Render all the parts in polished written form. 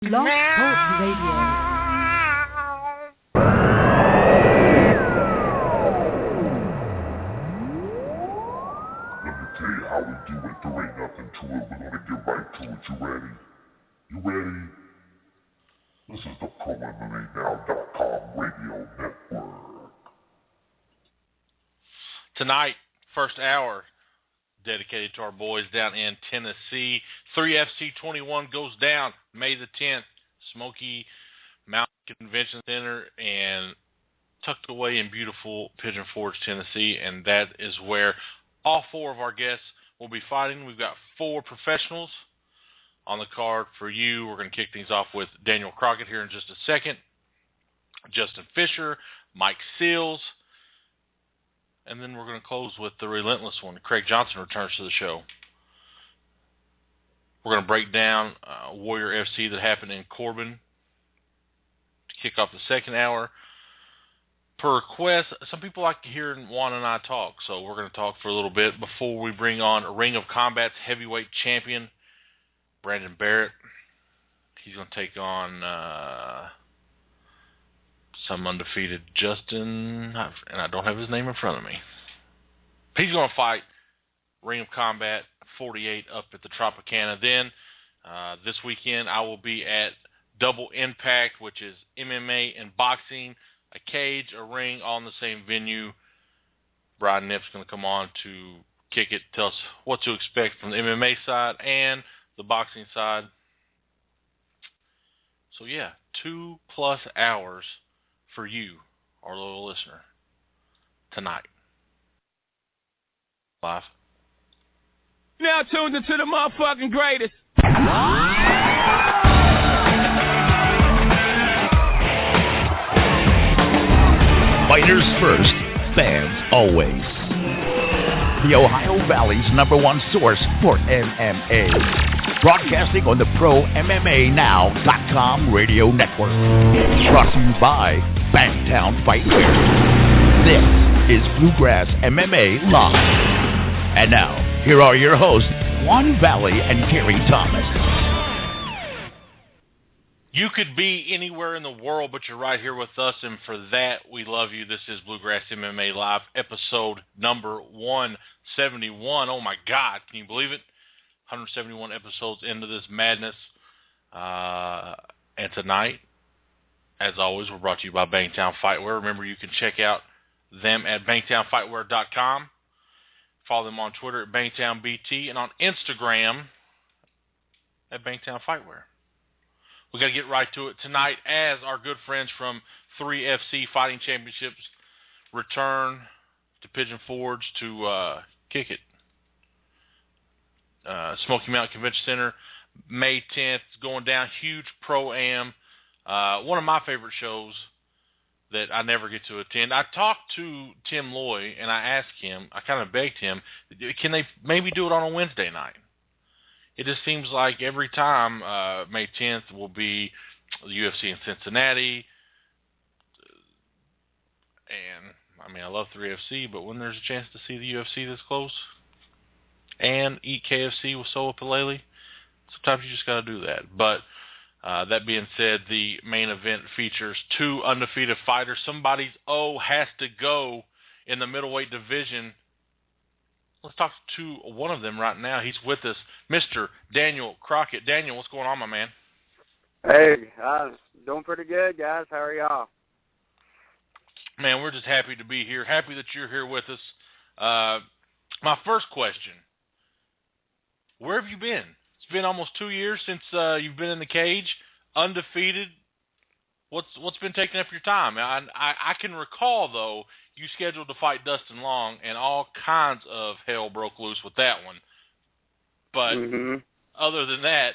Blog Talk Radio. Tell you how we do it. There ain't nothing to it. We're gonna get right to it. You ready? You ready? This is the ProMMANow.com radio network. Tonight, first hour, dedicated to our boys down in Tennessee. 3FC21 goes down May the 10th. Smoky Mountain Convention Center and tucked away in beautiful Pigeon Forge, Tennessee, and that is where all four of our guests will be fighting. We've got four professionals on the card for you. We're going to kick things off with Daniel Crockett here in just a second, Justin Fisher, Mike Seals, and then we're going to close with the Relentless one. Craig Johnson returns to the show. We're going to break down Warrior FC that happened in Corbin to kick off the second hour. Per request, some people like to hear Juan and I talk, so we're going to talk for a little bit before we bring on Ring of Combat's heavyweight champion, Brendan Barrett. He's going to take on some undefeated Justin, and I don't have his name in front of me. He's going to fight Ring of Combat 48 up at the Tropicana. Then this weekend I will be at Double Impact, which is MMA and boxing. A cage, a ring, all in the same venue. Brian Nipp's going to come on to kick it, tell us what to expect from the MMA side and the boxing side. So, yeah, 2+ hours for you, our loyal listener, tonight. Live. Now tuned into the motherfucking greatest. Fighters first, fans always. The Ohio Valley's #1 source for MMA. Broadcasting on the ProMMANow.com radio network. Brought to you by Bangtown Fightwear. This is Bluegrass MMA Live. And now, here are your hosts, Juan Valley and Gary Thomas. You could be anywhere in the world, but you're right here with us, and for that, we love you. This is Bluegrass MMA Live, episode number 171. Oh, my God. Can you believe it? 171 episodes into this madness. And tonight, as always, we're brought to you by Bangtown Fightwear. Remember, you can check out them at bangtownfightwear.com. Follow them on Twitter at BangtownBT and on Instagram at Bangtown Fightwear. We got to get right to it tonight as our good friends from 3FC Fighting Championships return to Pigeon Forge to kick it. Smoky Mountain Convention Center, May 10th, going down. Huge pro-am. One of my favorite shows that I never get to attend. I talked to Tim Loy, and I asked him, I kind of begged him, can they maybe do it on a Wednesday night? It just seems like every time May 10th will be the UFC in Cincinnati. And, I mean, I love 3FC, but when there's a chance to see the UFC this close and eat KFC with Soa Palele, sometimes you just got to do that. But that being said, the main event features two undefeated fighters. Somebody's has to go in the middleweight division. Let's talk to one of them right now. He's with us, Mr. Daniel Crockett. Daniel, what's going on, my man? Hey, doing pretty good, guys. How are y'all? Man, we're just happy to be here. Happy that you're here with us. My first question, where have you been? It's been almost 2 years since you've been in the cage, undefeated. What's been taking up your time? I can recall, though, you scheduled to fight Dustin Long, and all kinds of hell broke loose with that one. But other than that,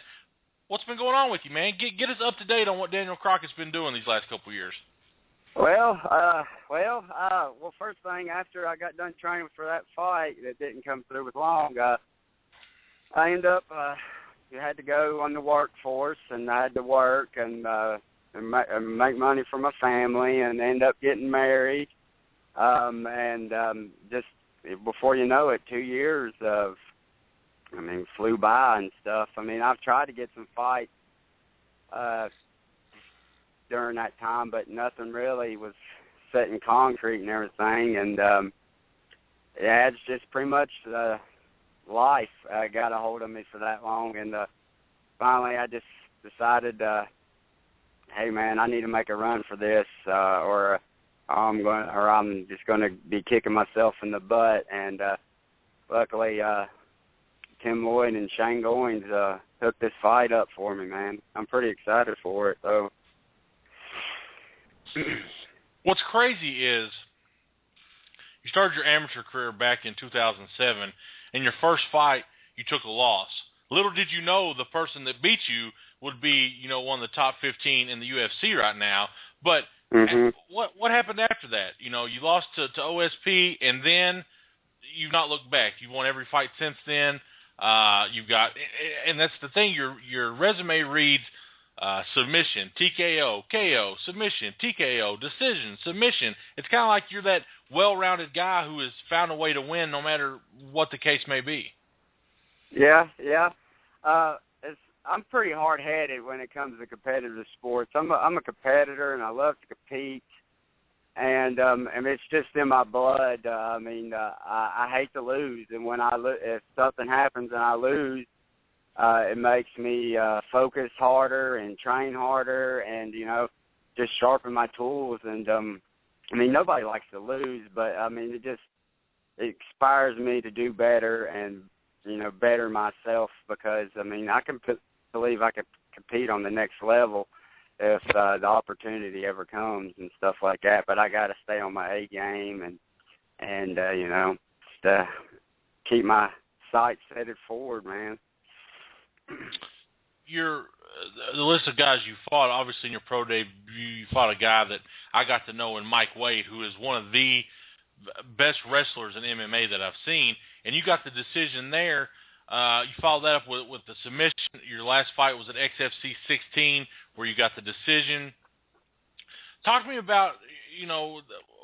what's been going on with you, man? Get us up to date on what Daniel Crockett's been doing these last couple of years. Well, first thing, after I got done training for that fight that didn't come through with Long, I ended up, you had to go on the workforce, and I had to work and make money for my family, and end up getting married. Just before you know it, 2 years flew by and stuff. I mean, I've tried to get some fights during that time, but nothing really was set in concrete and everything. And yeah, it's just pretty much life got a hold of me for that long. And finally, I just decided, hey man, I need to make a run for this, or I'm just going to be kicking myself in the butt. And luckily, Tim Lloyd and Shane Goins hooked this fight up for me, man. I'm pretty excited for it, though. What's crazy is you started your amateur career back in 2007, and your first fight, you took a loss. Little did you know the person that beat you would be, one of the top 15 in the UFC right now. But what happened after that? You lost to OSP, and then you've not looked back. You've won every fight since then. You've got, and that's the thing. Your resume reads submission, TKO, KO, submission, TKO, decision, submission. It's kind of like you're that well-rounded guy who has found a way to win no matter what the case may be. Yeah. I'm pretty hard-headed when it comes to competitive sports. I'm a competitor, and I love to compete. And it's just in my blood. I hate to lose, and when if something happens and I lose, it makes me focus harder and train harder, and just sharpen my tools. And nobody likes to lose, but it inspires me to do better and better myself, because I can believe I could compete on the next level if the opportunity ever comes and stuff like that. But I got to stay on my A game and just keep my sights headed forward, man. The list of guys you fought, obviously in your pro debut, you fought a guy that I got to know in Mike Wade, who is one of the best wrestlers in MMA that I've seen, and you got the decision there. You followed that up with the submission. Your last fight was at XFC 16, where you got the decision. Talk to me about,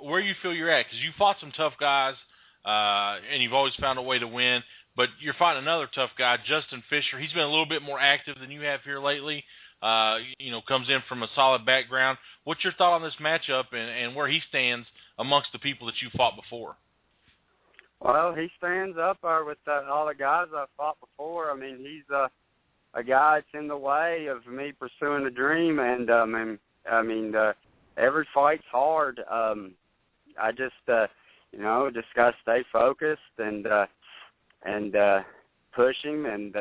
where you feel you're at, because you fought some tough guys, and you've always found a way to win, but you're fighting another tough guy, Justin Fisher. He's been a little bit more active than you have here lately, comes in from a solid background. What's your thought on this matchup and where he stands amongst the people that you fought before? Well, he stands up with all the guys I fought before. He's a guy that's in the way of me pursuing the dream, and every fight's hard. I just just gotta stay focused and push him and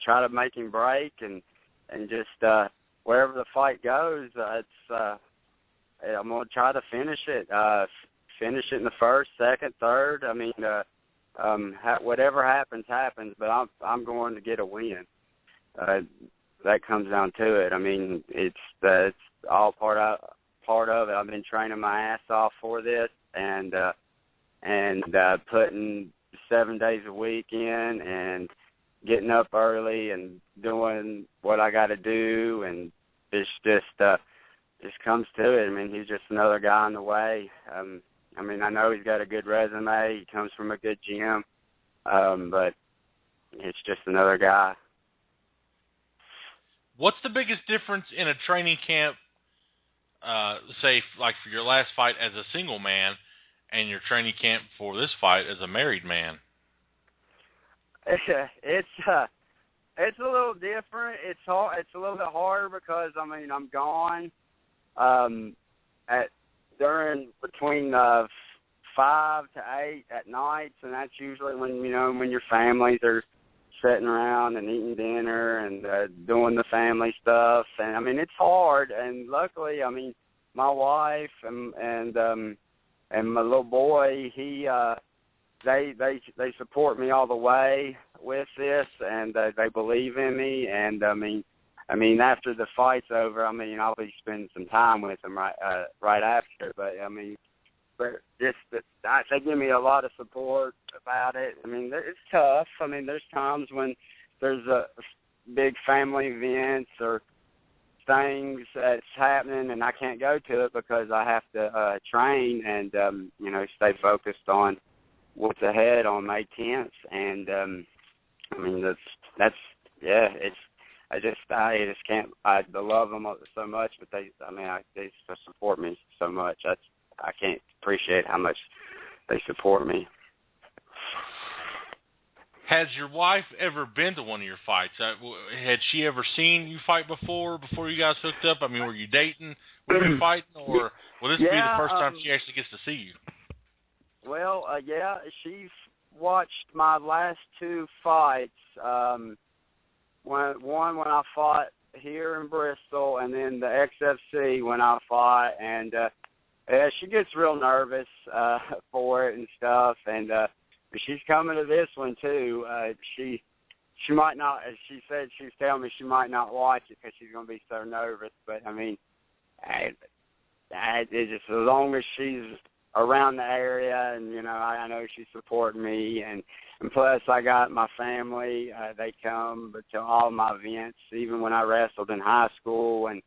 try to make him break and just wherever the fight goes, I'm gonna try to finish it. Finish it in the first, second, third. Whatever happens, but I'm going to get a win. That comes down to it. It's all part of it. I've been training my ass off for this, and putting 7 days a week in, and getting up early and doing what I got to do, and it's just comes to it. He's just another guy in the way. I know he's got a good resume. He comes from a good gym, but it's just another guy. What's the biggest difference in a training camp, say, like for your last fight as a single man and your training camp for this fight as a married man? It's a little different. It's hard. It's a little bit harder because I'm gone during between 5 to 8 at nights, and that's usually when your families are sitting around and eating dinner and doing the family stuff. And it's hard. And luckily, my wife and my little boy, they support me all the way with this, and they believe in me. And after the fight's over, I'll be spending some time with them right after. But they give me a lot of support about it. It's tough. There's times when there's big family events or things that's happening, and I can't go to it because I have to train and stay focused on what's ahead on May 10th. And I just can't. I love them so much, but they support me so much. I can't appreciate how much they support me. Has your wife ever been to one of your fights? Had she ever seen you fight before you guys hooked up? I mean, were you dating when you were fighting, or will this be the first time she actually gets to see you? Well, yeah, she's watched my last 2 fights. One when I fought here in Bristol, and then the XFC when I fought, and yeah, she gets real nervous for it and stuff, and she's coming to this one too. She might not. She said she's telling me she might not watch it because she's going to be so nervous. But I mean, it's just as long as she's around the area, and you know, I know she's supporting me, and plus I got my family. They come to all my events, even when I wrestled in high school and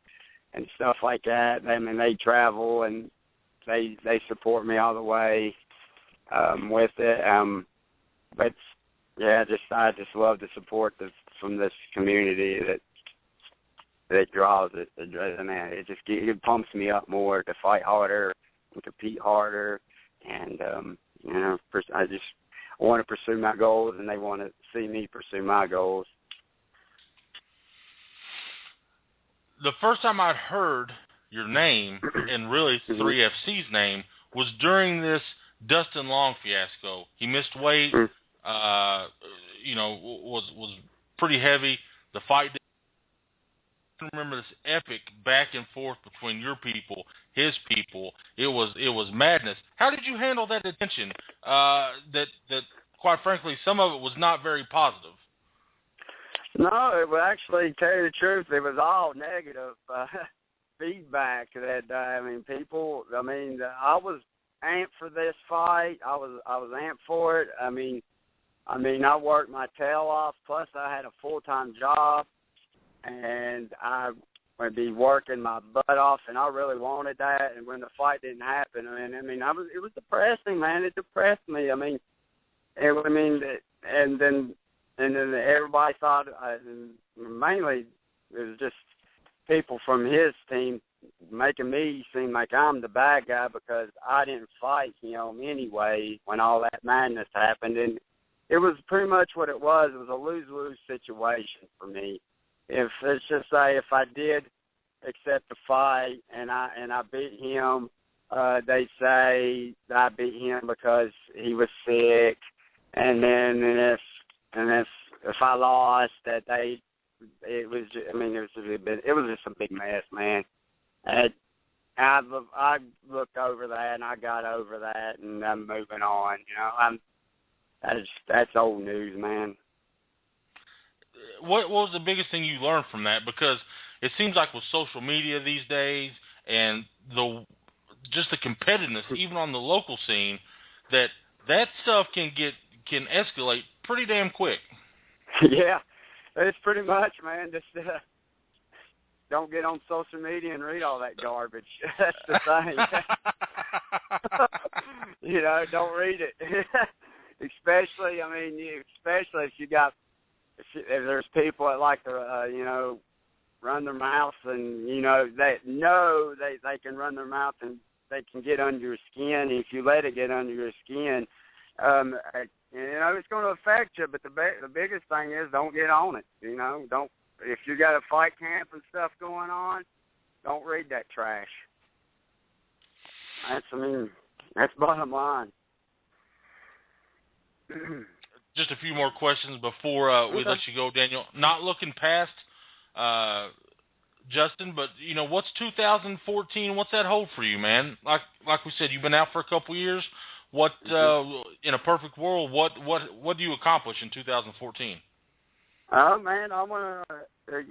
stuff like that. I mean, they travel and they support me all the way with it. But yeah, I just love the support from this community that draws it. Man, it pumps me up more to fight harder and compete harder, and you know, I want to pursue my goals, and they want to see me pursue my goals. The first time I'd heard your name, and really 3FC's name, was during this Dustin Long fiasco. He missed weight, you know, was pretty heavy. The fight, I remember this epic back and forth between your people, his people. It was madness. How did you handle that attention? That quite frankly, some of it was not very positive. No, it was actually, tell you the truth, it was all negative feedback. That I mean, people. I mean, I was amped for this fight. I was amped for it. I mean, I worked my tail off. Plus, I had a full-time job, and I would be working my butt off, and I really wanted that. And when the fight didn't happen, it was depressing, man. It depressed me. And then everybody thought, mainly it was just people from his team making me seem like I'm the bad guy because I didn't fight him anyway when all that madness happened. And it was pretty much what it was. It was a lose-lose situation for me. If let's just say if I did accept the fight and I beat him, they say that I beat him because he was sick. And then if I lost, it was just a big mess, man. I looked over that and I got over that, and I'm moving on. You know, that's old news, man. What was the biggest thing you learned from that? Because it seems like with social media these days and the competitiveness, even on the local scene, that stuff can escalate pretty damn quick. Yeah, it's pretty much, man. Just don't get on social media and read all that garbage. That's the thing. You know, don't read it. Especially if there's people that like to, run their mouths, and they can run their mouth and they can get under your skin. If you let it get under your skin, it's going to affect you. But the biggest thing is don't get on it. Don't. If you got a fight camp and stuff going on, don't read that trash. That's bottom line. Just a few more questions before we let you go, Daniel. Not looking past Justin, but what's 2014? What's that hold for you, man? Like we said, you've been out for a couple years. What in a perfect world, what do you accomplish in 2014? Oh man, I want to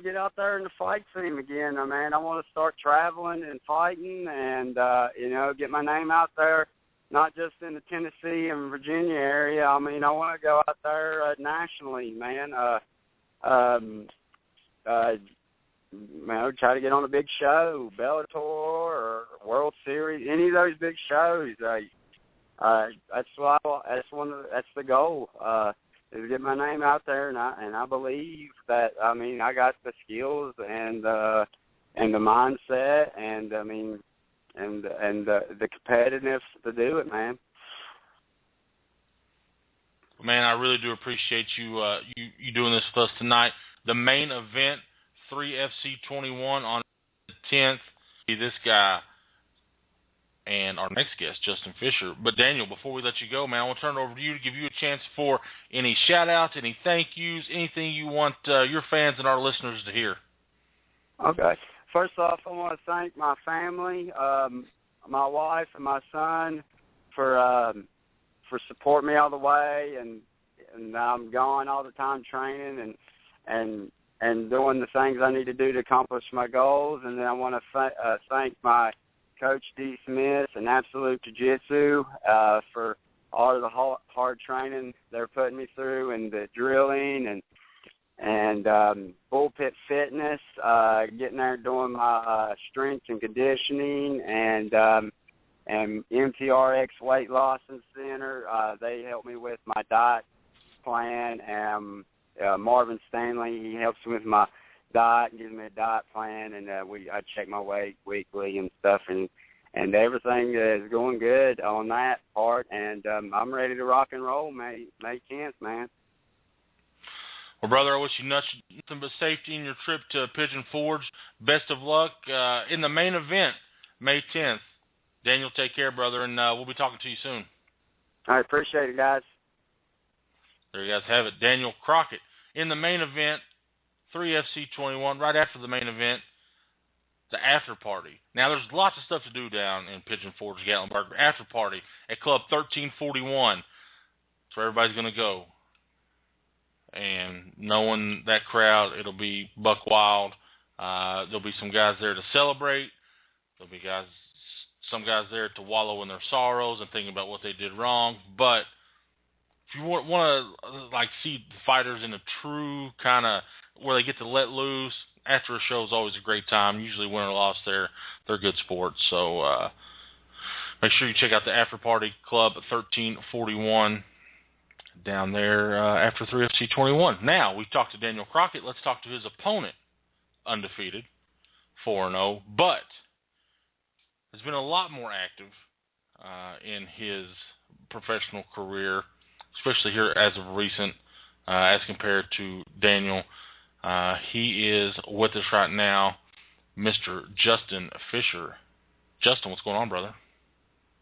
get out there in the fight scene again. Man, I want to start traveling and fighting, and get my name out there. Not just in the Tennessee and Virginia area. I want to go out there nationally, man. Try to get on a big show, Bellator or World Series, any of those big shows. That's the goal. is get my name out there, and I believe that, I mean, I got the skills and the mindset, and I mean, and the competitiveness to do it, man. Man, I really do appreciate you you doing this with us tonight. The main event, 3FC21 on the 10th. This guy and our next guest, Justin Fisher. But Daniel, before we let you go, man, I want to turn it over to you to give you a chance for any shout-outs, any thank yous, anything you want your fans and our listeners to hear. Okay. First off, I want to thank my family, my wife and my son for supporting me all the way, and I'm gone all the time training and doing the things I need to do to accomplish my goals. And then I want to thank my coach, D. Smith, and Absolute Jiu-Jitsu for all of the hard training they're putting me through, and the drilling and Bullpit Fitness, getting there doing my strength and conditioning, and MTRX Weight Loss Center. They help me with my diet plan, and Marvin Stanley, he helps me with my diet and gives me a diet plan, and I check my weight weekly and stuff, and everything is going good on that part, and I'm ready to rock and roll May 10th, man. Well, brother, I wish you nothing but safety in your trip to Pigeon Forge. Best of luck in the main event, May 10th. Daniel, take care, brother, and we'll be talking to you soon. I appreciate it, guys. There you guys have it. Daniel Crockett in the main event, 3FC21, right after the main event, the after party. Now, there's lots of stuff to do down in Pigeon Forge, Gatlinburg. After party at Club 1341. That's where everybody's going to go. And knowing that crowd, it'll be buck wild. There'll be some guys there to celebrate. There'll be some guys there to wallow in their sorrows and thinking about what they did wrong. But if you want to like see the fighters in a true kind of where they get to let loose, after a show is always a great time. Usually win or loss, they're good sports. So make sure you check out the After Party Club at 1341 down there after 3FC21. Now, we've talked to Daniel Crockett. Let's talk to his opponent, undefeated, 4-0, but has been a lot more active in his professional career, especially here as of recent, as compared to Daniel. He is with us right now, Mr. Justin Fisher. Justin, what's going on, brother?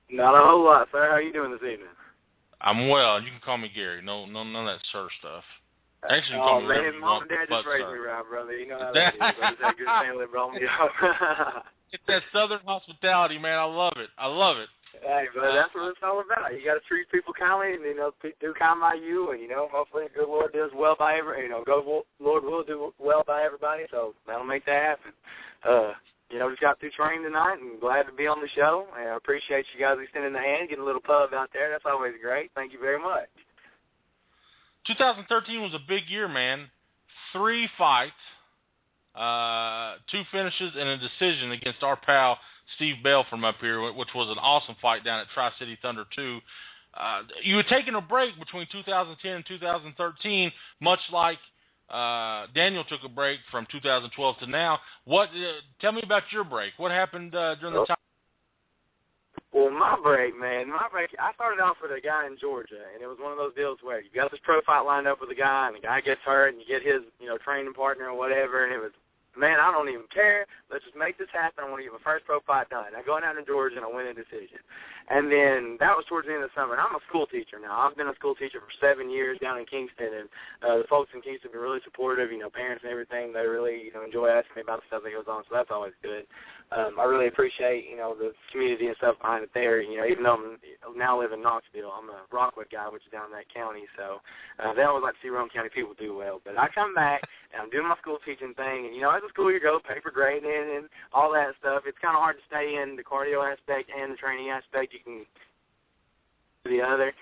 Not a whole lot, sir. How are you doing this evening? I'm well. You can call me Gary. No, none of that sir stuff. Actually, you can call me whatever you want, Mom and Dad just raised sir. me right, brother. You know how that is. I just had good family brought me up. It's that Southern hospitality, man. I love it. Hey, but that's what it's all about. You got to treat people kindly, and do kind by you, and hopefully the good Lord does well by Lord will do well by everybody. So that'll make that happen. Just got through training tonight, and glad to be on the show. And I appreciate you guys extending the hand, getting a little pub out there. That's always great. Thank you very much. 2013 was a big year, man. 3 fights, 2 finishes, and a decision against our pal Steve Bell from up here, which was an awesome fight down at Tri-City Thunder 2. You had taken a break between 2010 and 2013, much like Daniel took a break from 2012 to now. Tell me about your break. What happened during the time? Well, my break, I started off with a guy in Georgia, and it was one of those deals where you got this pro fight lined up with a guy, and the guy gets hurt, and you get his, training partner or whatever, and it was, man, I don't even care. Let's just make this happen. I want to get my first pro fight done. I go down to Georgia, and I win a decision. And then that was towards the end of the summer. And I'm a school teacher now. I've been a school teacher for 7 years down in Kingston, and the folks in Kingston have been really supportive, parents and everything. They really, enjoy asking me about the stuff that goes on, so that's always good. I really appreciate, the community and stuff behind it there. Even though I now live in Knoxville, I'm a Rockwood guy, which is down in that county, so they always like to see Rome County people do well. But I come back, and I'm doing my school teaching thing, and, as a school year goes, paper grading and all that stuff, it's kind of hard to stay in the cardio aspect and the training aspect. You can do the other.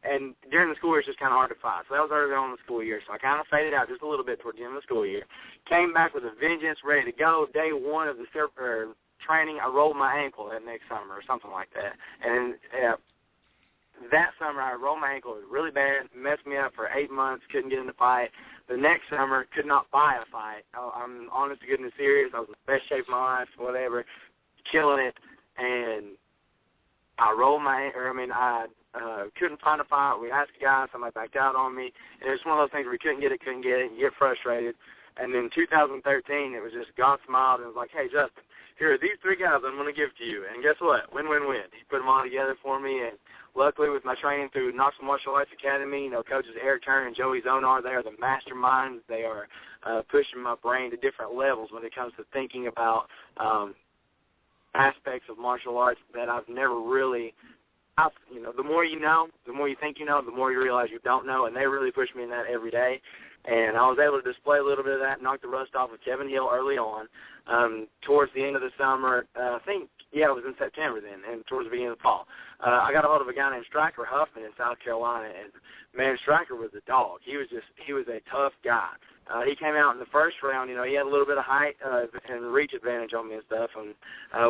And during the school year, it's just kind of hard to fight. So that was early on in the school year. So I kind of faded out just a little bit toward the end of the school year. Came back with a vengeance, ready to go. Day 1 of the training, I rolled my ankle that next summer or something like that. And that summer I rolled my ankle. It was really bad, messed me up for 8 months, couldn't get in the fight. The next summer, could not buy a fight. I'm honest to goodness serious. I was in the best shape of my life, whatever, killing it, and I couldn't find a fight. We asked a guy, somebody backed out on me, and it was one of those things where you couldn't get it, you get frustrated. And then 2013, it was just God smiled and was like, hey, Justin, here are these 3 guys I'm going to give to you. And guess what? Win-win-win. He put them all together for me, and luckily with my training through Knoxville Martial Arts Academy, coaches Eric Turner and Joey Zonar, they are the masterminds. They are pushing my brain to different levels when it comes to thinking about aspects of martial arts that I've never really the more you know, the more you think you know, the more you realize you don't know, and they really push me in that every day. And I was able to display a little bit of that, knock the rust off with Kevin Hill early on. Towards the end of the summer, it was in September then, and towards the beginning of the fall, I got a hold of a guy named Stryker Huffman in South Carolina, and man, Stryker was a dog. He was a tough guy. He came out in the first round. He had a little bit of height and reach advantage on me and stuff. And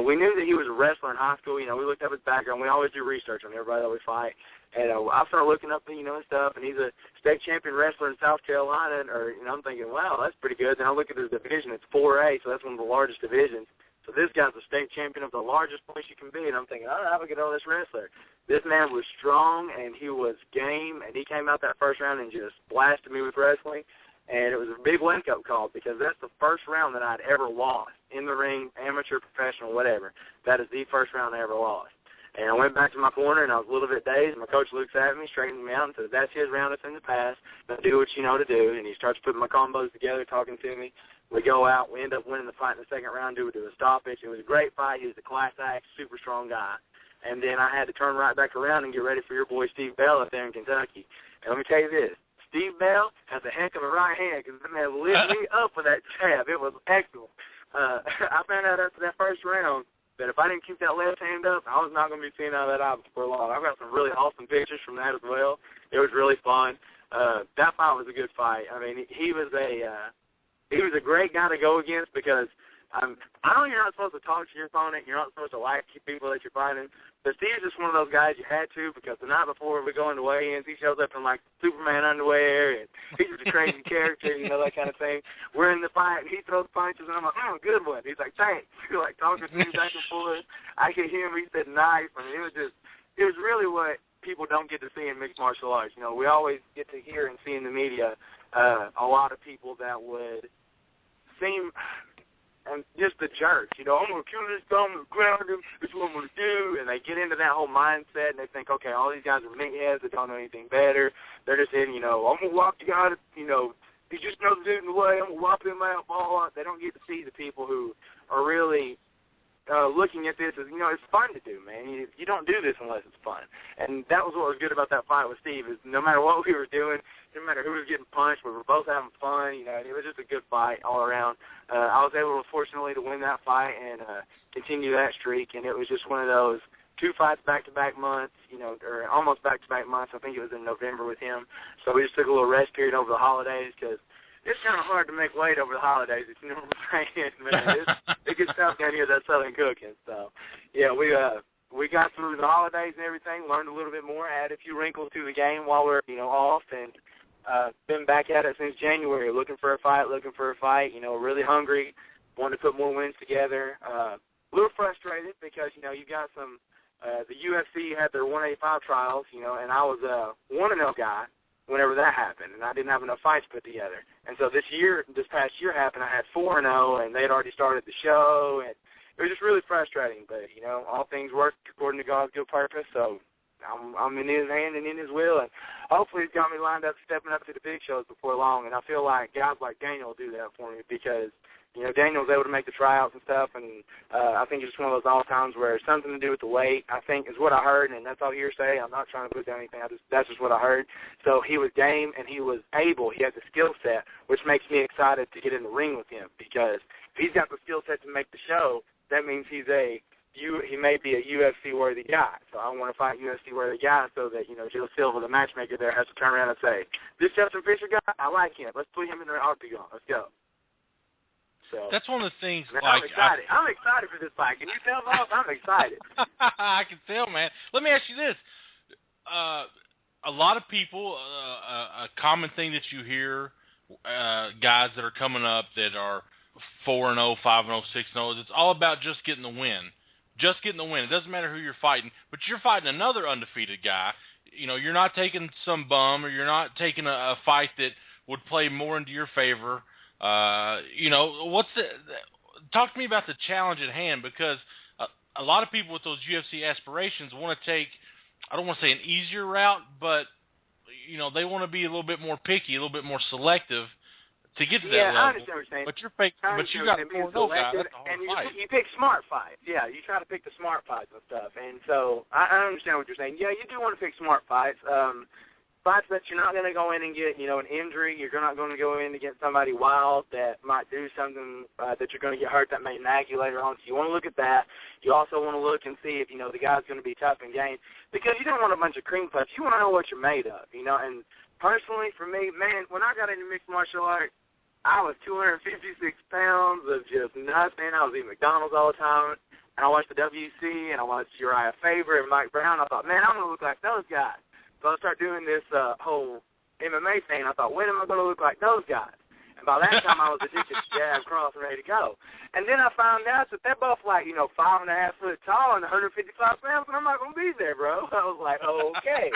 we knew that he was a wrestler in high school. We looked up his background. We always do research on everybody that we fight. And I started looking up, his stuff. And he's a state champion wrestler in South Carolina. I'm thinking, wow, that's pretty good. Then I look at his division. It's 4A, so that's one of the largest divisions. So this guy's a state champion of the largest place you can be. And I'm thinking, all right, how do I get on this wrestler? This man was strong, and he was game. And he came out that first round and just blasted me with wrestling. And it was a big wake-up call because that's the first round that I'd ever lost in the ring, amateur, professional, whatever. That is the first round I ever lost. And I went back to my corner, and I was a little bit dazed. My coach looks at me, straightens me out, and says, that's his round. It's in the past. Now do what you know to do. And he starts putting my combos together, talking to me. We go out. We end up winning the fight in the second round due to a stoppage. It was a great fight. He was a class act, super strong guy. And then I had to turn right back around and get ready for your boy Steve Bell up there in Kentucky. And let me tell you this. Steve Bell has a heck of a right hand because that man lit me up with that jab. It was excellent. I found out after that first round that if I didn't keep that left hand up, I was not going to be seeing out of that eye for long. I've got some really awesome pictures from that as well. It was really fun. That fight was a good fight. I mean, he was a great guy to go against because I know you're not supposed to talk to your opponent. You're not supposed to like people that you're fighting. But Steve's just one of those guys you had to because the night before we go into weigh-ins, he shows up in, Superman underwear, and he's just a crazy character, that kind of thing. We're in the fight, and he throws punches, and I'm like, good one. He's like, thanks. Talking to me back and forth. I could hear him. He said, nice. I mean, it was really what people don't get to see in mixed martial arts. We always get to hear and see in the media a lot of people that would seem... And just the jerks, I'm going to kill this guy, I'm going to ground him, this is what I'm going to do. And they get into that whole mindset, and they think, okay, all these guys are meatheads that don't know anything better. They're just in, I'm going to whop the guy, he just knows the dude in the way, I'm going to whop him out, blah, blah. They don't get to see the people who are really looking at this as, it's fun to do, man. You don't do this unless it's fun. And that was what was good about that fight with Steve is no matter what we were doing, no matter who was getting punched, we were both having fun. It was just a good fight all around. I was able, fortunately, to win that fight and continue that streak, and it was just one of those 2 fights back-to-back months, or almost back-to-back months. I think it was in November with him. So we just took a little rest period over the holidays because it's kind of hard to make weight over the holidays, if you know what I'm saying. Man, it gets tough down here, that Southern cooking. So, yeah, we got through the holidays and everything, learned a little bit more, added a few wrinkles to the game while we're, off, and been back at it since January, looking for a fight, really hungry, wanting to put more wins together. A little frustrated because, you got some, the UFC had their 185 trials, and I was a 1-0 guy whenever that happened, and I didn't have enough fights put together. And so this past year happened, I had 4-0, and they had already started the show, and it was just really frustrating. But, all things work according to God's good purpose, so I'm in his hand and in his will, and hopefully he's got me lined up stepping up to the big shows before long, and I feel like guys like Daniel will do that for me because, Daniel's able to make the tryouts and stuff, and I think it's just one of those all times where it's something to do with the weight, I think, is what I heard, and that's all hearsay. I'm not trying to put down anything. That's just what I heard. So he was game, and he was able. He had the skill set, which makes me excited to get in the ring with him because if he's got the skill set to make the show, that means he may be a UFC-worthy guy. So I want to fight UFC-worthy guy so that, Joe Silva, the matchmaker there, has to turn around and say, this Justin Fisher guy, I like him. Let's put him in the octagon. Let's go. So, that's one of the things. Man, I'm excited. I'm excited for this fight. Can you tell, Bob? I'm excited. I can tell, man. Let me ask you this: a lot of people, a common thing that you hear, guys that are coming up that are 4-0, 5-0, 6-0, it's all about just getting the win. Just getting the win. It doesn't matter who you're fighting, but you're fighting another undefeated guy. You know, you're not taking some bum, or you're not taking a fight that would play more into your favor. You know, talk to me about the challenge at hand, because a lot of people with those UFC aspirations want to take, I don't want to say an easier route, but, you know, they want to be a little bit more picky, a little bit more selective to get to that level. Yeah, I understand what you're saying. But you got 4-0 guys. That's a hard fight. You pick smart fights. Yeah, you try to pick the smart fights and stuff. And so I understand what you're saying. Yeah, you do want to pick smart fights. Fights that you're not going to go in and get, you know, an injury. You're not going to go in and get somebody wild that might do something that you're going to get hurt that may nag you later on. So you want to look at that. You also want to look and see if, you know, the guy's going to be tough and game, because you don't want a bunch of cream puffs. You want to know what you're made of, you know. And personally, for me, man, when I got into mixed martial arts, I was 256 pounds of just nothing. I was eating McDonald's all the time. And I watched the WC, and I watched Uriah Faber and Mike Brown. I thought, man, I'm going to look like those guys. So I started doing this whole MMA thing. I thought, when am I going to look like those guys? And by that time, I was addicted to jab, cross, and ready to go. And then I found out that they're both like, you know, 5.5 foot tall and 155 pounds, and I'm not going to be there, bro. I was like, okay.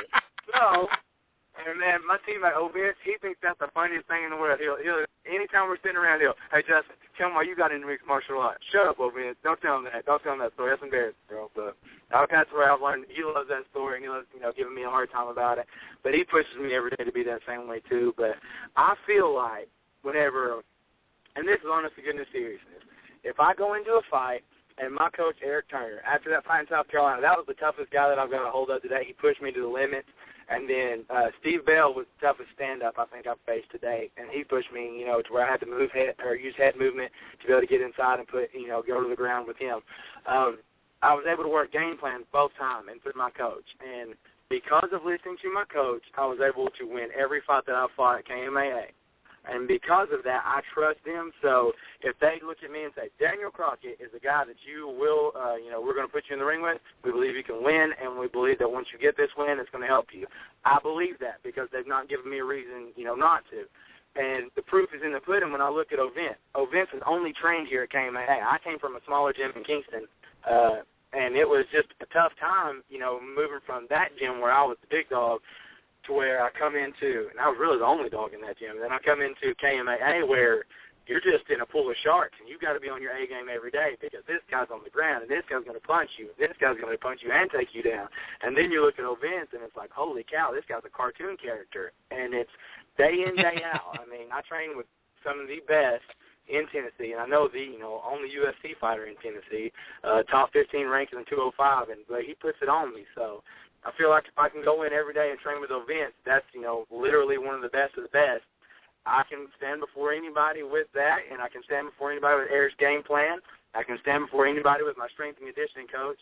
So, and man, my teammate, Vince, he thinks that's the funniest thing in the world. He'll anytime we're sitting around, hey, Justin, tell him why you got into mixed martial arts. Shut up, Vince. Don't tell him that. Don't tell him that story. That's embarrassing, bro. But that's where I've learned. He loves that story, and he loves, you know, giving me a hard time about it. But he pushes me every day to be that same way, too. But I feel like whenever, and this is honest to goodness seriousness, if I go into a fight, and my coach, Eric Turner, after that fight in South Carolina, that was the toughest guy that I've got a hold of today. He pushed me to the limits. And then Steve Bell was the toughest stand-up I think I've faced to date, and he pushed me, you know, to where I had to move head or use head movement to be able to get inside and put, you know, go to the ground with him. I was able to work game plans both times and through my coach, and because of listening to my coach, I was able to win every fight that I fought at KMAA. And because of that, I trust them. So if they look at me and say, Daniel Crockett is the guy that you will, you know, we're going to put you in the ring with, we believe you can win, and we believe that once you get this win, it's going to help you. I believe that because they've not given me a reason, you know, not to. And the proof is in the pudding when I look at Ovent. Ovent is only trained here at KMAA. I came from a smaller gym in Kingston, and it was just a tough time, you know, moving from that gym where I was the big dog to where I come into, and I was really the only dog in that gym, and then I come into KMAA where you're just in a pool of sharks, and you've got to be on your A game every day because this guy's on the ground, and this guy's going to punch you, and this guy's going to punch you and take you down. And then you look at Ovent, and it's like, holy cow, this guy's a cartoon character, and it's day in, day out. I mean, I train with some of the best in Tennessee, and I know the, you know, only UFC fighter in Tennessee, top 15 ranked in 205, but he puts it on me, so I feel like if I can go in every day and train with Ovent, that's, you know, literally one of the best of the best. I can stand before anybody with that, and I can stand before anybody with Eric's game plan. I can stand before anybody with my strength and conditioning coach,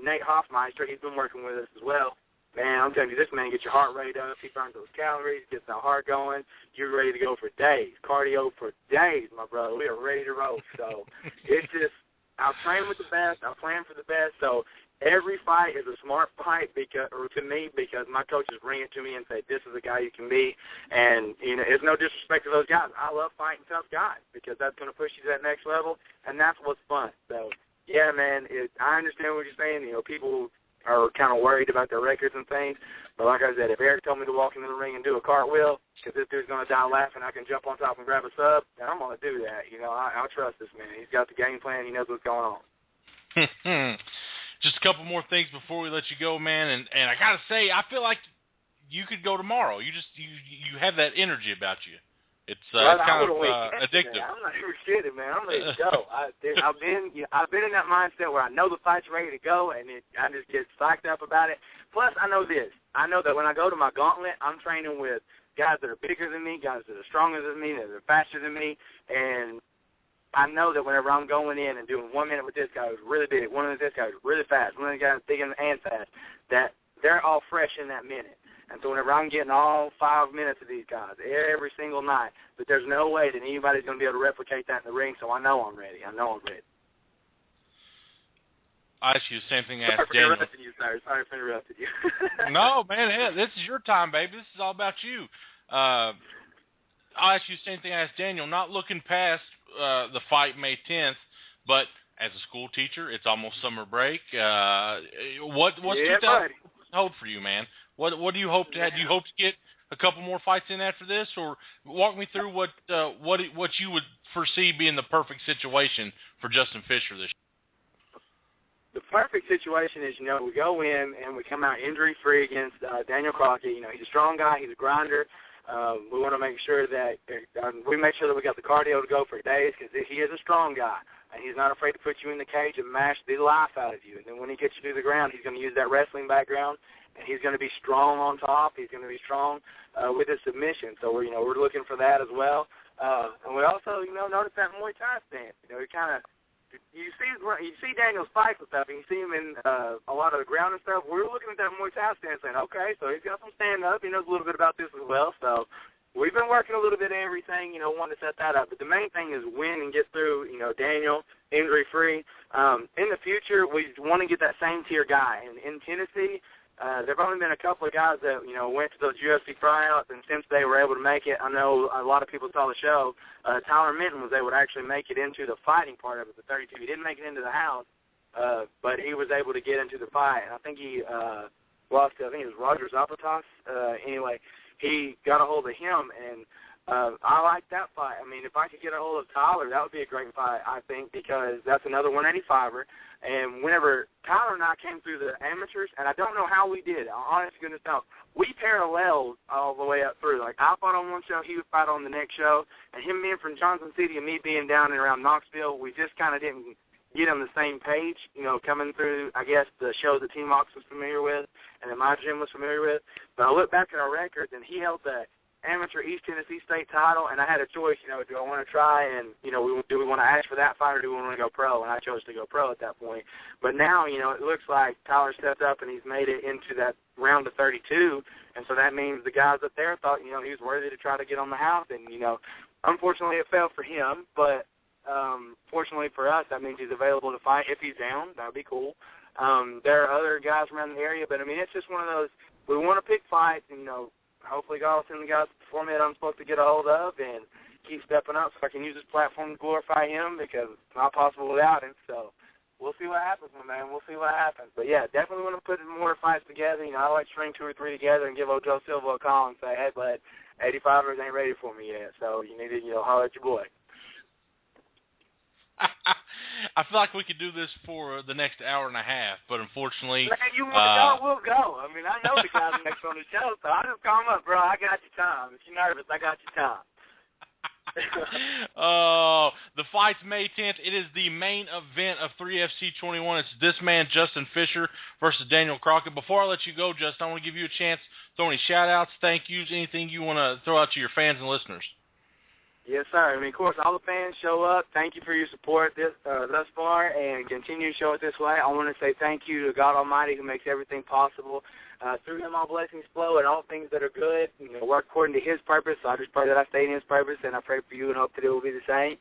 Nate Hoffmeister. He's been working with us as well. Man, I'm telling you, this man gets your heart rate up. He burns those calories, gets that heart going. You're ready to go for days. Cardio for days, my brother. We are ready to roll. So it's just, I train with the best. I plan for the best. So every fight is a smart fight to me because my coaches bring it to me and say, this is the guy you can be. And, you know, it's no disrespect to those guys. I love fighting tough guys because that's going to push you to that next level, and that's what's fun. So, yeah, man, I understand what you're saying. You know, people are kind of worried about their records and things. But like I said, if Eric told me to walk into the ring and do a cartwheel because this dude's going to die laughing, I can jump on top and grab a sub, then I'm going to do that. You know, I'll trust this man. He's got the game plan. He knows what's going on. Just a couple more things before we let you go, man, and I gotta say, I feel like you could go tomorrow. You have that energy about you. It's kind of addictive. I'm not even kidding, man. I'm ready to go. I've been in that mindset where I know the fight's ready to go, and I just get psyched up about it. Plus, I know this. I know that when I go to my gauntlet, I'm training with guys that are bigger than me, guys that are stronger than me, that are faster than me, and I know that whenever I'm going in and doing 1 minute with this guy who's really big, 1 minute with this guy who's really fast, 1 minute with this guy who's big and fast, that they're all fresh in that minute. And so whenever I'm getting all 5 minutes of these guys every single night, but there's no way that anybody's going to be able to replicate that in the ring, so I know I'm ready. I asked you the same thing I Sorry asked for Daniel. interrupting you, sir. Sorry for interrupting you. No, man, hey, this is your time, baby. This is all about you. I'll ask you the same thing I asked Daniel. Not looking past the fight May 10th, but as a school teacher, it's almost summer break. What's 2000 hold for you, man? What do you hope to have? Do you hope to get a couple more fights in after this, or walk me through what you would foresee being the perfect situation for Justin Fisher this year? The perfect situation is, we go in and we come out injury-free against Daniel Crockett. He's a strong guy. He's a grinder. We want to make sure that we got the cardio to go for days, because he is a strong guy, and he's not afraid to put you in the cage and mash the life out of you. And then when he gets you to the ground, he's going to use that wrestling background, and he's going to be strong on top. He's going to be strong with his submission. So we're looking for that as well. And we also notice that Muay Thai stance. You see Daniel's fights and stuff, and you see him in a lot of the ground and stuff. We're looking at that Muay Thai stance saying, okay, so he's got some stand-up. He knows a little bit about this as well. So we've been working a little bit of everything, wanting to set that up. But the main thing is win and get through, Daniel, injury-free. In the future, we want to get that same tier guy. And in Tennessee, there have only been a couple of guys that, went to those UFC tryouts, and since they were able to make it, I know a lot of people saw the show, Tyler Minton was able to actually make it into the fighting part of it, the 32. He didn't make it into the house, but he was able to get into the fight. And I think he lost to, it was Roger Zapatas. Anyway, he got a hold of him, and I like that fight. I mean, if I could get a hold of Tyler, that would be a great fight, I think, because that's another 185er. And whenever Tyler and I came through the amateurs, and I don't know how we did, honest to goodness knows, we paralleled all the way up through. Like, I fought on one show, he would fight on the next show, and him being from Johnson City and me being down and around Knoxville, we just kind of didn't get on the same page, coming through, I guess, the shows that Team Mox was familiar with and that my gym was familiar with. But I look back at our records, and he held the amateur East Tennessee state title, and I had a choice, do I want to try and, do we want to ask for that fight, or do we want to go pro? And I chose to go pro at that point. But now, it looks like Tyler stepped up and he's made it into that round of 32, and so that means the guys up there thought, he was worthy to try to get on the house, and, unfortunately it fell for him, but fortunately for us, that means he's available to fight if he's down. That would be cool. There are other guys around the area, but, it's just one of those, we want to pick fights, and, hopefully God will send the guys before me that I'm supposed to get a hold of and keep stepping up so I can use this platform to glorify him, because it's not possible without him. So we'll see what happens, my man. We'll see what happens. But, yeah, definitely want to put more fights together. I like to string 2 or 3 together and give old Joe Silva a call and say, hey, bud, 85ers ain't ready for me yet. So you need to, holler at your boy. I feel like we could do this for the next hour and a half, but unfortunately... Man, you want to go, we'll go. I mean, I know the guys next on the show, so I just call them up, bro. I got your time. If you're nervous, I got your time. The fight's May 10th. It is the main event of 3FC21. It's this man, Justin Fisher, versus Daniel Crockett. Before I let you go, Justin, I want to give you a chance to throw any shout-outs, thank yous, anything you want to throw out to your fans and listeners. Yes, sir. Of course, all the fans show up. Thank you for your support thus far, and continue to show it this way. I want to say thank you to God Almighty, who makes everything possible. Through him, all blessings flow, and all things that are good, work according to his purpose. So I just pray that I stay in his purpose, and I pray for you and hope that it will be the same.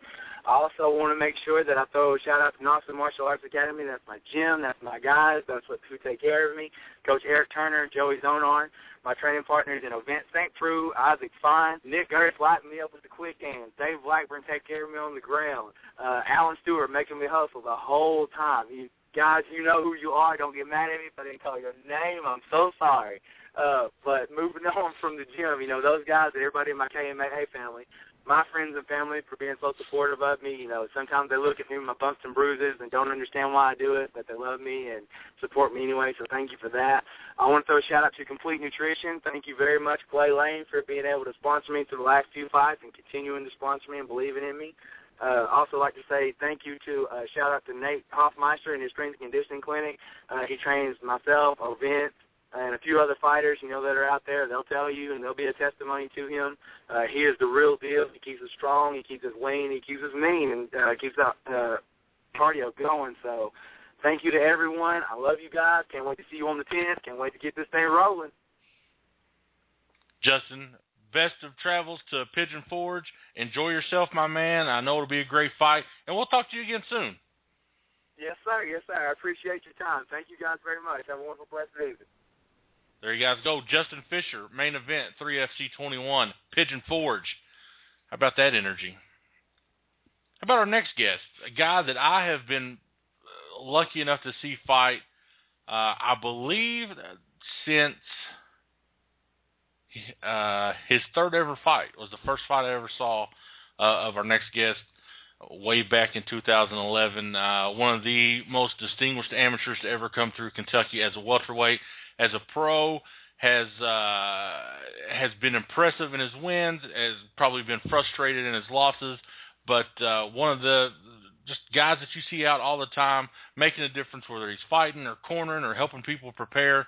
I also want to make sure that I throw a shout-out to Knoxville Martial Arts Academy. That's my gym. That's my guys. That's who take care of me. Coach Eric Turner, Joey Zonar, my training partners in Event St. Prue, Isaac Fine, Nick Gertz lighting me up with the quick hands, Dave Blackburn taking care of me on the ground, Alan Stewart making me hustle the whole time. You guys, you know who you are. Don't get mad at me if I didn't call your name. I'm so sorry. But moving on from the gym, those guys, everybody in my KMA family, my friends and family for being so supportive of me. Sometimes they look at me with my bumps and bruises and don't understand why I do it, but they love me and support me anyway, so thank you for that. I want to throw a shout-out to Complete Nutrition. Thank you very much, Clay Lane, for being able to sponsor me through the last few fights and continuing to sponsor me and believing in me. Also like to say thank you to, shout-out to Nate Hoffmeister and his strength and conditioning clinic. He trains myself, Vince, and a few other fighters, that are out there. They'll tell you, and there'll be a testimony to him. He is the real deal. He keeps us strong. He keeps us lean. He keeps us mean, and keeps that cardio going. So thank you to everyone. I love you guys. Can't wait to see you on the 10th. Can't wait to get this thing rolling. Justin, best of travels to Pigeon Forge. Enjoy yourself, my man. I know it'll be a great fight, and we'll talk to you again soon. Yes, sir. Yes, sir. I appreciate your time. Thank you guys very much. Have a wonderful, blessed evening. There you guys go. Justin Fisher, main event, 3FC21, Pigeon Forge. How about that energy? How about our next guest, a guy that I have been lucky enough to see fight, I believe, since his third ever fight. Was the first fight I ever saw of our next guest way back in 2011. One of the most distinguished amateurs to ever come through Kentucky as a welterweight. As a pro, has been impressive in his wins, has probably been frustrated in his losses, but one of the just guys that you see out all the time, making a difference whether he's fighting or cornering or helping people prepare.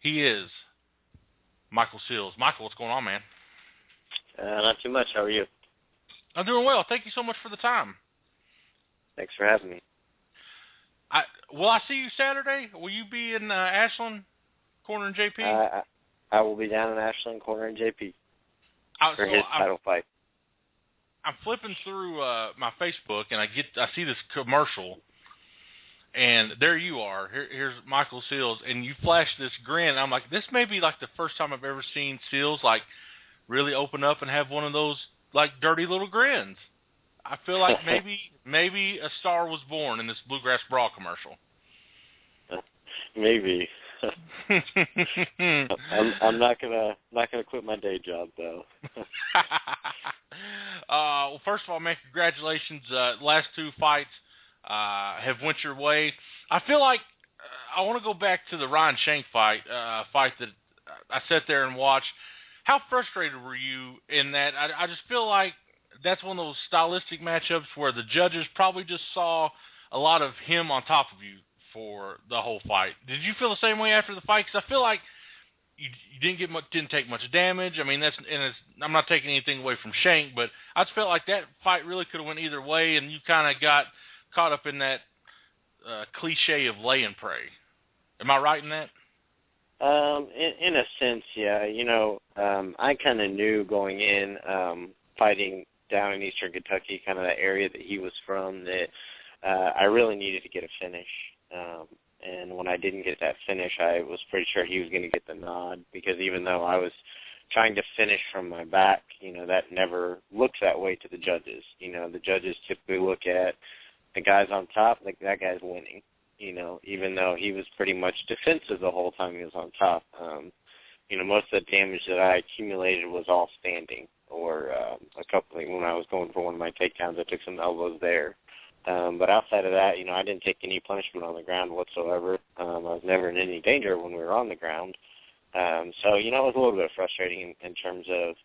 He is Michael Seals. Michael, what's going on, man? Not too much. How are you? I'm doing well. Thank you so much for the time. Thanks for having me. Will I see you Saturday? Will you be in Ashland, cornering JP? I will be down in Ashland, cornering JP for his title fight. I'm flipping through my Facebook, and I see this commercial, and there you are. Here's Michael Seals, and you flash this grin. I'm like, this may be like the first time I've ever seen Seals like really open up and have one of those like dirty little grins. I feel like maybe a star was born in this Bluegrass Bra commercial. Maybe. I'm not gonna quit my day job though. Well, first of all, man, congratulations. Last two fights have went your way. I feel like I want to go back to the Ryan Shank fight that I sat there and watched. How frustrated were you in that? I just feel like that's one of those stylistic matchups where the judges probably just saw a lot of him on top of you for the whole fight. Did you feel the same way after the fight? Because I feel like you didn't take much damage. I mean, I'm not taking anything away from Shank, but I just felt like that fight really could have went either way, and you kind of got caught up in that cliche of lay and pray. Am I right in that? In a sense, yeah. You know, I kind of knew going in fighting down in Eastern Kentucky, kind of that area that he was from, that I really needed to get a finish. And when I didn't get that finish, I was pretty sure he was going to get the nod, because even though I was trying to finish from my back, you know, that never looks that way to the judges. You know, the judges typically look at the guys on top, like that guy's winning, you know, even though he was pretty much defensive the whole time he was on top. You know, most of the damage that I accumulated was all standing, or when I was going for one of my takedowns, I took some elbows there. But outside of that, you know, I didn't take any punishment on the ground whatsoever. I was never in any danger when we were on the ground. So, you know, it was a little bit frustrating in terms of,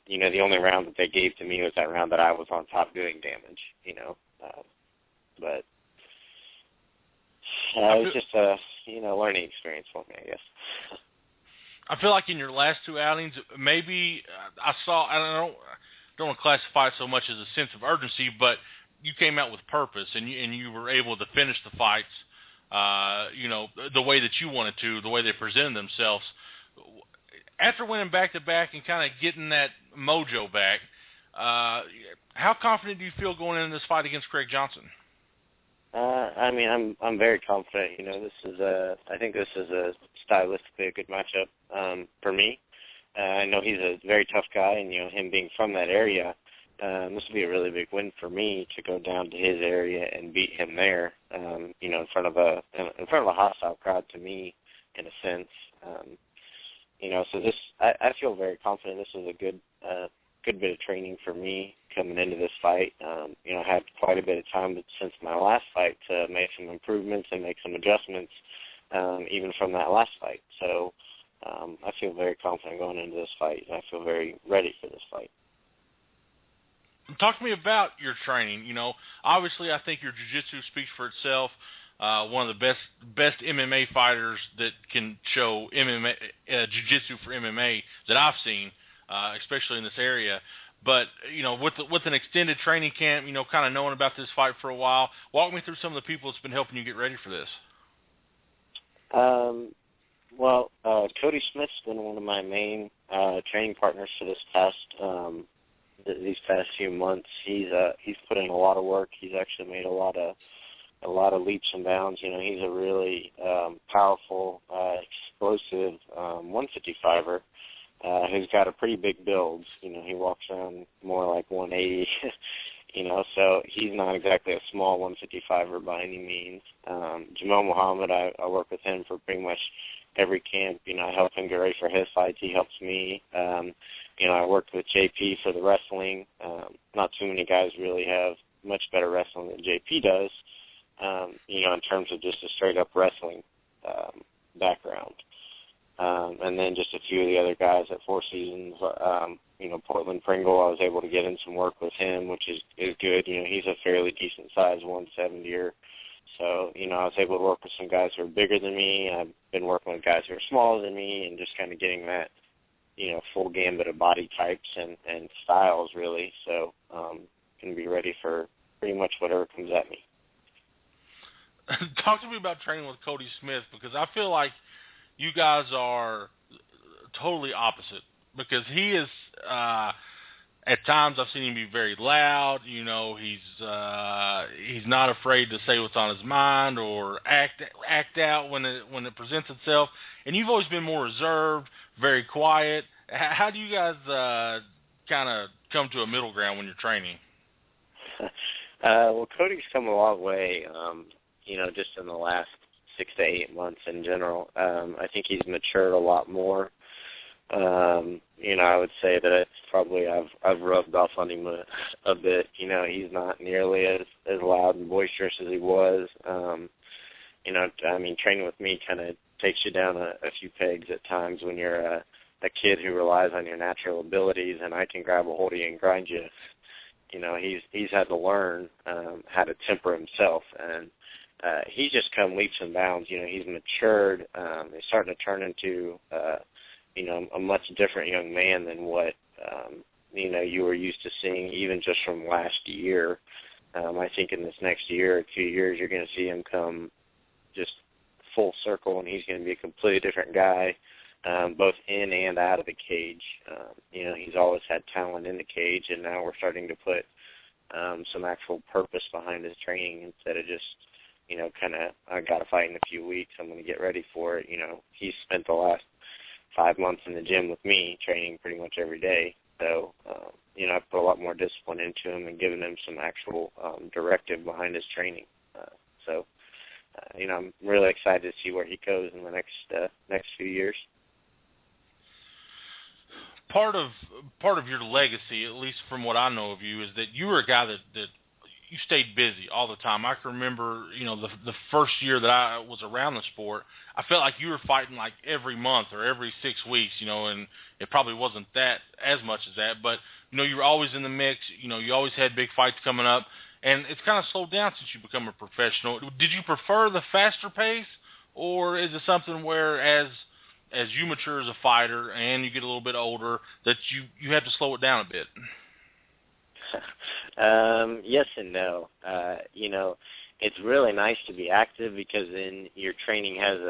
you know, the only round that they gave to me was that round that I was on top doing damage, you know. But it was just a, you know, learning experience for me, I guess. I feel like in your last two outings, maybe I don't want to classify it so much as a sense of urgency, but you came out with purpose, and you were able to finish the fights, you know, the way that you wanted to, the way they presented themselves. After winning back-to-back and kind of getting that mojo back, how confident do you feel going into this fight against Craig Johnson? I mean, I'm very confident. You know, I think this is a stylistically a good matchup for me. I know he's a very tough guy, and you know, him being from that area, this would be a really big win for me to go down to his area and beat him there. You know, in front of a hostile crowd to me, in a sense. You know, so I feel very confident. This is a good bit of training for me coming into this fight. You know, I had quite a bit of time since my last fight to make some improvements and make some adjustments, even from that last fight. So I feel very confident going into this fight, and I feel very ready for this fight. Talk to me about your training. You know, obviously I think your jiu-jitsu speaks for itself. One of the best MMA fighters that can show MMA jiu-jitsu for MMA that I've seen, especially in this area. But, you know, with an extended training camp, you know, kind of knowing about this fight for a while, walk me through some of the people that's been helping you get ready for this. Well, Cody Smith's been one of my main training partners for these past few months. He's put in a lot of work. He's actually made a lot of a lot of leaps and bounds. You know, he's a really powerful, explosive 155er who's got a pretty big build. You know, he walks around more like 180. You know, so he's not exactly a small 155er by any means. Jamal Muhammad, I work with him for pretty much every camp. You know, I help him get ready for his fights. He helps me. You know, I worked with JP for the wrestling. Not too many guys really have much better wrestling than JP does, you know, in terms of just a straight-up wrestling background. And then just a few of the other guys at Four Seasons, you know, Portland Pringle, I was able to get in some work with him, which is good. You know, he's a fairly decent-sized 170er. So, you know, I was able to work with some guys who are bigger than me. I've been working with guys who are smaller than me and just kind of getting that, you know, full gambit of body types and styles, really. So, can be ready for pretty much whatever comes at me. Talk to me about training with Cody Smith, because I feel like you guys are totally opposite, because he is, at times I've seen him be very loud. You know, he's not afraid to say what's on his mind or act out when it presents itself. And you've always been more reserved, very quiet. How do you guys kind of come to a middle ground when you're training? Well, Cody's come a long way, you know, just in the last 6 to 8 months in general. I think he's matured a lot more. You know, I would say that it's probably I've rubbed off on him a bit. You know, he's not nearly as loud and boisterous as he was. You know, I mean, training with me kind of takes you down a few pegs at times when you're a kid who relies on your natural abilities, and I can grab a hold of you and grind you. You know, he's had to learn how to temper himself, and he's just come leaps and bounds. You know, he's matured. He's starting to turn into, you know, a much different young man than what, you know, you were used to seeing even just from last year. I think in this next year or 2 years, you're going to see him come just full circle, and he's going to be a completely different guy, both in and out of the cage. You know, he's always had talent in the cage, and now we're starting to put some actual purpose behind his training instead of just, you know, kind of, I got to fight in a few weeks, I'm going to get ready for it. You know, he's spent the last 5 months in the gym with me training pretty much every day. So, you know, I've put a lot more discipline into him and given him some actual directive behind his training. You know, I'm really excited to see where he goes in the next few years. Part of your legacy, at least from what I know of you, is that you were a guy that you stayed busy all the time. I can remember, you know, the first year that I was around the sport, I felt like you were fighting like every month or every 6 weeks, you know, and it probably wasn't that as much as that, but, you know, you were always in the mix. You know, you always had big fights coming up, and it's kind of slowed down since you become a professional. Did you prefer the faster pace, or is it something where as you mature as a fighter and you get a little bit older that you have to slow it down a bit? Yes and no. You know, it's really nice to be active because then your training has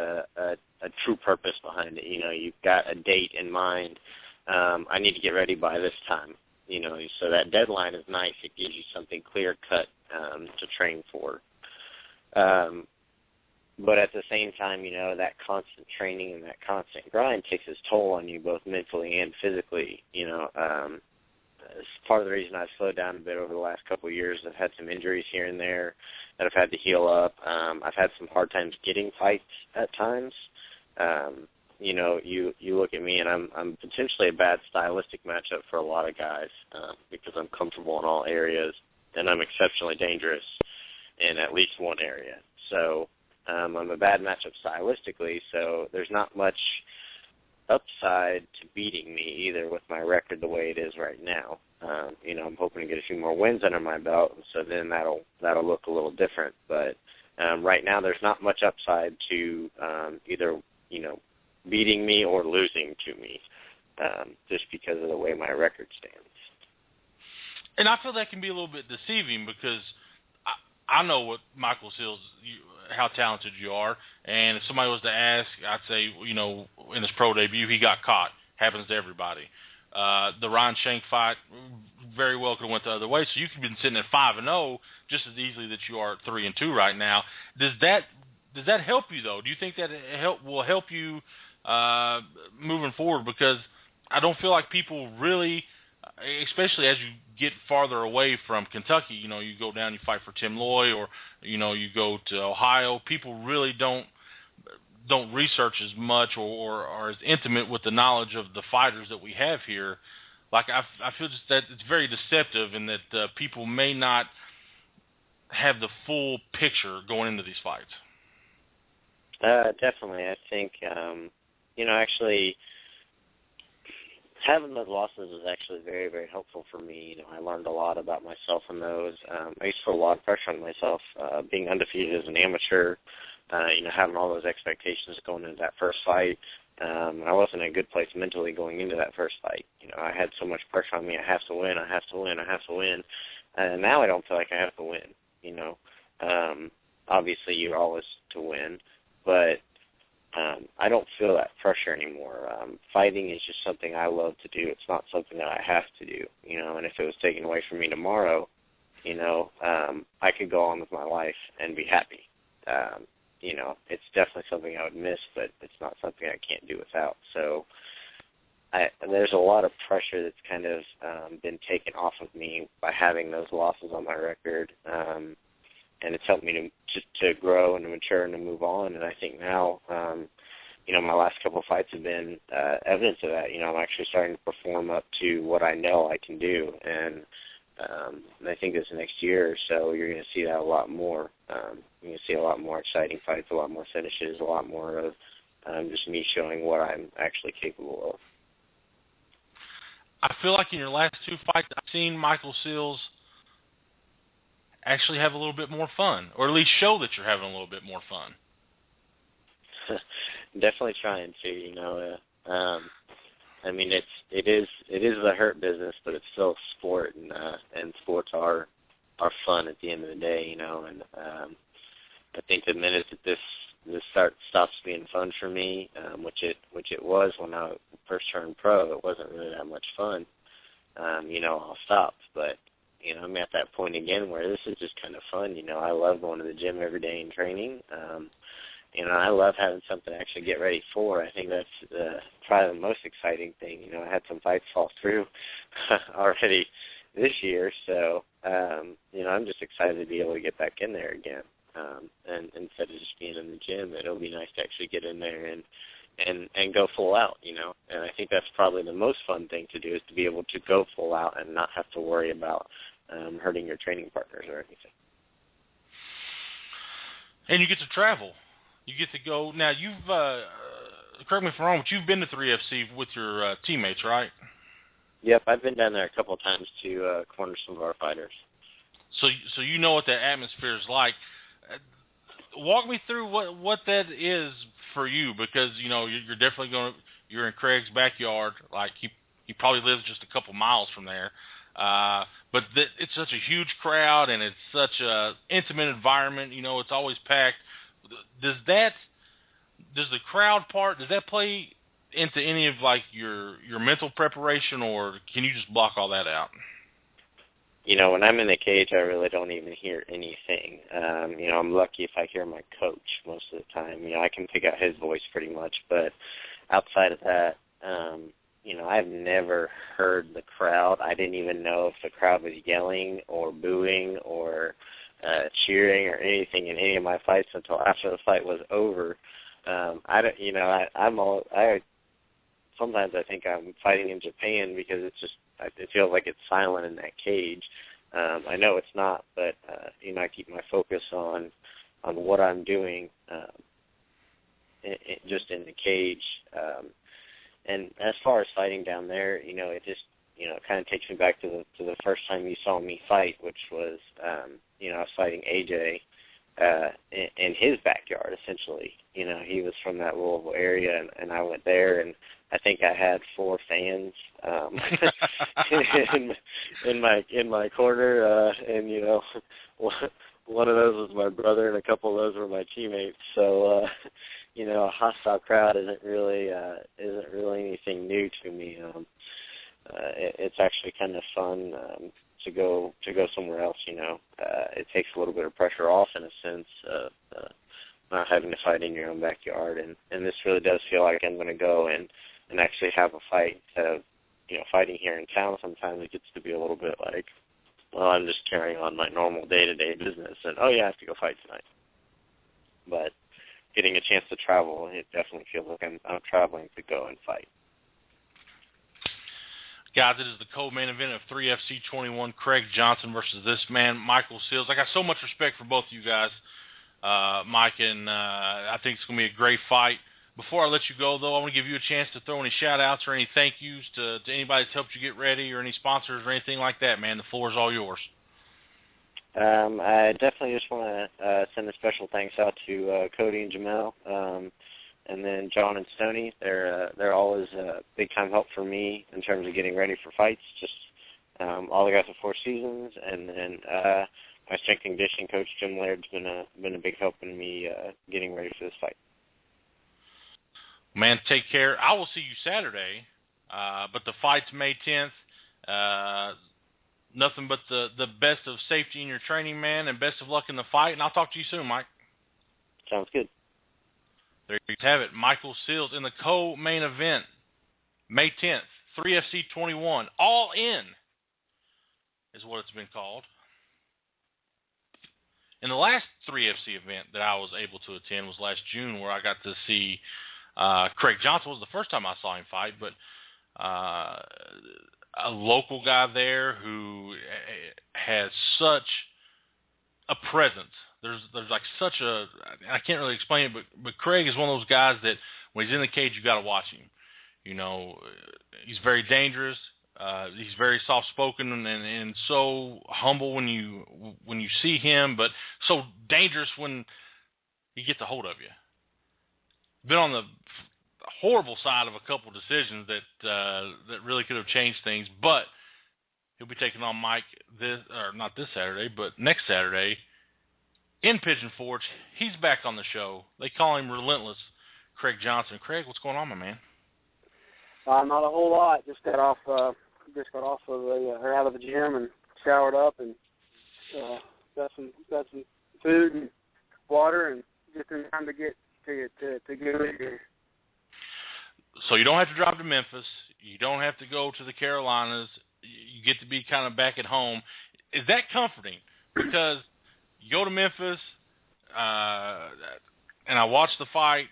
a true purpose behind it. You know, you've got a date in mind. I need to get ready by this time. You know, so that deadline is nice. It gives you something clear-cut to train for. But at the same time, you know, that constant training and that constant grind takes its toll on you both mentally and physically. You know, it's part of the reason I've slowed down a bit over the last couple of years. I've had some injuries here and there that I've had to heal up. I've had some hard times getting fights at times. You know, you look at me, and I'm potentially a bad stylistic matchup for a lot of guys because I'm comfortable in all areas, and I'm exceptionally dangerous in at least one area. So I'm a bad matchup stylistically, so there's not much upside to beating me either with my record the way it is right now. You know, I'm hoping to get a few more wins under my belt, so then that'll look a little different. But right now there's not much upside to either, you know, beating me or losing to me just because of the way my record stands. And I feel that can be a little bit deceiving because I know what Michael Seals, how talented you are, and if somebody was to ask, I'd say, you know, in his pro debut, he got caught. Happens to everybody. The Ryan Shank fight, very well could have went the other way. So you could have been sitting at 5-0 just as easily that you are at 3-2 right now. Does that help you though? Do you think that it will help you moving forward? Because I don't feel like people really, especially as you get farther away from Kentucky, you go down, you fight for Tim Loy, or you go to Ohio. People really don't research as much or are as intimate with the knowledge of the fighters that we have here. Like I feel just that it's very deceptive, and that people may not have the full picture going into these fights. Definitely. I think, actually having those losses was actually very, very helpful for me. I learned a lot about myself in those. I used to put a lot of pressure on myself, being undefeated as an amateur, having all those expectations going into that first fight. I wasn't in a good place mentally going into that first fight. I had so much pressure on me. I have to win. I have to win. I have to win. And now I don't feel like I have to win. Obviously you're always to win, but I don't feel that pressure anymore. Fighting is just something I love to do. It's not something that I have to do. And if it was taken away from me tomorrow, I could go on with my life and be happy. It's definitely something I would miss, but it's not something I can't do without. So there's a lot of pressure that's kind of been taken off of me by having those losses on my record, and it's helped me to grow and to mature and to move on. And I think now, my last couple of fights have been evidence of that. I'm actually starting to perform up to what I know I can do, and I think this next year or so, you're going to see that a lot more. You're going to see a lot more exciting fights, a lot more finishes, a lot more of just me showing what I'm actually capable of. I feel like in your last two fights, I've seen Michael Seals actually have a little bit more fun, or at least show that you're having a little bit more fun. Definitely trying to, it is the hurt business, but it's still sport, and sports are fun at the end of the day, and I think the minute that this stops being fun for me, which it was when I first turned pro, it wasn't really that much fun. I'll stop, but I'm at that point again where this is just kind of fun. I love going to the gym every day and training. I love having something to actually get ready for. I think that's probably the most exciting thing. I had some fights fall through already this year, so I'm just excited to be able to get back in there again. And instead of just being in the gym, it'll be nice to actually get in there and go full out, And I think that's probably the most fun thing to do, is to be able to go full out and not have to worry about hurting your training partners or anything. And you get to travel. You get to go. Now, you've, correct me if I'm wrong, but you've been to 3FC with your teammates, right? Yep, I've been down there a couple of times to corner some of our fighters. So you know what that atmosphere is like. Walk me through what that is for you, because you're definitely you're in Craig's backyard. Like he probably lives just a couple miles from there, but it's such a huge crowd, and it's such a intimate environment. It's always packed. Does the crowd part, does that play into any of like your mental preparation, or can you just block all that out? When I'm in the cage, I really don't even hear anything. I'm lucky if I hear my coach most of the time. I can pick out his voice pretty much, but outside of that, I've never heard the crowd. I didn't even know if the crowd was yelling or booing or cheering or anything in any of my fights until after the fight was over. Sometimes I think I'm fighting in Japan because it feels like it's silent in that cage. I know it's not, but I keep my focus on what I'm doing, just in the cage. And as far as fighting down there, it just kind of takes me back to the first time you saw me fight, which was I was fighting AJ in his backyard, essentially. He was from that Louisville area, and I went there, and I think I had 4 fans in my corner, and one of those was my brother, and a couple of those were my teammates. So a hostile crowd isn't really anything new to me. it's actually kind of fun to go somewhere else. It takes a little bit of pressure off in a sense of not having to fight in your own backyard, and this really does feel like I'm going to go and actually have a fight instead of fighting here in town. Sometimes it gets to be a little bit like, well, I'm just carrying on my normal day-to-day business, and oh yeah, I have to go fight tonight. But getting a chance to travel, it definitely feels like I'm traveling to go and fight. Guys, it is the co-main event of 3FC21, Craig Johnson versus this man, Michael Seals. I got so much respect for both of you guys, Mike, and I think it's going to be a great fight. Before I let you go, though, I want to give you a chance to throw any shout-outs or any thank yous to anybody that's helped you get ready or any sponsors or anything like that, man. The floor is all yours. I definitely just want to send a special thanks out to Cody and Jamel, and then John and Stoney. They're always a big-time help for me in terms of getting ready for fights, just all the guys at Four Seasons, and then my strength and conditioning coach, Jim Laird's been a big help in me getting ready for this fight. Man, take care. I will see you Saturday, but the fight's May 10th. Nothing but the best of safety in your training, man, and best of luck in the fight. And I'll talk to you soon, Mike. Sounds good. There you have it. Michael Seals in the co-main event, May 10th, 3FC21. All In is what it's been called. And the last 3FC event that I was able to attend was last June, where I got to see Craig Johnson. Was the first time I saw him fight, but a local guy there who has such a presence. There's like such a, I can't really explain it, but Craig is one of those guys that when he's in the cage, you got to watch him. He's very dangerous. He's very soft-spoken and so humble when you see him, but so dangerous when he gets a hold of you. Been on the horrible side of a couple decisions that really could have changed things, but he'll be taking on Mike not this Saturday, but next Saturday in Pigeon Forge. He's back on the show. They call him Relentless, Craig Johnson. Craig, what's going on, my man? Not a whole lot. Just got off of out of the gym and showered up and got some food and water and just in time to get here. So you don't have to drive to Memphis. You don't have to go to the Carolinas. You get to be kind of back at home. Is that comforting? Because you go to Memphis, and I watched the fight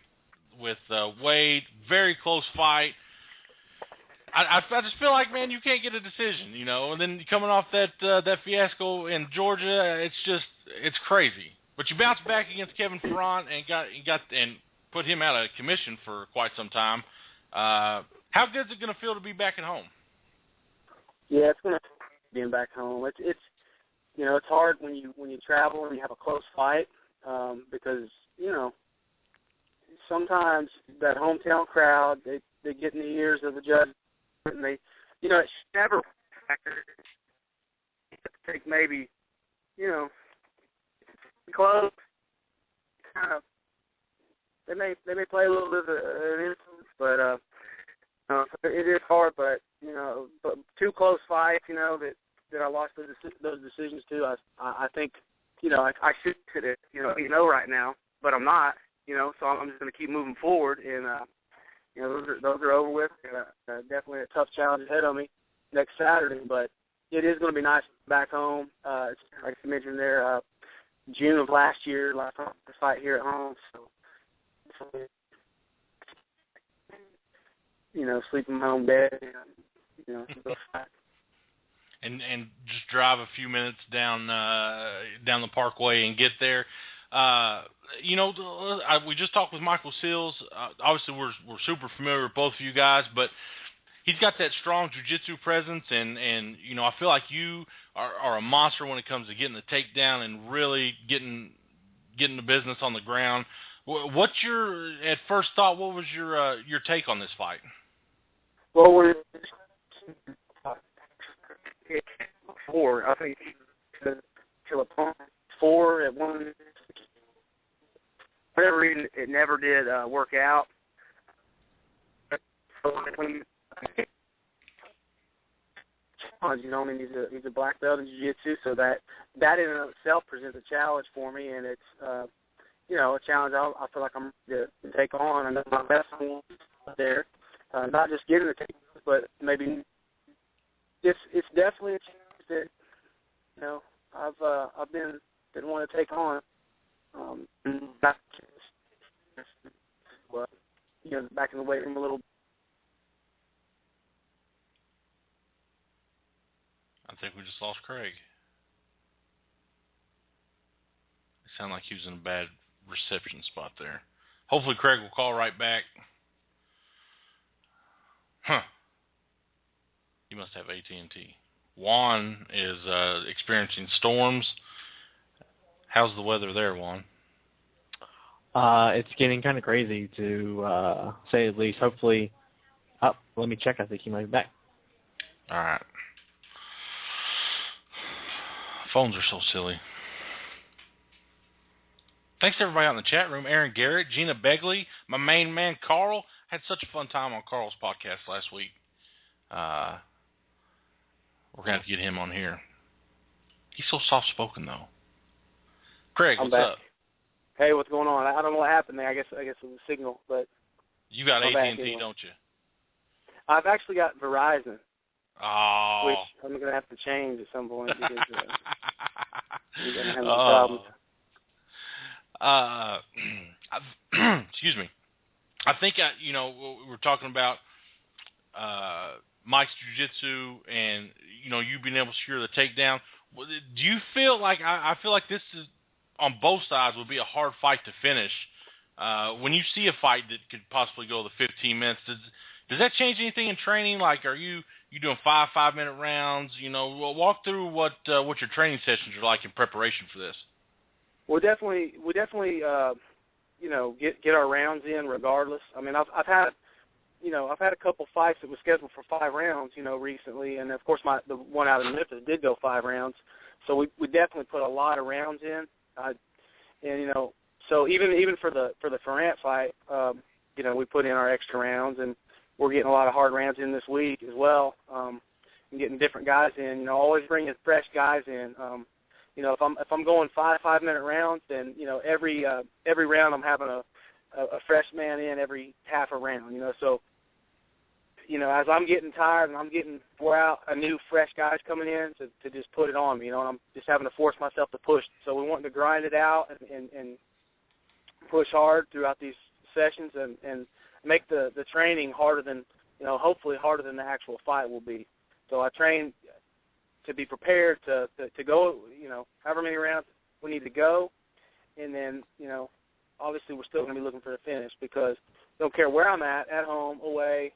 with Wade, very close fight. I just feel like, man, you can't get a decision, and then coming off that fiasco in Georgia, it's crazy. But you bounced back against Kevin Ferrant and got put him out of commission for quite some time. How good is it going to feel to be back at home? Yeah, it's going to being back home. It's it's hard when you travel and you have a close fight because sometimes that hometown crowd they get in the ears of the judge and they it should never take maybe close kind of they may play a little bit of an influence, but it is hard. But but two close fights, that I lost those decisions to. I think I should right now, but I'm not. So I'm just going to keep moving forward, and those are over with. Definitely a tough challenge ahead of me next Saturday, but it is going to be nice back home. Like you mentioned there, June of last time to fight here at home. So sleep in my own bed. And just drive a few minutes down the Parkway and get there. We just talked with Michael Seals. Obviously, we're super familiar with both of you guys, but he's got that strong jiu-jitsu presence, and I feel like you are a monster when it comes to getting the takedown and really getting the business on the ground. What's your at first thought? What was your take on this fight? Well, I think to a point 4 at one. For whatever reason, it never did work out. challenge. You know, I mean, he's a black belt in jiu-jitsu, so that in and of itself presents a challenge for me, and it's a challenge I feel like I'm ready to take on. I know my best one out there, not just getting the take, but maybe it's definitely a challenge that I've been wanting to take on. Not but back in the weight room a little. I think we just lost Craig. It sounded like he was in a bad reception spot there. Hopefully Craig will call right back. He must have AT&T. Juan is experiencing storms. How's the weather there, Juan? It's getting kind of crazy, to say at least. Hopefully, let me check. I think he might be back. All right. Phones are so silly. Thanks to everybody out in the chat room. Aaron Garrett, Gina Begley, my main man Carl. Had such a fun time on Carl's podcast last week. We're going to have to get him on here. He's so soft-spoken, though. Craig, I'm what's back. up? Hey, what's going on? I don't know what happened there. I guess it was a signal, but you got AT&T, anyway. Don't you? I've actually got Verizon. Oh. Which I'm going to have to change at some point because you're going to have no problems. Excuse me. I think we're talking about Mike's jiu-jitsu and you being able to secure the takedown. Do you feel like I feel like this is on both sides would be a hard fight to finish? When you see a fight that could possibly go the 15 minutes, does that change anything in training? Like, are you doing 5-minute rounds? Walk through what your training sessions are like in preparation for this. We definitely get our rounds in regardless. I mean, I've had a couple fights that were scheduled for 5 rounds, recently, and of course the one out in Memphis did go 5 rounds. So we definitely put a lot of rounds in, so even for the Ferrant fight, we put in our extra rounds, and we're getting a lot of hard rounds in this week as well, and getting different guys in. Always bringing fresh guys in. If I'm going 5-minute rounds, then every round I'm having a fresh man in every half a round. So as I'm getting tired and I'm getting wore out, a new fresh guy's coming in to just put it on me. And I'm just having to force myself to push. So we want to grind it out and push hard throughout these sessions and make the training harder than hopefully harder than the actual fight will be. So I train to be prepared to go, however many rounds we need to go, and then, obviously we're still going to be looking for the finish because don't care where I'm at home, away,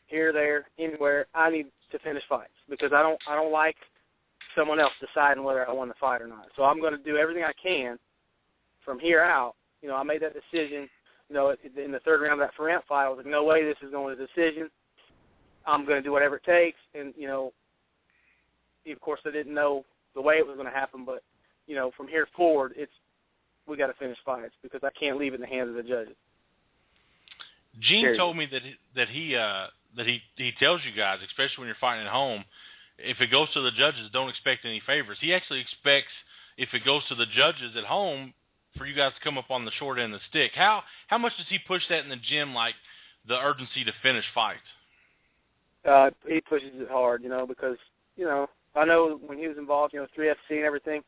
here, there, anywhere, I need to finish fights because I don't like someone else deciding whether I want to fight or not. So I'm going to do everything I can from here out. I made that decision, in the third round of that Ferrant fight. I was like, no way, this is going to decision. I'm going to do whatever it takes, and, of course, I didn't know the way it was going to happen, but, from here forward, we got to finish fights because I can't leave it in the hands of the judges. Gene told me that he tells you guys, especially when you're fighting at home, if it goes to the judges, don't expect any favors. He actually expects, if it goes to the judges at home, for you guys to come up on the short end of the stick. How much does he push that in the gym, like the urgency to finish fights? He pushes it hard, because, I know when he was involved, 3FC and everything,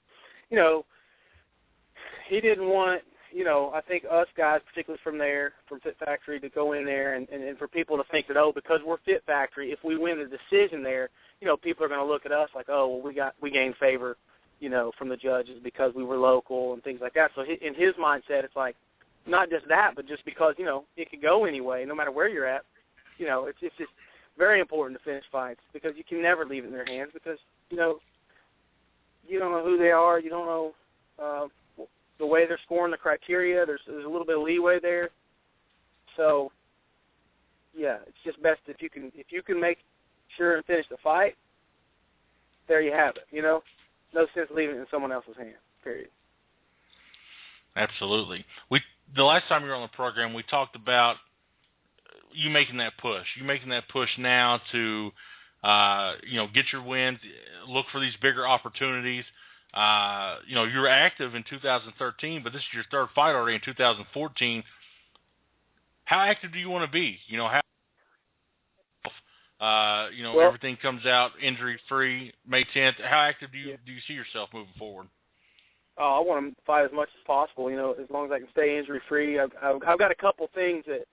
he didn't want, I think us guys, particularly from Fit Factory, to go in there and for people to think that, because we're Fit Factory, if we win the decision there, people are going to look at us like, well, we gained favor, from the judges because we were local and things like that. So in his mindset, it's like, not just that, but just because, it could go anyway, no matter where you're at. It's just very important to finish fights because you can never leave it in their hands because, you don't know who they are. You don't know the way they're scoring the criteria. There's a little bit of leeway there. So, yeah, it's just best if you can make sure and finish the fight, there you have it, No sense leaving it in someone else's hands, period. Absolutely. The last time you were on the program, we talked about you making that push. You making that push now to Get your wins, look for these bigger opportunities. You were active in 2013, but this is your third fight already in 2014. How active do you want to be? Everything comes out injury-free May 10th. How active do you see yourself moving forward? I want to fight as much as possible, as long as I can stay injury-free. I've got a couple things that,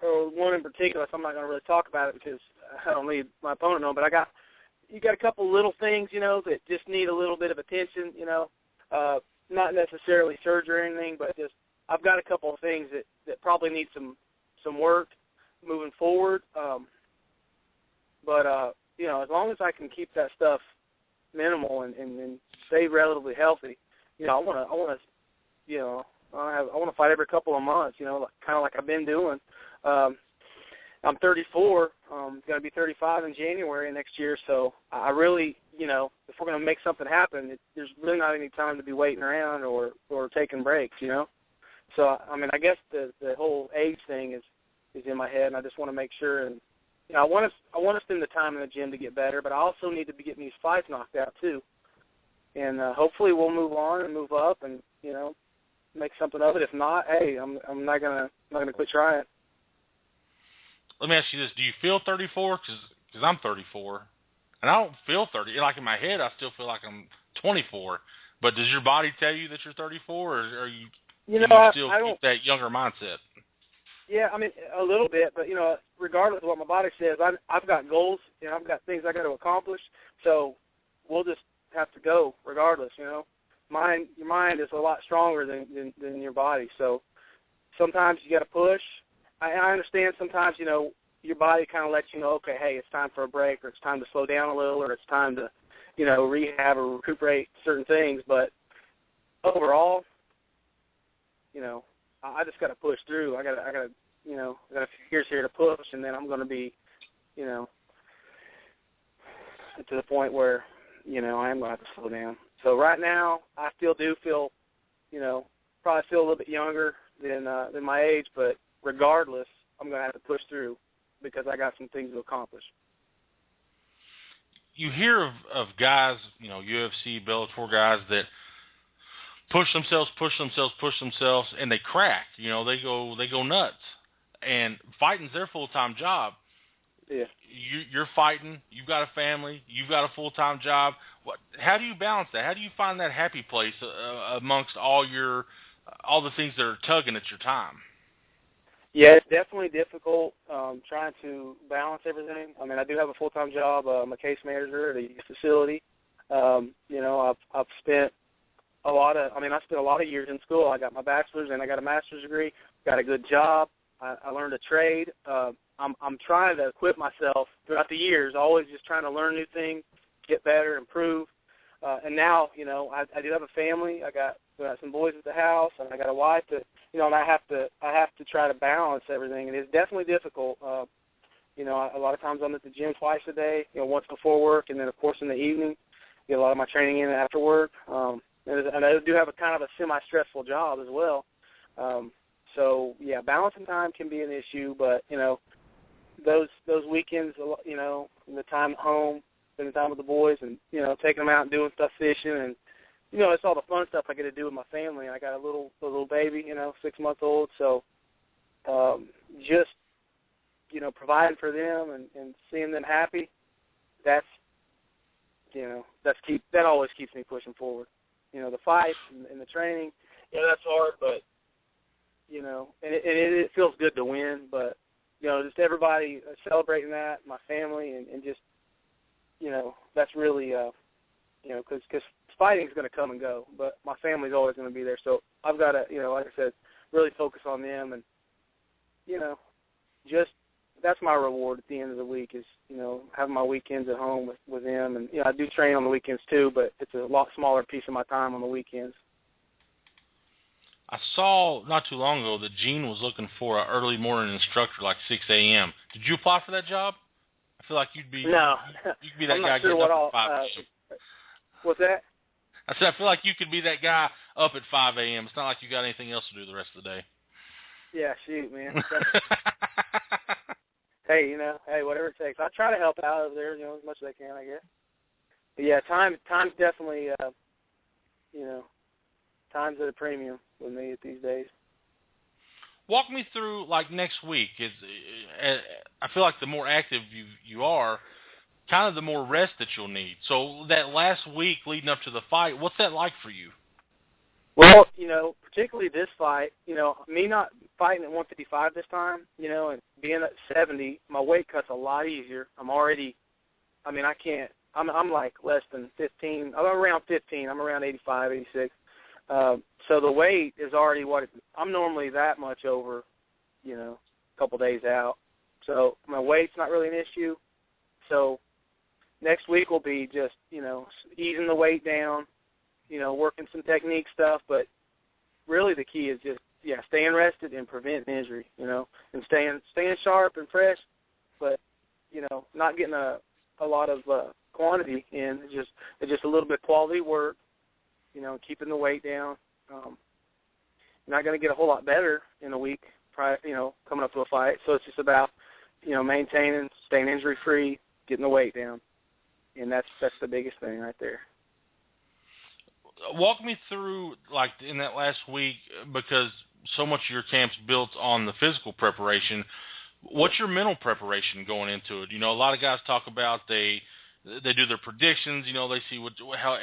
or one in particular, so I'm not going to really talk about it because I don't need my opponent to know, but you got a couple little things, that just need a little bit of attention, not necessarily surgery or anything, but just I've got a couple of things that probably need some work moving forward. But as long as I can keep that stuff minimal and stay relatively healthy, I want to fight every couple of months, kind of like I've been doing. I'm 34. Going to be 35 in January next year. So I really, if we're going to make something happen, there's really not any time to be waiting around or taking breaks, So I guess the whole age thing is in my head, and I just want to make sure. And I want to spend the time in the gym to get better, but I also need to be getting these fights knocked out too. And hopefully we'll move on and move up, and make something of it. If not, hey, I'm not gonna quit trying. Let me ask you this: do you feel 34? Because I'm 34, and I don't feel 30. Like in my head, I still feel like I'm 24. But does your body tell you that you're 34, or are you? Do you still keep that younger mindset? Yeah, a little bit, but regardless of what my body says, I've got goals and I've got things I got to accomplish. So we'll just have to go regardless. Your mind is a lot stronger than your body. So sometimes you got to push. I understand sometimes your body kind of lets you know, okay, hey, it's time for a break, or it's time to slow down a little, or it's time to rehab or recuperate certain things. But overall, I just got to push through. I got a few years here to push, and then I'm going to be, to the point where, I am going to have to slow down. So right now, I still do feel, probably feel a little bit younger than my age, but regardless, I'm going to have to push through because I got some things to accomplish. You hear of guys, UFC, Bellator guys that push themselves, and they crack. They go nuts. And fighting's their full-time job. Yeah. You're fighting. You've got a family. You've got a full-time job. How do you balance that? How do you find that happy place amongst all the things that are tugging at your time? Yeah, it's definitely difficult trying to balance everything. I do have a full-time job. I'm a case manager at a facility. I've spent I spent a lot of years in school. I got my bachelor's and I got a master's degree. Got a good job. I learned a trade. I'm trying to equip myself throughout the years, always just trying to learn new things, get better, improve. And now, I do have a family. I got some boys at the house, and I got a wife and I have to try to balance everything, and it's definitely difficult. A lot of times I'm at the gym twice a day, once before work, and then of course in the evening, get a lot of my training in after work. And I do have a kind of a semi-stressful job as well. So yeah, balancing time can be an issue, but those weekends, the time at home, spending time with the boys, and taking them out and doing stuff, fishing, and it's all the fun stuff I get to do with my family. I got a little baby, 6 months old, so just providing for them and seeing them happy, that always keeps me pushing forward. The fights and the training, that's hard, but and it feels good to win, but just everybody celebrating that, my family, and just that's really because fighting is going to come and go, but my family's always going to be there. So I've got to like I said, really focus on them, and just that's my reward at the end of the week is having my weekends at home with them, and I do train on the weekends too, but it's a lot smaller piece of my time on the weekends. I saw not too long ago that Gene was looking for an early morning instructor, like 6 a.m. Did you apply for that job? I feel like you'd be no. You could be that I'm guy not sure getting what up at 5 a.m. What's that? I said I feel like you could be that guy up at 5 a.m. It's not like you got anything else to do the rest of the day. Yeah, shoot, man. hey, whatever it takes. I try to help out over there, as much as I can, I guess. But yeah, time's definitely, time's at a premium with me these days. Walk me through, like, next week. I feel like the more active you are, kind of the more rest that you'll need. So that last week leading up to the fight, what's that like for you? Well, particularly this fight, me not fighting at 155 this time, and being at 70, my weight cut's a lot easier. I'm like less than 15. I'm around 15. I'm around 85, 86. So the weight is already I'm normally that much over, a couple days out. So my weight's not really an issue. So next week will be just, easing the weight down, working some technique stuff. But really the key is just, staying rested and preventing injury, and staying sharp and fresh, but, not getting a lot of quantity in. It's just a little bit quality work, keeping the weight down. Not going to get a whole lot better in a week, coming up to a fight. So it's just about, maintaining, staying injury-free, getting the weight down. And that's the biggest thing right there. Walk me through, like, in that last week, because so much of your camp's built on the physical preparation. What's your mental preparation going into it? A lot of guys talk about they do their predictions. They see how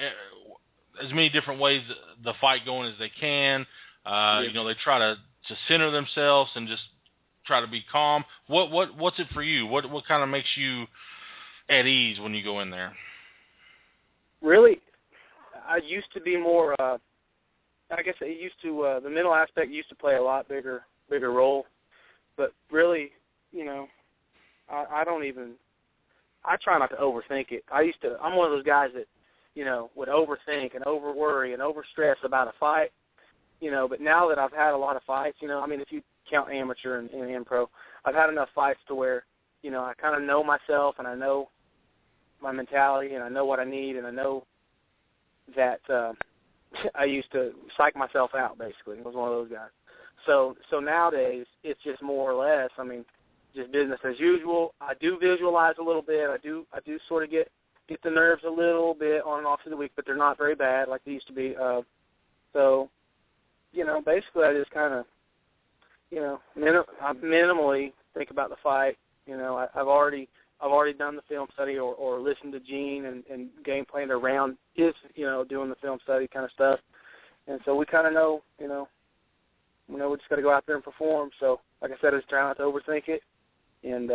as many different ways the fight going as they can. They try to center themselves and just try to be calm. What's it for you? What kind of makes you at ease when you go in there? Really, I used to be more. I guess it used to the mental aspect used to play a lot bigger role. But really, I don't even. I try not to overthink it. I'm one of those guys that, would overthink and overworry and overstress about a fight. But now that I've had a lot of fights, if you count amateur and pro, I've had enough fights to where, I kind of know myself and I know my mentality and I know what I need and I know that I used to psych myself out, basically. I was one of those guys. So nowadays, it's just more or less, just business as usual. I do visualize a little bit. I do sort of get the nerves a little bit on and off through the week, but they're not very bad like they used to be. So, basically I just kind of, I minimally think about the fight. I've already done the film study or listened to Gene and game planned around his, doing the film study kind of stuff. And so we kind of know, we just got to go out there and perform. So, like I said, I just try not to overthink it and,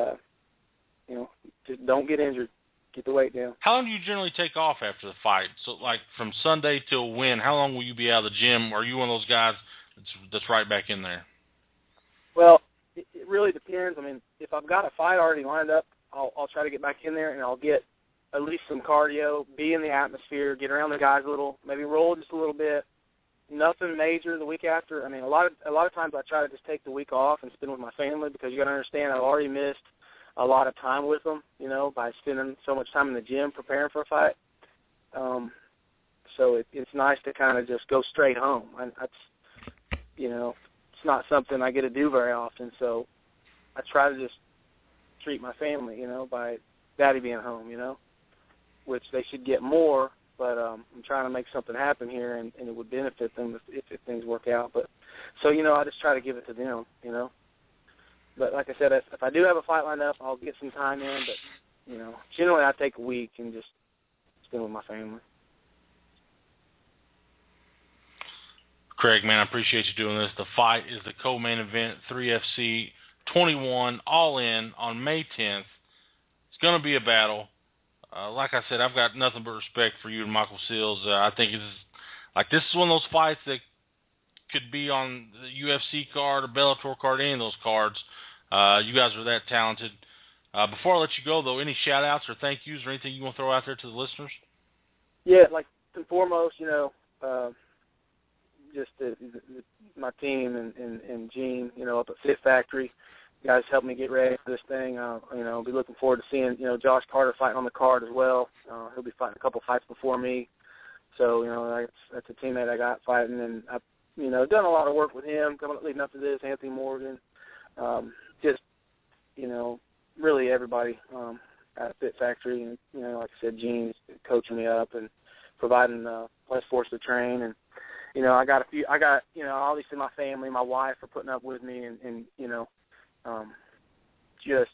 just don't get injured. Get the weight down. How long do you generally take off after the fight? So, like, from Sunday till when? How long will you be out of the gym? Or are you one of those guys that's right back in there? Well, it really depends. If I've got a fight already lined up, I'll try to get back in there and I'll get at least some cardio, be in the atmosphere, get around the guys a little, maybe roll just a little bit. Nothing major the week after. A lot of times I try to just take the week off and spend with my family because you got to understand I've already missed a lot of time with them, by spending so much time in the gym preparing for a fight. So it's nice to kind of just go straight home. It's not something I get to do very often, so I try to just treat my family, by Daddy being home, which they should get more, but I'm trying to make something happen here, and it would benefit them if things work out. But so, I just try to give it to them, But like I said, if I do have a fight lined up, I'll get some time in. But, generally I take a week and just spend with my family. Craig, man, I appreciate you doing this. The fight is the co-main event, 3FC 21, all in on May 10th. It's going to be a battle. Like I said, I've got nothing but respect for you and Michael Seals. I think this is one of those fights that could be on the UFC card or Bellator card, any of those cards. You guys are that talented. Before I let you go, though, any shout-outs or thank yous or anything you want to throw out there to the listeners? Yeah, like, and foremost, just my team and Gene, up at Fit Factory. You guys helped me get ready for this thing. I'll be looking forward to seeing, Josh Carter fighting on the card as well. He'll be fighting a couple fights before me. So, that's a teammate I got fighting. And I've, done a lot of work with him leading up to this, Anthony Morgan. Just, really everybody at Fit Factory, and like I said, Gene's coaching me up and providing a place for us to train, and I got obviously my family, my wife are putting up with me, and just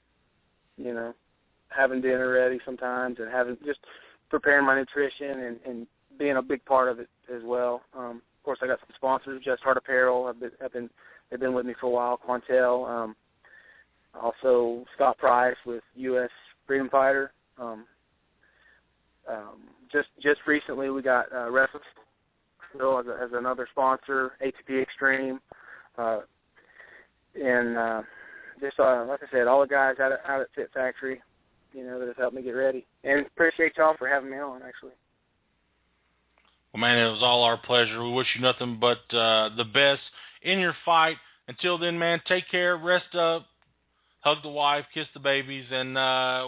having dinner ready sometimes, and just preparing my nutrition and being a big part of it as well. Of course, I got some sponsors, Just Heart Apparel. They've been with me for a while. Quantel, also Scott Price with U.S. Freedom Fighter. Just recently, we got Relentless as another sponsor, ATP Extreme, and just like I said, all the guys out at Fit Factory, that have helped me get ready. And appreciate y'all for having me on, actually. Well, man, it was all our pleasure. We wish you nothing but the best in your fight. Until then, man, take care, rest up, hug the wife, kiss the babies, and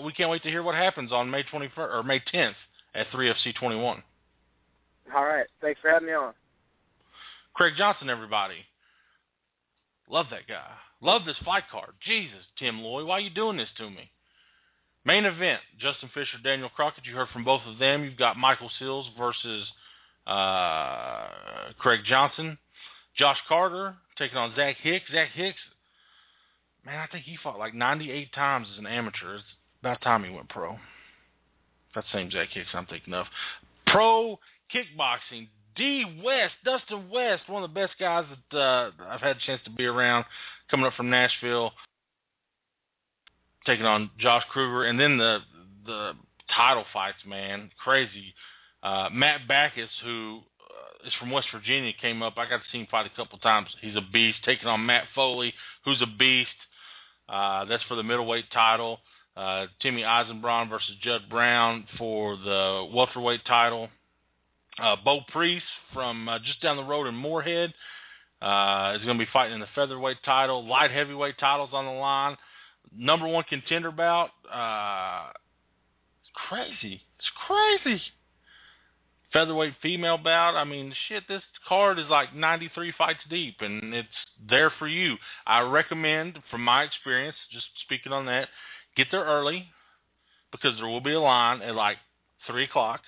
we can't wait to hear what happens on May 21st or May 10th at 3FC21. All right. Thanks for having me on. Craig Johnson, everybody. Love that guy. Love this fight card. Jesus, Tim Lloyd, why are you doing this to me? Main event, Justin Fisher, Daniel Crockett. You heard from both of them. You've got Michael Seals versus Craig Johnson. Josh Carter taking on Zach Hicks. Zach Hicks, man, I think he fought like 98 times as an amateur. It's about time he went pro. That's the same Zach Hicks I'm thinking of. Pro kickboxing. Dustin West, one of the best guys that I've had a chance to be around, coming up from Nashville, taking on Josh Kruger. And then the title fights, man, crazy. Matt Backus, who is from West Virginia, came up. I got to see him fight a couple times. He's a beast, taking on Matt Foley, who's a beast. That's for the middleweight title. Timmy Eisenbraun versus Judd Brown for the welterweight title. Bo Priest from just down the road in Moorhead is going to be fighting in the featherweight title. Light heavyweight titles on the line. Number one contender bout. It's crazy. It's crazy. Featherweight female bout. I mean, shit, this card is like 93 fights deep, and it's there for you. I recommend, from my experience, just speaking on that, get there early because there will be a line at like 3 o'clock.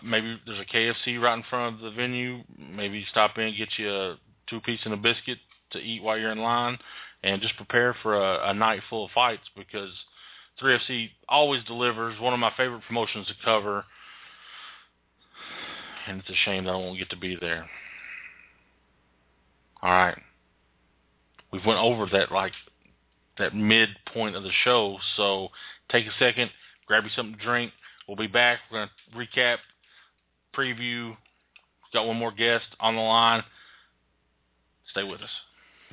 Maybe there's a KFC right in front of the venue. Maybe stop in, get you a 2-piece and a biscuit to eat while you're in line, and just prepare for a night full of fights because 3FC always delivers. One of my favorite promotions to cover, and it's a shame that I won't get to be there. All right. We've went over that midpoint of the show, so take a second, grab you something to drink. We'll be back. We're going to recap, preview. Got one more guest on the line. Stay with us.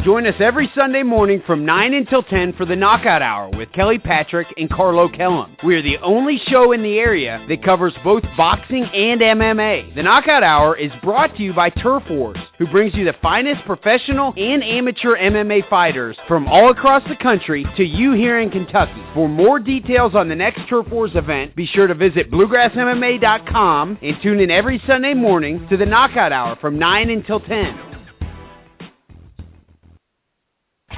Join us every Sunday morning from 9 until 10 for the Knockout Hour with Kelly Patrick and Carlo Kellum. We are the only show in the area that covers both boxing and MMA. The Knockout Hour is brought to you by Turf Wars, who brings you the finest professional and amateur MMA fighters from all across the country to you here in Kentucky. For more details on the next Turf Wars event, be sure to visit BluegrassMMA.com and tune in every Sunday morning to the Knockout Hour from 9 until 10.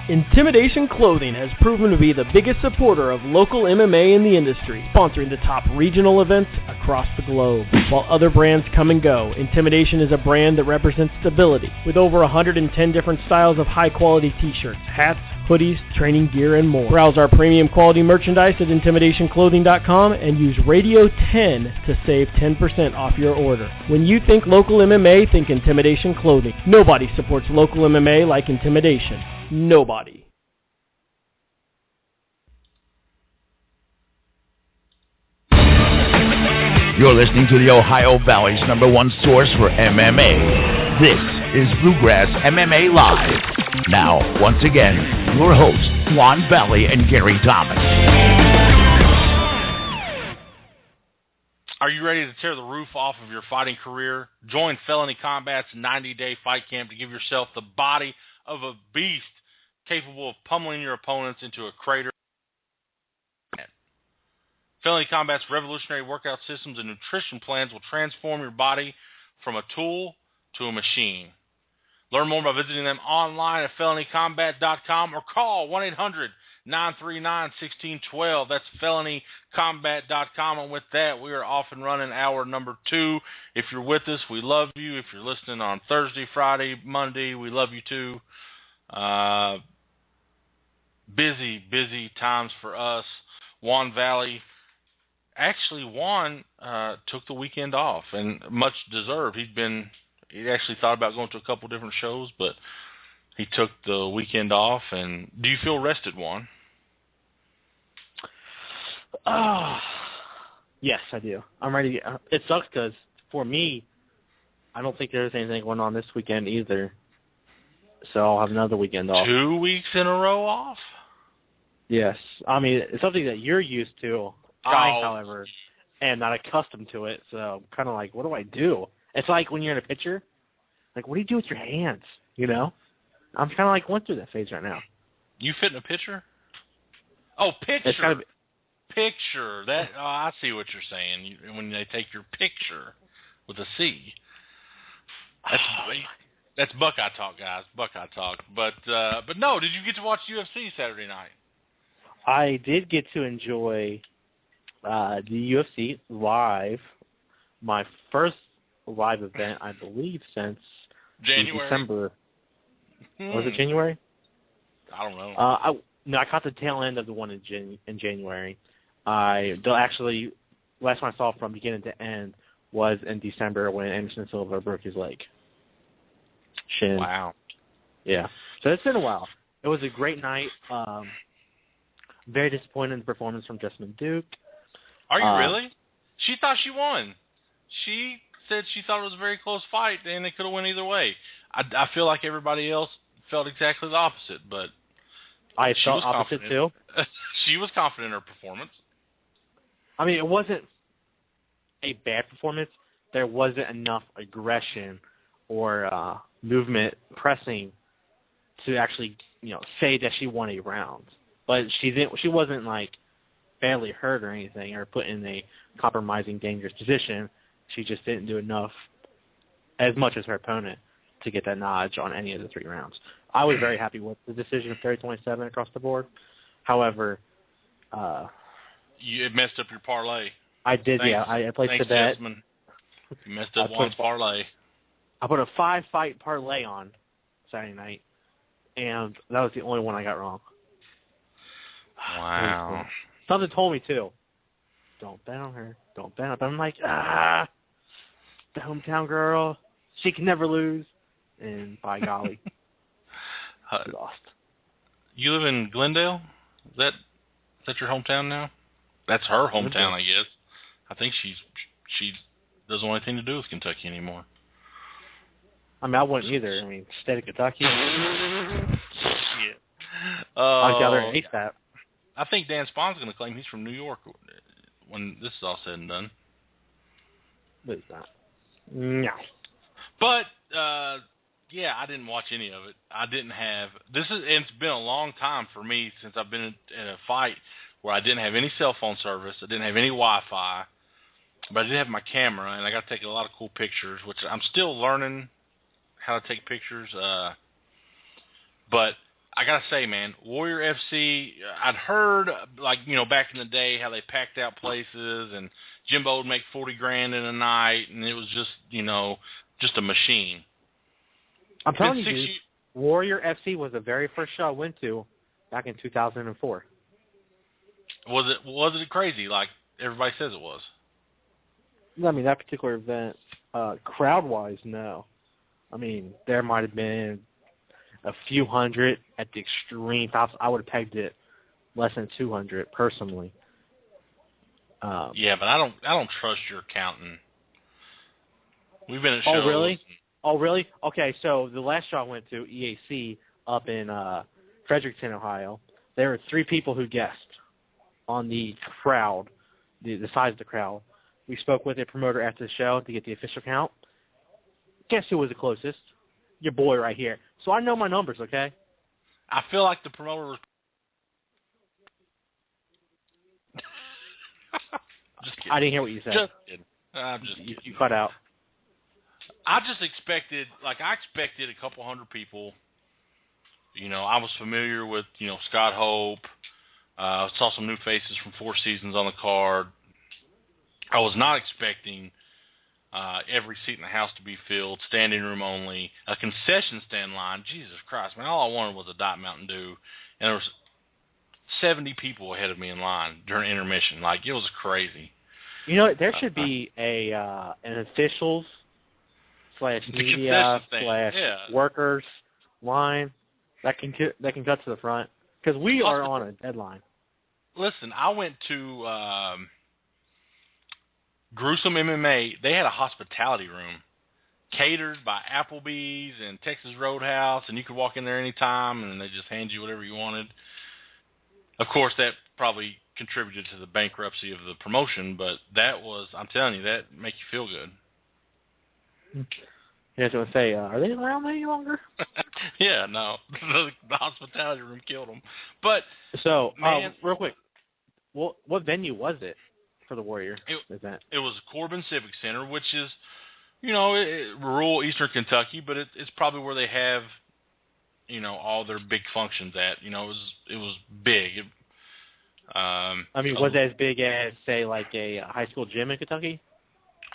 Intimidation Clothing has proven to be the biggest supporter of local MMA in the industry, sponsoring the top regional events across the globe. While other brands come and go, Intimidation is a brand that represents stability, with over 110 different styles of high-quality t-shirts, hats, hoodies, training gear, and more. Browse our premium quality merchandise at IntimidationClothing.com and use Radio 10 to save 10% off your order. When you think local MMA, think Intimidation Clothing. Nobody supports local MMA like Intimidation. Nobody. You're listening to the Ohio Valley's #1 source for MMA. This is Bluegrass MMA Live. Now, once again, your hosts, Juan Valley and Gary Thomas. Are you ready to tear the roof off of your fighting career? Join Felony Combat's 90-day fight camp to give yourself the body of a beast capable of pummeling your opponents into a crater. Felony Combat's revolutionary workout systems and nutrition plans will transform your body from a tool to a machine. Learn more by visiting them online at felonycombat.com or call 939-1612. That's felonycombat.com. And with that, we are off and running hour number 2. If you're with us, we love you. If you're listening on Thursday, Friday, Monday, we love you too. Busy times for us. Juan Valley. Actually, Juan took the weekend off, and much deserved. He actually thought about going to a couple different shows, but he took the weekend off. And do you feel rested, Juan? Yes, I do. I'm ready. It sucks because for me, I don't think there's anything going on this weekend either. So I'll have another weekend off. 2 weeks in a row off? Yes. I mean, it's something that you're used to. I, however, am not accustomed to it. So I'm kind of like, what do I do? It's like when you're in a picture. Like, what do you do with your hands? You know? I'm kind of like going through that phase right now. You fit in a picture? Oh, picture. It's kind of, picture. That I see what you're saying. When they take your picture with a C. That's Buckeye talk, guys. Buckeye talk. But no, did you get to watch UFC Saturday night? I did get to enjoy the UFC live. My first live event, I believe, since January. December. Was it January? I don't know. I caught the tail end of the one in January. Actually, last one I saw from beginning to end was in December when Anderson Silva broke his leg. Shin. Wow. Yeah. So it's been a while. It was a great night. Very disappointed in the performance from Jessamine Duke. Are you really? She thought she won. She said she thought it was a very close fight and they could have went either way. I feel like everybody else felt exactly the opposite, but I felt opposite too. She was confident in her performance. I mean, it wasn't a bad performance. There wasn't enough aggression or movement, pressing to actually, say that she won a round. But she wasn't like badly hurt or anything or put in a compromising, dangerous position. She just didn't do enough, as much as her opponent, to get that notch on any of the 3 rounds. I was very happy with the decision of 30-27 across the board. However, it messed up your parlay. I did, yeah. I placed the bet. Desmond. You messed up one parlay. I put a 5-fight parlay on Saturday night, and that was the only one I got wrong. Wow. Something told me, too. Don't bet on her. Don't bet on her. But I'm like, the hometown girl. She can never lose. And by golly, she lost. You live in Glendale? Is that your hometown now? That's her hometown, I guess. I think she doesn't want anything to do with Kentucky anymore. I mean, I wouldn't either. I mean, state of Kentucky. Shit. I'll gather ASAP. I think Dan Spawn's going to claim he's from New York when this is all said and done. But he's not. No. But, yeah, I didn't watch any of it. I didn't have – it's been a long time for me since I've been in a fight where I didn't have any cell phone service. I didn't have any Wi-Fi. But I did have my camera, and I got to take a lot of cool pictures, which I'm still learning how to take pictures. But I got to say, man, Warrior FC, I'd heard, back in the day how they packed out places and Jimbo would make $40,000 in a night, and it was just, just a machine. I'm telling you, Warrior FC was the very first show I went to back in 2004. Was it crazy like everybody says it was? I mean, that particular event, crowd-wise, no. I mean, there might have been a few hundred at the extreme tops. I would have pegged it less than 200 personally. Yeah, but I don't trust your counting. We've been at shows. Oh, really? Oh, really? Okay, so the last show I went to, EAC, up in Fredericton, Ohio, there were 3 people who guessed on the crowd, the size of the crowd. We spoke with a promoter after the show to get the official count. Guess who was the closest? Your boy right here. So I know my numbers, okay? I feel like the promoter was... Just kidding. I didn't hear what you said. Just kidding. I'm just kidding. You cut out. I just expected, a couple hundred people. I was familiar with, Scott Hope, Saw some new faces from Four Seasons on the card. I was not expecting every seat in the house to be filled, standing room only, a concession stand line. Jesus Christ, man! All I wanted was a Diet Mountain Dew, and there was 70 people ahead of me in line during intermission. Like, it was crazy. You know, there should be an officials / media / workers line that can cut to the front, because we are on a deadline. Listen, I went to Gruesome MMA. They had a hospitality room catered by Applebee's and Texas Roadhouse, and you could walk in there anytime, and they just hand you whatever you wanted. Of course, that probably contributed to the bankruptcy of the promotion, but that was, I'm telling you, that make you feel good. You have to say, are they around any longer? Yeah, no. The hospitality room killed them. But, so, man, real quick, what venue was it for the Warrior event? It was Corbin Civic Center, which is, you know, rural eastern Kentucky, but it's probably where they have, you know, all their big functions at. You know, it was big. I mean, was it as big as, say, like a high school gym in Kentucky?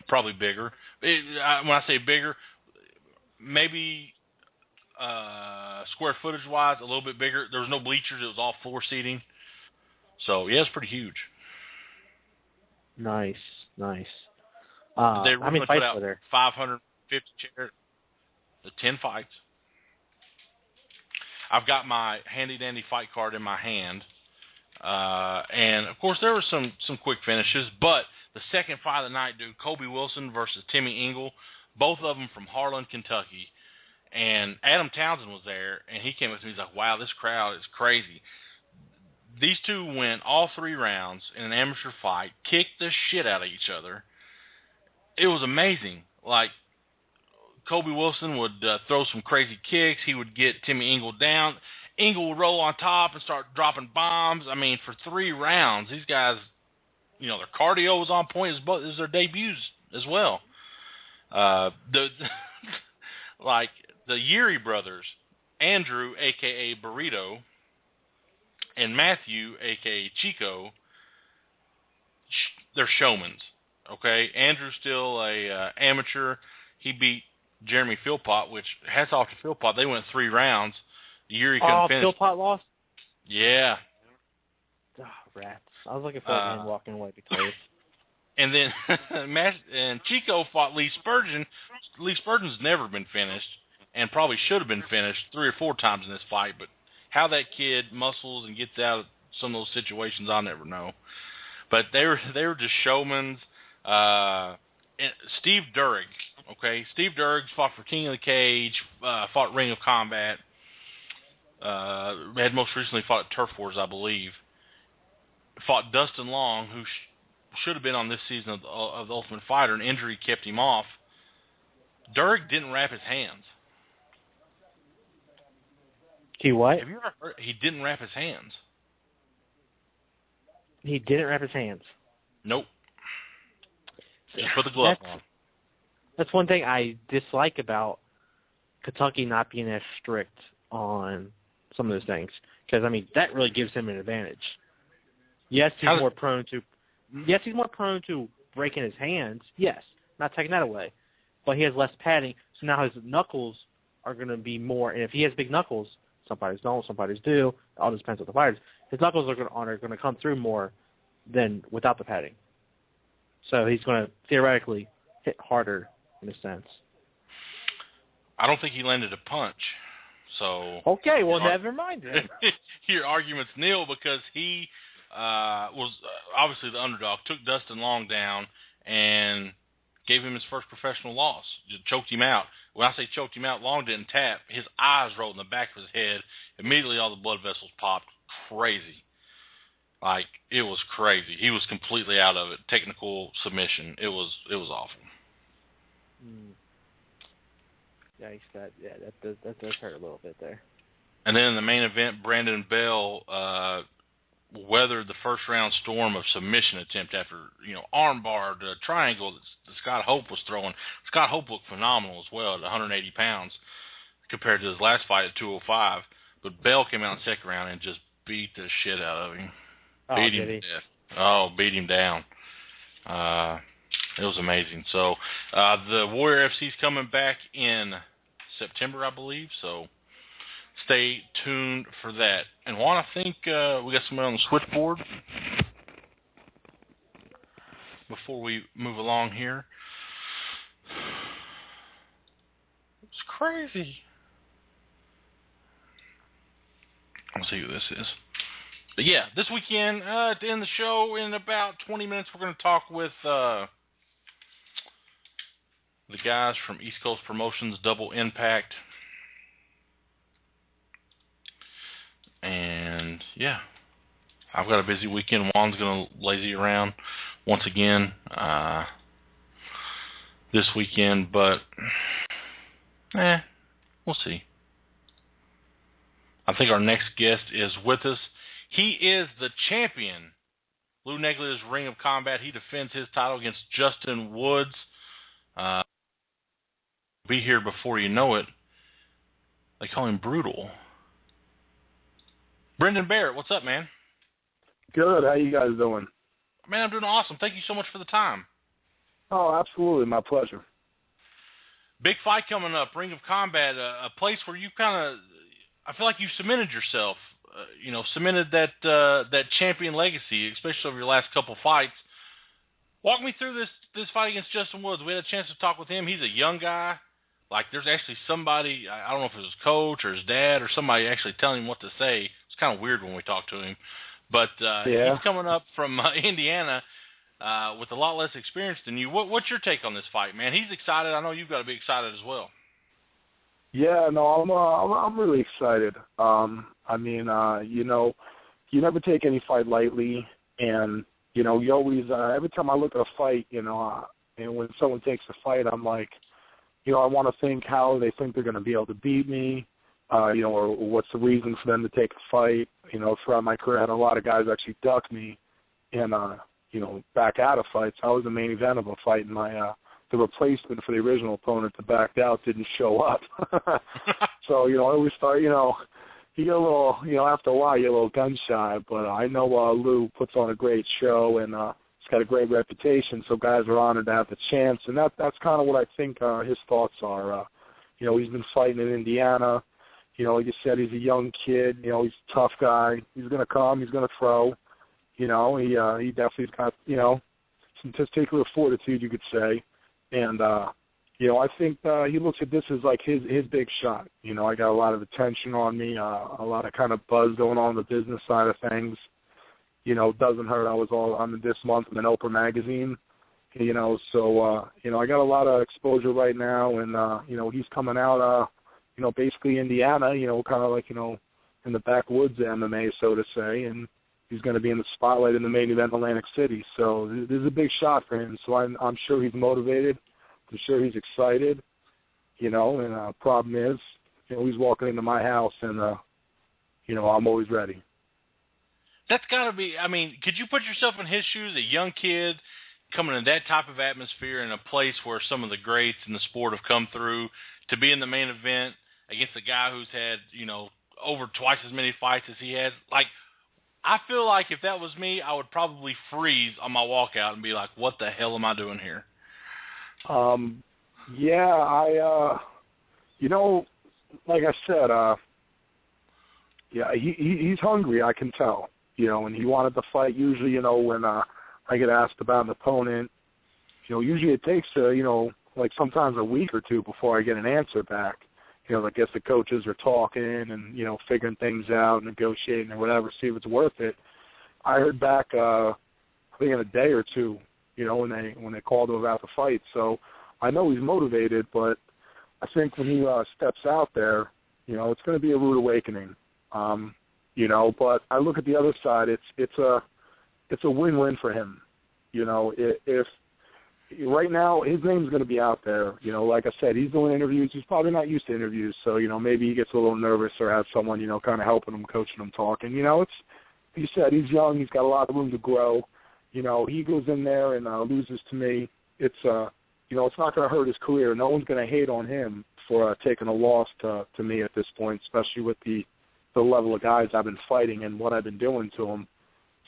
Probably bigger. When I say bigger, maybe square footage-wise, a little bit bigger. There was no bleachers. It was all floor seating. So, yeah, it's pretty huge. Nice. How many fights were there? 550 chairs. 10 fights. I've got my handy-dandy fight card in my hand. And, of course, there were some quick finishes. But the second fight of the night, dude, Kobe Wilson versus Timmy Engel, both of them from Harlan, Kentucky. And Adam Townsend was there, and he came up to me. He's like, wow, this crowd is crazy. These two went all 3 rounds in an amateur fight, kicked the shit out of each other. It was amazing. Like, Kobe Wilson would throw some crazy kicks. He would get Timmy Engel down. Engel would roll on top and start dropping bombs. I mean, for 3 rounds, these guys, you know, their cardio was on point. It was their debuts as well. Like the Yuri brothers, Andrew, a.k.a. Burrito, and Matthew, a.k.a. Chico, they're showmans, okay? Andrew's still a amateur. He beat Jeremy Philpott, which, hats off to Philpott. They went 3 rounds. Yuri couldn't finish. Philpott lost? Yeah. Oh, rats. I was looking for him walking away because... And then and Chico fought Lee Spurgeon. Lee Spurgeon's never been finished and probably should have been finished 3 or 4 times in this fight, but how that kid muscles and gets out of some of those situations, I'll never know. But they were just showmans. Steve Durrig, okay? Steve Durrig fought for King of the Cage, fought Ring of Combat, had most recently fought at Turf Wars, I believe. Fought Dustin Long, who should have been on this season of the Ultimate Fighter. An injury kept him off. Durrig didn't wrap his hands. He what? Have you ever heard? He didn't wrap his hands. He didn't wrap his hands? Nope. Just put the glove on. That's one thing I dislike about Kentucky not being as strict on some of those things. Because, I mean, that really gives him an advantage. Yes, he's more prone to breaking his hands. Yes, not taking that away. But he has less padding, so now his knuckles are going to be more. And if he has big knuckles, some fighters don't, some fighters do. It all depends on the fighters. His knuckles are going to come through more than without the padding. So he's going to theoretically hit harder in a sense. I don't think he landed a punch. So okay, well, never mind. Your argument's nil because he was obviously the underdog, took Dustin Long down and gave him his first professional loss. Just choked him out. When I say choked him out, Long didn't tap. His eyes rolled in the back of his head. Immediately all the blood vessels popped. Crazy. Like, it was crazy. He was completely out of it. Technical submission. It was awful. Yikes, that does hurt a little bit there. And then in the main event, Brandon Bell weathered the first round storm of submission attempt after, armbar, the triangle that Scott Hope was throwing. Scott Hope looked phenomenal as well at 180 pounds compared to his last fight at 205. But Bell came out in the second round and just beat the shit out of him. Beat him. Beat him down. It was amazing. So the Warrior FC's coming back in September, I believe. So stay tuned for that. And Juan, I think we got somebody on the switchboard before we move along here. It's crazy. Let's see who this is. But yeah, this weekend, at the end of the show, in about 20 minutes, we're going to talk with the guys from East Coast Promotions, Double Impact. And yeah, I've got a busy weekend. Juan's going to lazy around once again this weekend, but we'll see. I think our next guest is with us. He is the champion. Lou Neglia's Ring of Combat. He defends his title against Justin Woods. Be here before you know it. They call him Brutal. Brendan Barrett, what's up, man? Good. How you guys doing? Man, I'm doing awesome. Thank you so much for the time. Oh, absolutely. My pleasure. Big fight coming up, Ring of Combat, a place where you kind of, I feel like you cemented yourself, cemented that champion legacy, especially over your last couple fights. Walk me through this fight against Justin Woods. We had a chance to talk with him. He's a young guy. Like, there's actually somebody, I don't know if it was his coach or his dad or somebody actually telling him what to say. It's kind of weird when we talk to him. But he's coming up from Indiana with a lot less experience than you. What's your take on this fight, man? He's excited. I know you've got to be excited as well. Yeah, no, I'm really excited. You never take any fight lightly, and you always every time I look at a fight, and when someone takes a fight, I'm like, I want to think how they think they're going to be able to beat me, or what's the reason for them to take a fight. Throughout my career, I had a lot of guys actually duck me and back out of fights. I was the main event of a fight, and the replacement for the original opponent that backed out didn't show up. So, I always thought, you get a little, after a while, you get a little gun shy. But I know Lou puts on a great show, and he's got a great reputation, so guys are honored to have the chance. And that's kind of what I think his thoughts are. He's been fighting in Indiana. Like you said, he's a young kid. He's a tough guy. He's going to come. He's going to throw. He definitely's got, some testicular fortitude, you could say. And, I think he looks at this as like his big shot. I got a lot of attention on me, a lot of kind of buzz going on the business side of things. Doesn't hurt. I was on this month in an Oprah magazine, so, I got a lot of exposure right now. And, he's coming out, basically Indiana, kind of like, in the backwoods of MMA, so to say. And he's going to be in the spotlight in the main event in Atlantic City. So this is a big shot for him. So I'm sure he's motivated. I'm sure he's excited, and problem is, he's walking into my house and, I'm always ready. That's got to be, could you put yourself in his shoes, a young kid coming in that type of atmosphere in a place where some of the greats in the sport have come through, to be in the main event against a guy who's had, over twice as many fights as he has? Like, I feel like if that was me, I would probably freeze on my walkout and be like, what the hell am I doing here? Like I said, he's hungry, I can tell, and he wanted to fight. Usually, when I get asked about an opponent, usually it takes, like sometimes a week or two before I get an answer back. I guess the coaches are talking and, figuring things out, negotiating or whatever, see if it's worth it. I heard back, I think in a day or two, when they called him about the fight. So I know he's motivated, but I think when he steps out there, it's going to be a rude awakening. But I look at the other side, it's a win-win for him. If right now his name's going to be out there, like I said, he's doing interviews. He's probably not used to interviews, so maybe he gets a little nervous or has someone kind of helping him, coaching him, talking. It's, he said, he's young. He's got a lot of room to grow. He goes in there and loses to me. It's it's not going to hurt his career. No one's going to hate on him for taking a loss to me at this point, especially with the level of guys I've been fighting and what I've been doing to him.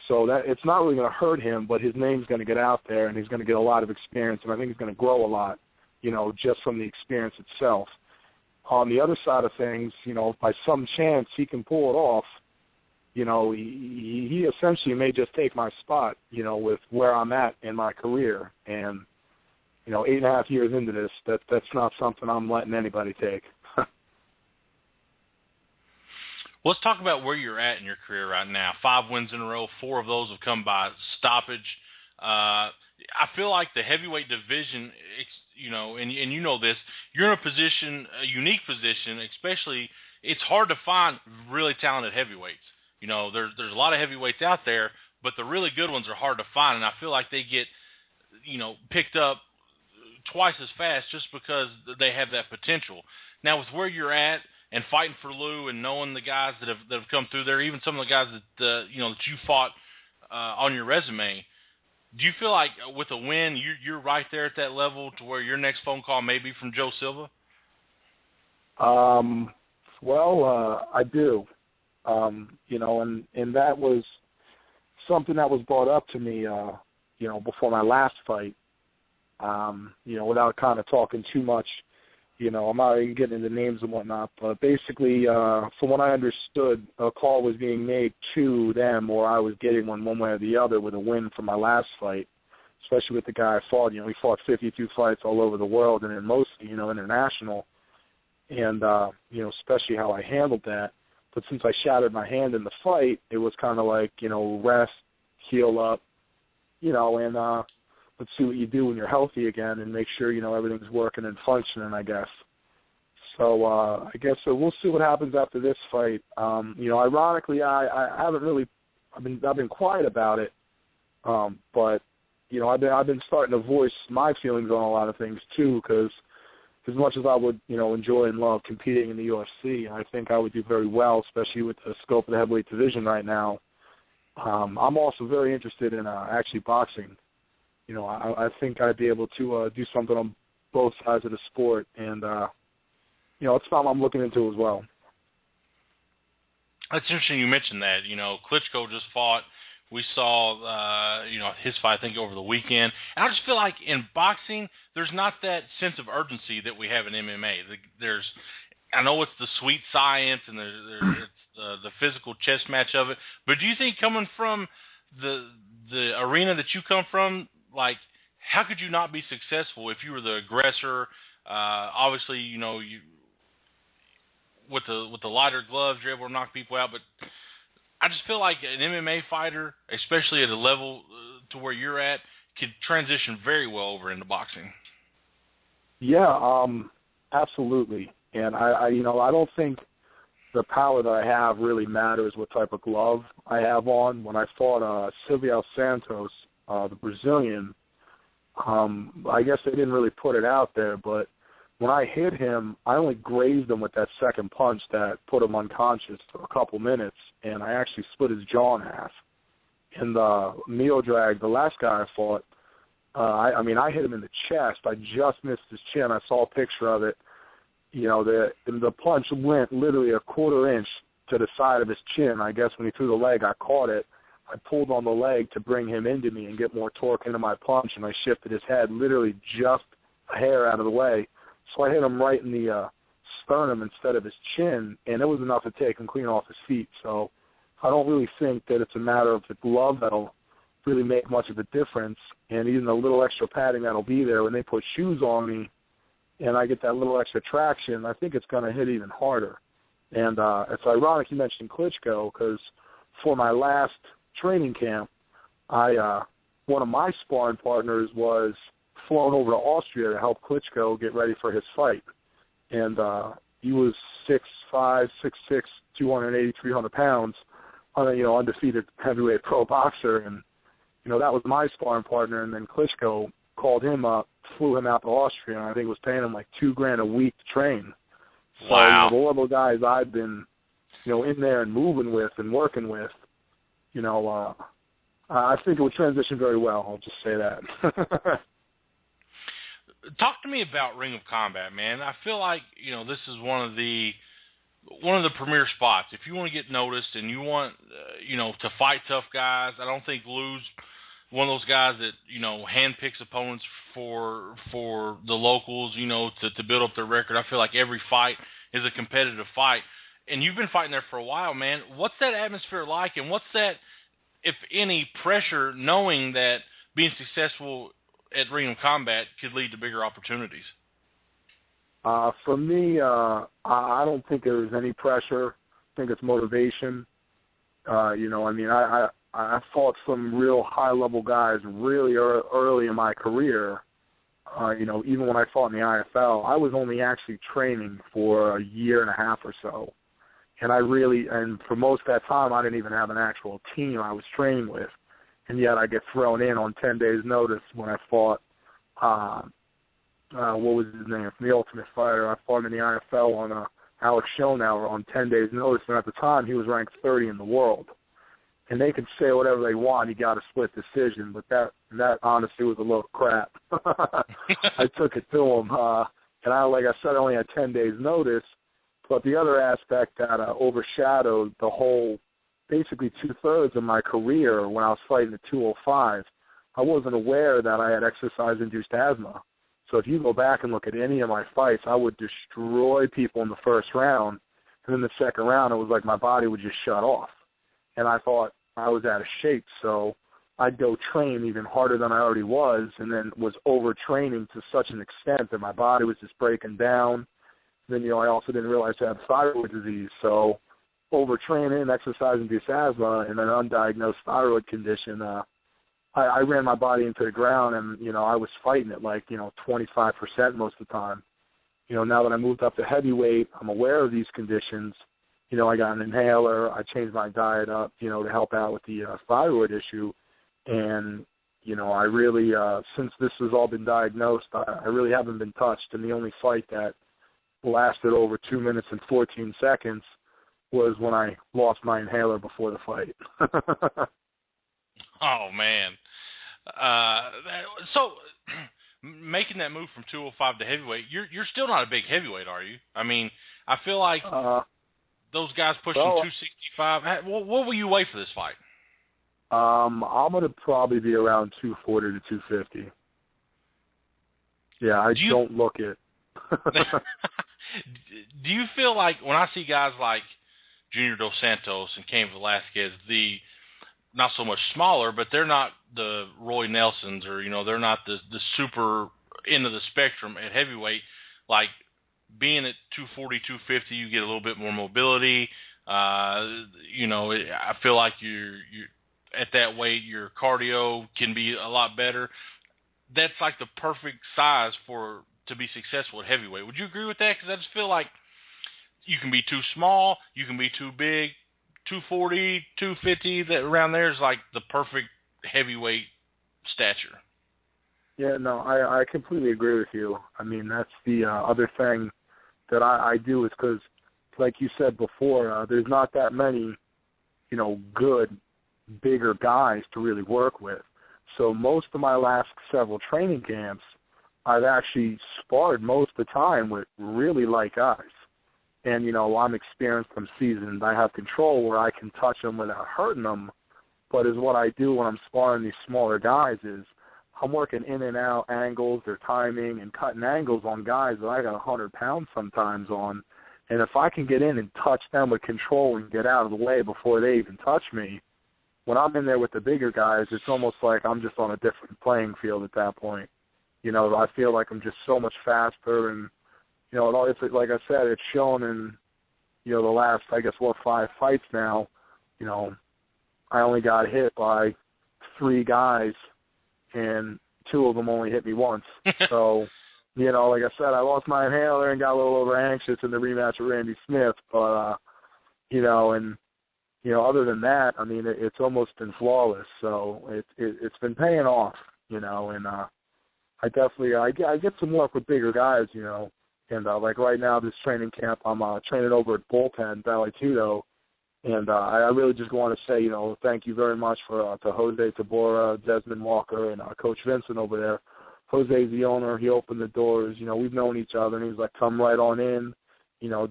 So that it's not really going to hurt him, but his name's going to get out there, and he's going to get a lot of experience, and I think he's going to grow a lot, just from the experience itself. On the other side of things, if by some chance he can pull it off, he essentially may just take my spot, with where I'm at in my career. And, 8.5 years into this, that's not something I'm letting anybody take. Let's talk about where you're at in your career right now. 5 wins in a row, 4 of those have come by stoppage. I feel like the heavyweight division, and you know this, you're in a unique position, especially it's hard to find really talented heavyweights. There's a lot of heavyweights out there, but the really good ones are hard to find, and I feel like they get, picked up twice as fast just because they have that potential. Now, with where you're at and fighting for Lou and knowing the guys that have come through there, even some of the guys that that you fought on your resume, do you feel like with a win you're right there at that level to where your next phone call may be from Joe Silva? I do. And that was something that was brought up to me, before my last fight. Without kind of talking too much, I'm not even getting into names and whatnot, but basically, from what I understood, a call was being made to them, or I was getting one way or the other with a win from my last fight, especially with the guy I fought. We fought 52 fights all over the world, and then mostly, international, and, especially how I handled that. But since I shattered my hand in the fight, it was kind of like, rest, heal up, and let's see what you do when you're healthy again and make sure, everything's working and functioning, I guess. So I guess we'll see what happens after this fight. Ironically, I haven't really, I've been quiet about it, but, I've been starting to voice my feelings on a lot of things too, because as much as I would, enjoy and love competing in the UFC, I think I would do very well, especially with the scope of the heavyweight division right now. I'm also very interested in actually boxing. I think I'd be able to do something on both sides of the sport, and, it's something I'm looking into as well. That's interesting you mentioned that. Klitschko just fought. We saw, his fight, I think, over the weekend. And I just feel like in boxing, there's not that sense of urgency that we have in MMA. I know it's the sweet science and it's the physical chess match of it, but do you think coming from the arena that you come from, like, how could you not be successful if you were the aggressor? Obviously, you with the lighter gloves, you're able to knock people out, but I just feel like an MMA fighter, especially at a level to where you're at, could transition very well over into boxing. Yeah, absolutely. And I don't think the power that I have really matters what type of glove I have on. When I fought Silvio Santos, the Brazilian, I guess they didn't really put it out there, but when I hit him, I only grazed him with that second punch that put him unconscious for a couple minutes, and I actually split his jaw in half. And Mio Drag, the last guy I fought, I hit him in the chest. I just missed his chin. I saw a picture of it. The punch went literally a quarter inch to the side of his chin. I guess when he threw the leg, I caught it. I pulled on the leg to bring him into me and get more torque into my punch, and I shifted his head literally just a hair out of the way. So I hit him right in the sternum instead of his chin, and it was enough to take him clean off his feet. So I don't really think that it's a matter of the glove that'll really make much of a difference, and even the little extra padding that'll be there when they put shoes on me and I get that little extra traction, I think it's going to hit even harder. And it's ironic you mentioned Klitschko, because for my last training camp, one of my sparring partners was flown over to Austria to help Klitschko get ready for his fight. And he was 6'5", 6'6", 280, 300 pounds, undefeated heavyweight pro boxer. And, that was my sparring partner. And then Klitschko called him up, flew him out to Austria, and I think it was paying him like $2,000 a week to train. Wow. So, the little guys I've been, in there and moving with and working with, I think it would transition very well. I'll just say that. Talk to me about Ring of Combat, man. I feel like, this is one of the one of the premier spots. If you want to get noticed and you want, to fight tough guys, I don't think Lou's one of those guys that, handpicks opponents for the locals, to build up their record. I feel like every fight is a competitive fight. And you've been fighting there for a while, man. What's that atmosphere like, and what's that, if any, pressure knowing that being successful at Ring of Combat could lead to bigger opportunities? For me, I don't think there's any pressure. I think it's motivation. I fought some real high-level guys really early in my career. Even when I fought in the IFL, I was only actually training for a year and a half or so. And for most of that time, I didn't even have an actual team I was training with. And yet I get thrown in on 10 days' notice when I fought, what was his name, from The Ultimate Fighter. I fought him in the IFL on Alex Schonauer on 10 days' notice. And at the time, he was ranked 30 in the world. And they could say whatever they want. He got a split decision, but that honestly was a load of crap. I took it to him. And like I said, I only had 10 days' notice. But the other aspect that overshadowed the whole, basically two-thirds of my career when I was fighting at 205, I wasn't aware that I had exercise-induced asthma. So if you go back and look at any of my fights, I would destroy people in the first round. And in the second round, it was like my body would just shut off. And I thought I was out of shape, so I'd go train even harder than I already was, and then was overtraining to such an extent that my body was just breaking down. Then, I also didn't realize I had thyroid disease, so overtraining, exercise-induced asthma, and an undiagnosed thyroid condition, I ran my body into the ground, and, I was fighting it like, 25% most of the time. Now that I moved up to heavyweight, I'm aware of these conditions. I got an inhaler. I changed my diet up, to help out with the thyroid issue. And, I really, since this has all been diagnosed, I really haven't been touched. And the only fight that lasted over 2 minutes and 14 seconds was when I lost my inhaler before the fight. Oh, man. So making that move from 205 to heavyweight, you're still not a big heavyweight, are you? I mean, I feel like those guys pushing 265. What will you weigh for this fight? I'm going to probably be around 240 to 250. Yeah, I don't look it. Do you feel like when I see guys like Junior Dos Santos and Cain Velasquez, not so much smaller, but they're not the Roy Nelsons or, they're not the super end of the spectrum at heavyweight, like being at 240, 250, you get a little bit more mobility. I feel like you're at that weight, your cardio can be a lot better. That's like the perfect size to be successful at heavyweight. Would you agree with that? Because I just feel like you can be too small, you can be too big. 240, 250, that around there is like the perfect heavyweight stature. Yeah, no, I completely agree with you. I mean, that's the other thing that I do is because, like you said before, there's not that many, good, bigger guys to really work with. So most of my last several training camps, I've actually sparred most of the time with really light guys. And, I'm experienced, I'm seasoned. I have control where I can touch them without hurting them. But is what I do when I'm sparring these smaller guys is I'm working in and out angles, their timing, and cutting angles on guys that I got 100 pounds sometimes on. And if I can get in and touch them with control and get out of the way before they even touch me, when I'm in there with the bigger guys, it's almost like I'm just on a different playing field at that point. I feel like I'm just so much faster and, it's like I said, it's shown in, the last, 5 fights now. I only got hit by 3 guys, and 2 of them only hit me once. So, like I said, I lost my inhaler and got a little over anxious in the rematch with Randy Smith. But, other than that, I mean, it's almost been flawless. So it's been paying off, and I definitely I get some work with bigger guys, And like right now, this training camp, I'm training over at Bullpen, Valley Tudo, and I really just want to say, thank you very much to Jose Tabora, Desmond Walker, and Coach Vincent over there. Jose's the owner. He opened the doors. We've known each other, and he was like, come right on in.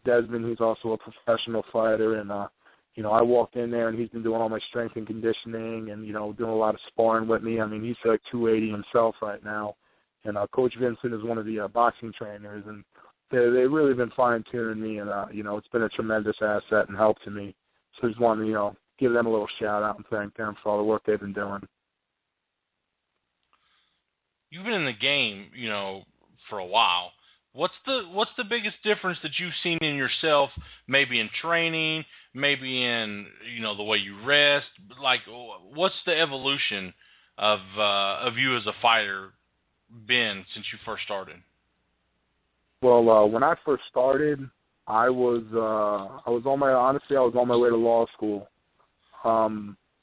Desmond, he's also a professional fighter, and I walked in there and he's been doing all my strength and conditioning and doing a lot of sparring with me. I mean, he's like 280 himself right now, and Coach Vincent is one of the boxing trainers, and they've really been fine-tuning me, and it's been a tremendous asset and help to me. So I just wanted to give them a little shout-out and thank them for all the work they've been doing. You've been in the game, for a while. What's the biggest difference that you've seen in yourself, maybe in training, maybe in the way you rest? Like, what's the evolution of you as a fighter been since you first started? Well, when I first started, I was on my way to law school.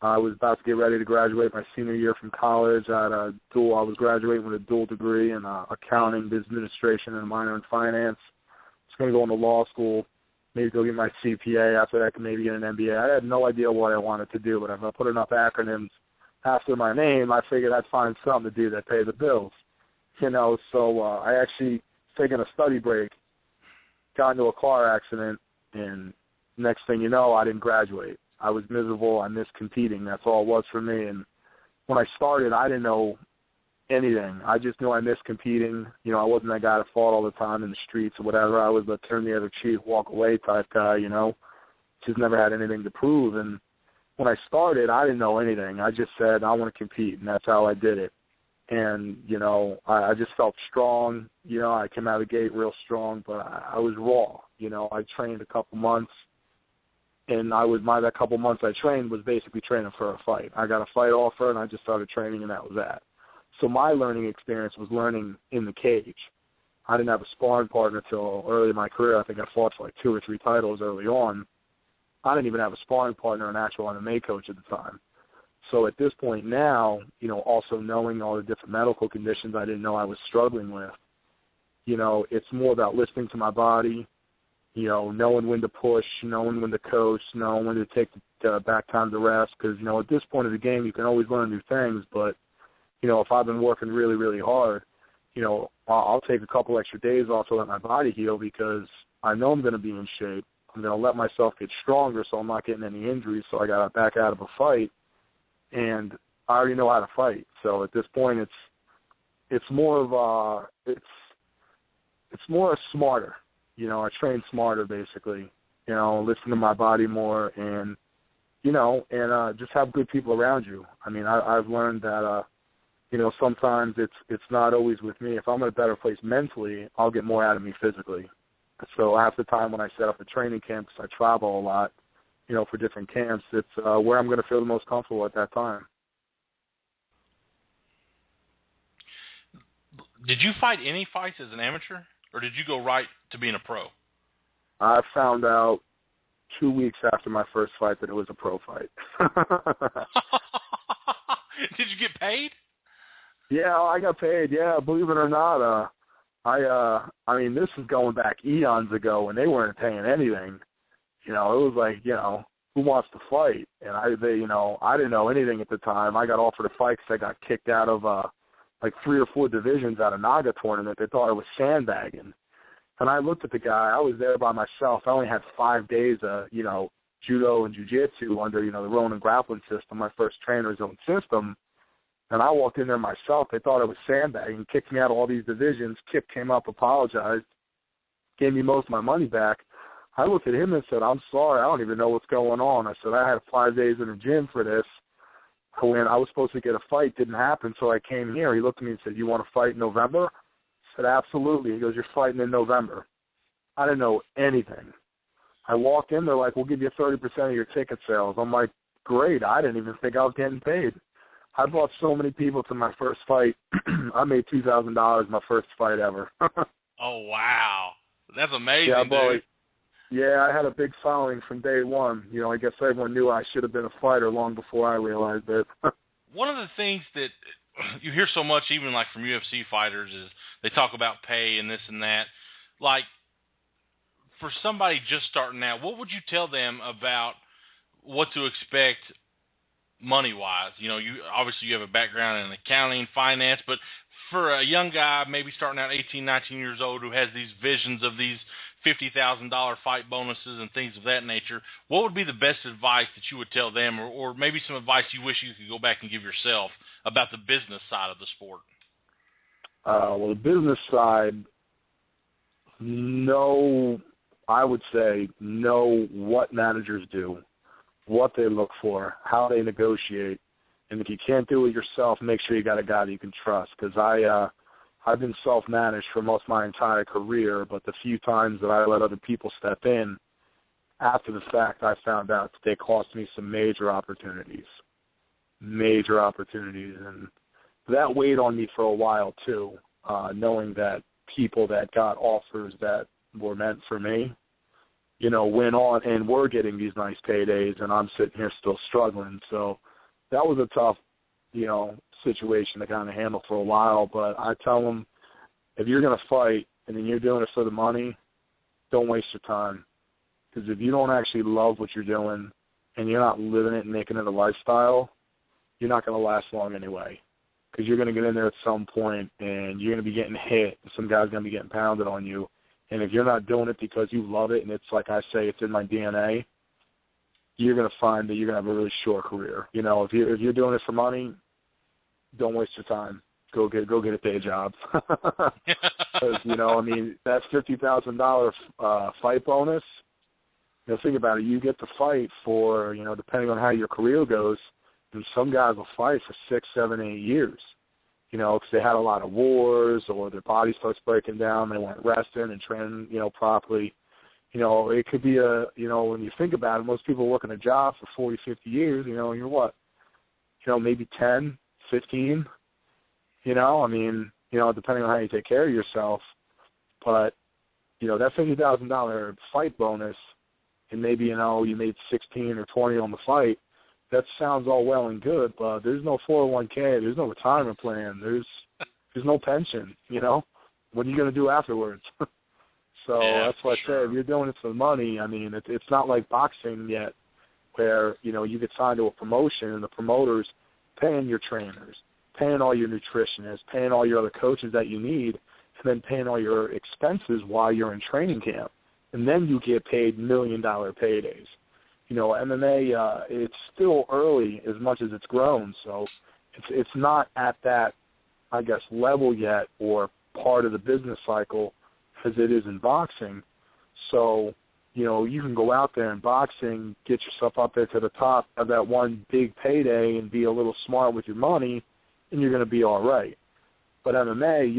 I was about to get ready to graduate my senior year from college. I was graduating with a dual degree in accounting, business administration, and a minor in finance. I was going to go into law school, maybe go get my CPA. After that, I could maybe get an MBA. I had no idea what I wanted to do, but if I put enough acronyms after my name, I figured I'd find something to do that pay the bills. So I actually taken a study break, got into a car accident, and next thing you know, I didn't graduate. I was miserable. I missed competing. That's all it was for me. And when I started, I didn't know anything. I just knew I missed competing. I wasn't that guy that fought all the time in the streets or whatever. I was a turn the other cheek, walk away type guy, Just never had anything to prove. And when I started, I didn't know anything. I just said, I want to compete, and that's how I did it. And, I just felt strong. I came out of the gate real strong, but I was raw. I trained a couple months. And that couple months I trained was basically training for a fight. I got a fight offer, and I just started training, and that was that. So my learning experience was learning in the cage. I didn't have a sparring partner until early in my career. I think I fought for like 2 or 3 titles early on. I didn't even have a sparring partner, an actual MMA coach at the time. So at this point now, also knowing all the different medical conditions I didn't know I was struggling with, it's more about listening to my body, knowing when to push, knowing when to coach, knowing when to take the back time to rest. Because, at this point of the game, you can always learn new things. But, if I've been working really, really hard, I'll take a couple extra days off to let my body heal because I know I'm going to be in shape. I'm going to let myself get stronger so I'm not getting any injuries. So I got back out of a fight, and I already know how to fight. So at this point, it's more smarter. I train smarter, basically, listen to my body more and, just have good people around you. I mean, I've learned that, sometimes it's not always with me. If I'm in a better place mentally, I'll get more out of me physically. So half the time when I set up a training camp, because I travel a lot, for different camps, it's where I'm going to feel the most comfortable at that time. Did you fight any fights as an amateur? Or did you go right to being a pro? I found out 2 weeks after my first fight that it was a pro fight. Did you get paid? Yeah, I got paid. Yeah, believe it or not. I mean, this is going back eons ago when they weren't paying anything. It was like, who wants to fight? And I didn't know anything at the time. I got offered a fight because I got kicked out of like 3 or 4 divisions at a Naga tournament. They thought I was sandbagging. And I looked at the guy. I was there by myself. I only had 5 days of, judo and jiu-jitsu under, the Ronin grappling system, my first trainer's own system. And I walked in there myself. They thought I was sandbagging, kicked me out of all these divisions. Kip came up, apologized, gave me most of my money back. I looked at him and said, I'm sorry. I don't even know what's going on. I said, I had 5 days in the gym for this. When I was supposed to get a fight, didn't happen, so I came here. He looked at me and said, you want to fight in November? I said, absolutely. He goes, you're fighting in November. I didn't know anything. I walked in, they're like, we'll give you 30% of your ticket sales. I'm like, great. I didn't even think I was getting paid. I brought so many people to my first fight. I made $2,000 my first fight ever. Oh, wow. That's amazing, yeah, dude. Yeah, I had a big following from day one. I guess everyone knew I should have been a fighter long before I realized it. One of the things that you hear so much, even like from UFC fighters, is they talk about pay and this and that. Like, for somebody just starting out, what would you tell them about what to expect money-wise? You obviously you have a background in accounting, finance, but for a young guy maybe starting out 18, 19 years old who has these visions of these $50,000 fight bonuses and things of that nature. What would be the best advice that you would tell them, or maybe some advice you wish you could go back and give yourself about the business side of the sport? Well, the business side, I would say know what managers do, what they look for, how they negotiate, and if you can't do it yourself, make sure you got a guy that you can trust. Because I've been self-managed for most of my entire career, but the few times that I let other people step in, after the fact, I found out that they cost me some major opportunities, and that weighed on me for a while too, knowing that people that got offers that were meant for me, went on and were getting these nice paydays, and I'm sitting here still struggling. So that was a tough, situation to kind of handle for a while. But I tell them, if you're going to fight and then you're doing it for the money, don't waste your time. Because if you don't actually love what you're doing and you're not living it and making it a lifestyle, you're not going to last long anyway. Because you're going to get in there at some point and you're going to be getting hit. And some guy's going to be getting pounded on you. And if you're not doing it because you love it and it's like I say, it's in my DNA, you're going to find that you're going to have a really short career. If you're doing it for money, don't waste your time. Go get a day job. Because, that $50,000 fight bonus, think about it. You get to fight for, depending on how your career goes, and some guys will fight for 6, 7, 8 years, because they had a lot of wars or their body starts breaking down, they weren't resting and training, properly. It could be when you think about it, most people working a job for 40, 50 years, and you're what? Maybe 10, 15, depending on how you take care of yourself. But, that $50,000 fight bonus, and maybe, you made 16 or 20 on the fight, that sounds all well and good, but there's no 401k, there's no retirement plan, there's no pension, What are you going to do afterwards? So that's what I say. If you're doing it for the money, it's not like boxing yet where, you get signed to a promotion and the promoter's paying your trainers, paying all your nutritionists, paying all your other coaches that you need, and then paying all your expenses while you're in training camp. And then you get paid $1 million paydays. MMA, it's still early as much as it's grown, so it's not at that, I guess, level yet or part of the business cycle as it is in boxing. So, you can go out there in boxing, get yourself up there to the top of that one big payday and be a little smart with your money, and you're going to be all right. But MMA,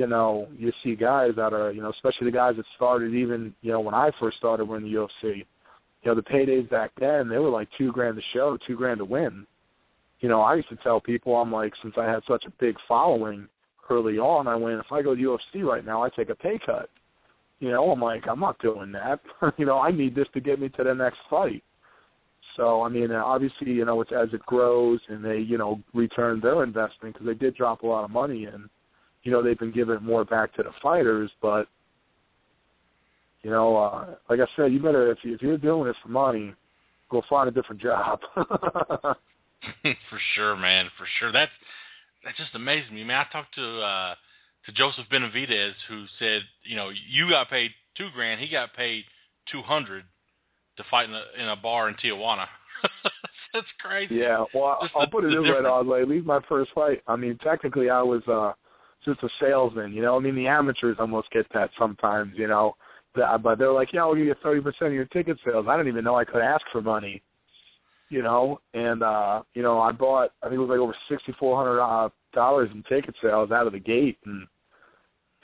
you see guys that are, especially the guys that started even, when I first started in the UFC, the paydays back then, they were like $2,000 a show, $2,000 to win. I used to tell people, I'm like, since I had such a big following early on, I went, if I go to UFC right now, I take a pay cut. I'm like, I'm not doing that. I need this to get me to the next fight. So, obviously, it's as it grows and they, return their investment because they did drop a lot of money in. They've been giving more back to the fighters, but, like I said, you better, if you're doing it for money, go find a different job. For sure, man, for sure. That just amazes me. I talked to Joseph Benavidez, who said, you got paid $2,000, he got paid $200 to fight in a bar in Tijuana. That's crazy. Yeah, well, I'll put it this way, dog. Like, at least my first fight, technically I was just a salesman, the amateurs almost get that sometimes, but they're like, I'll give you 30% of your ticket sales. I didn't even know I could ask for money, and, I bought, I think it was like over $6,400 in ticket sales out of the gate, and,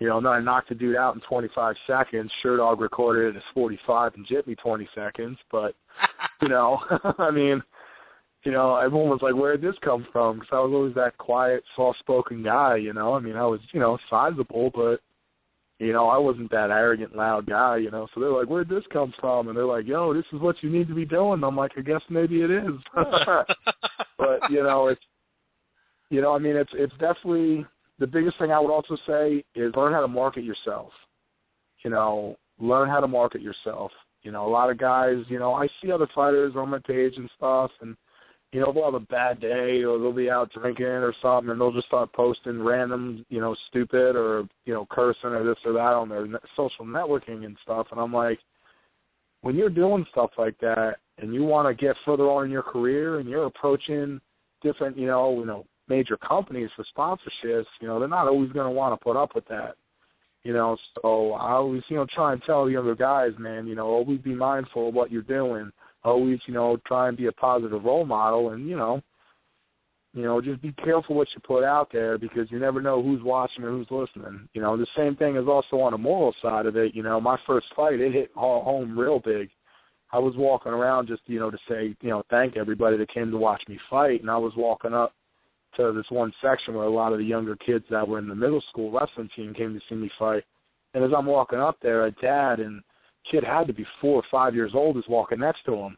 then I knocked the dude out in 25 seconds. Sure Dog recorded it as 45 and jipped me 20 seconds, but, everyone was like, where'd this come from? Because I was always that quiet, soft-spoken guy, I was, sizable, but, I wasn't that arrogant, loud guy, so they're like, where'd this come from? And they're like, yo, this is what you need to be doing. I'm like, I guess maybe it is. But, it's definitely, the biggest thing I would also say is learn how to market yourself. Learn how to market yourself. A lot of guys, I see other fighters on my page and stuff, and, you know, they'll have a bad day or they'll be out drinking or something, and they'll just start posting random, you know, stupid or, you know, cursing or this or that on their social networking and stuff. And I'm like, when you're doing stuff like that and you want to get further on in your career and you're approaching different, you know, major companies for sponsorships, you know, they're not always going to want to put up with that. You know, so I always, you know, try and tell the younger guys, man, you know, always be mindful of what you're doing. Always, you know, try and be a positive role model, and, you know, just be careful what you put out there, because you never know who's watching or who's listening. You know, the same thing is also on the moral side of it. You know, my first fight, it hit home real big. I was walking around just, you know, to say, you know, thank everybody that came to watch me fight, and I was walking up to this one section where a lot of the younger kids that were in the middle school wrestling team came to see me fight. And as I'm walking up there, a dad, and kid had to be 4 or 5 years old, is walking next to him.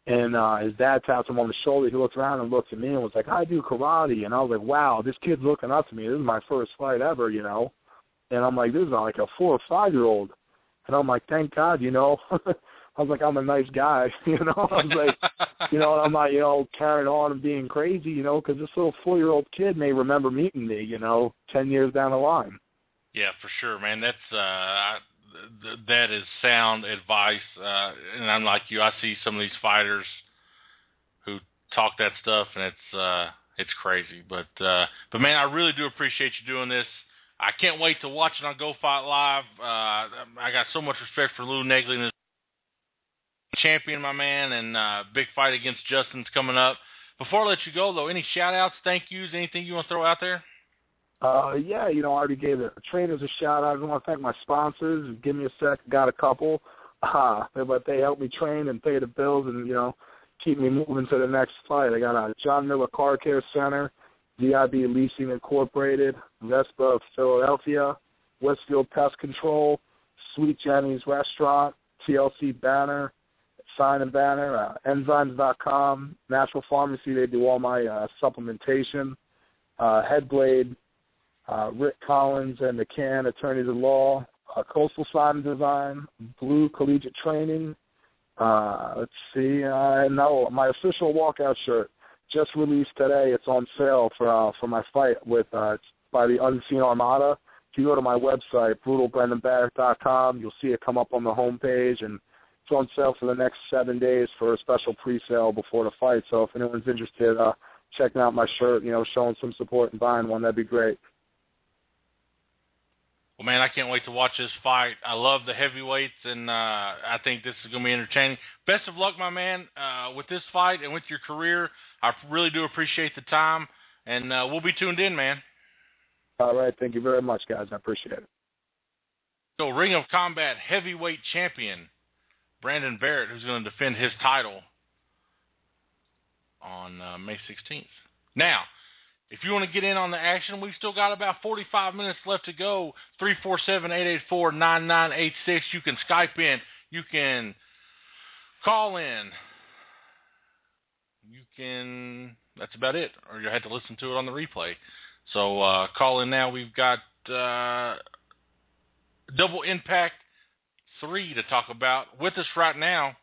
And his dad tapped him on the shoulder. He looked around and looked at me and was like, I do karate. And I was like, wow, this kid's looking up to me. This is my first fight ever, you know. And I'm like, this is like a 4 or 5-year-old. And I'm like, thank God, you know. I was like, I'm a nice guy, you know. I was like, you know, I'm not, you know, carrying on and being crazy, you know, because this little 4-year-old kid may remember meeting me, you know, 10 years down the line. Yeah, for sure, man. That's that is sound advice. And I'm like you. I see some of these fighters who talk that stuff, and it's crazy. But man, I really do appreciate you doing this. I can't wait to watch it on Go Fight Live. I got so much respect for Lou Negley and his champion, my man, and big fight against Justin's coming up. Before I let you go, though, any shout-outs, thank yous, anything you want to throw out there? Yeah, you know, I already gave the trainers a shout-out. I want to thank my sponsors. Give me a sec. Got a couple. But they help me train and pay the bills and, you know, keep me moving to the next fight. I got a John Miller Car Care Center, VIB Leasing Incorporated, Vespa of Philadelphia, Westfield Pest Control, Sweet Jenny's Restaurant, TLC Banner, Sign and Banner, Enzymes.com, Natural Pharmacy. They do all my supplementation, Headblade, Rick Collins and the Can Attorneys at Law, Coastal Sign Design, Blue Collegiate Training. Let's see. No, my official walkout shirt just released today. It's on sale for my fight with it's by the Unseen Armada. If you go to my website, brutalbrendanbarrett.com, you'll see it come up on the homepage, and it's on sale for the next 7 days for a special pre-sale before the fight. So if anyone's interested, checking out my shirt, you know, showing some support and buying one, that'd be great. Well, man, I can't wait to watch this fight. I love the heavyweights, and I think this is going to be entertaining. Best of luck, my man, with this fight and with your career. I really do appreciate the time, and we'll be tuned in, man. All right. Thank you very much, guys. I appreciate it. So, Ring of Combat heavyweight champion Brendan Barrett, who's going to defend his title on May 16th. Now, if you want to get in on the action, we've still got about 45 minutes left to go. 347-884-9986. You can Skype in. You can call in. You can, that's about it. Or you'll have to listen to it on the replay. So call in now. We've got Double Impact 3 to talk about. With us right now,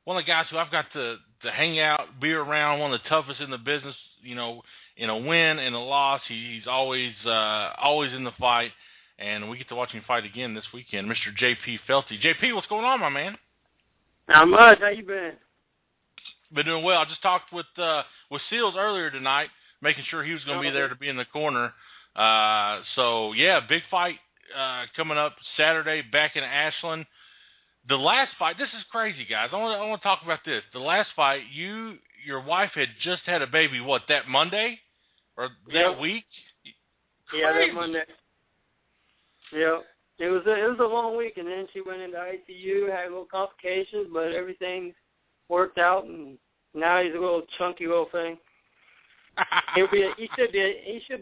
one of the guys who I've got to hang out, be around, one of the toughest in the business, you know, in a win and a loss. He's always in the fight, and we get to watch him fight again this weekend, Mr. JP Felty. JP, what's going on, my man? Not much. How you been? Been doing well. I just talked with Seals earlier tonight, making sure he was going to be there to be in the corner. So, yeah, big fight coming up Saturday back in Ashland. The last fight, this is crazy, guys. I want to talk about this. The last fight, your wife had just had a baby, what, that Monday? Or that week? Crazy. Yeah, that Monday. Yeah. It was a long week, and then she went into ICU, had little complications, but everything worked out, and now he's a little chunky little thing. He should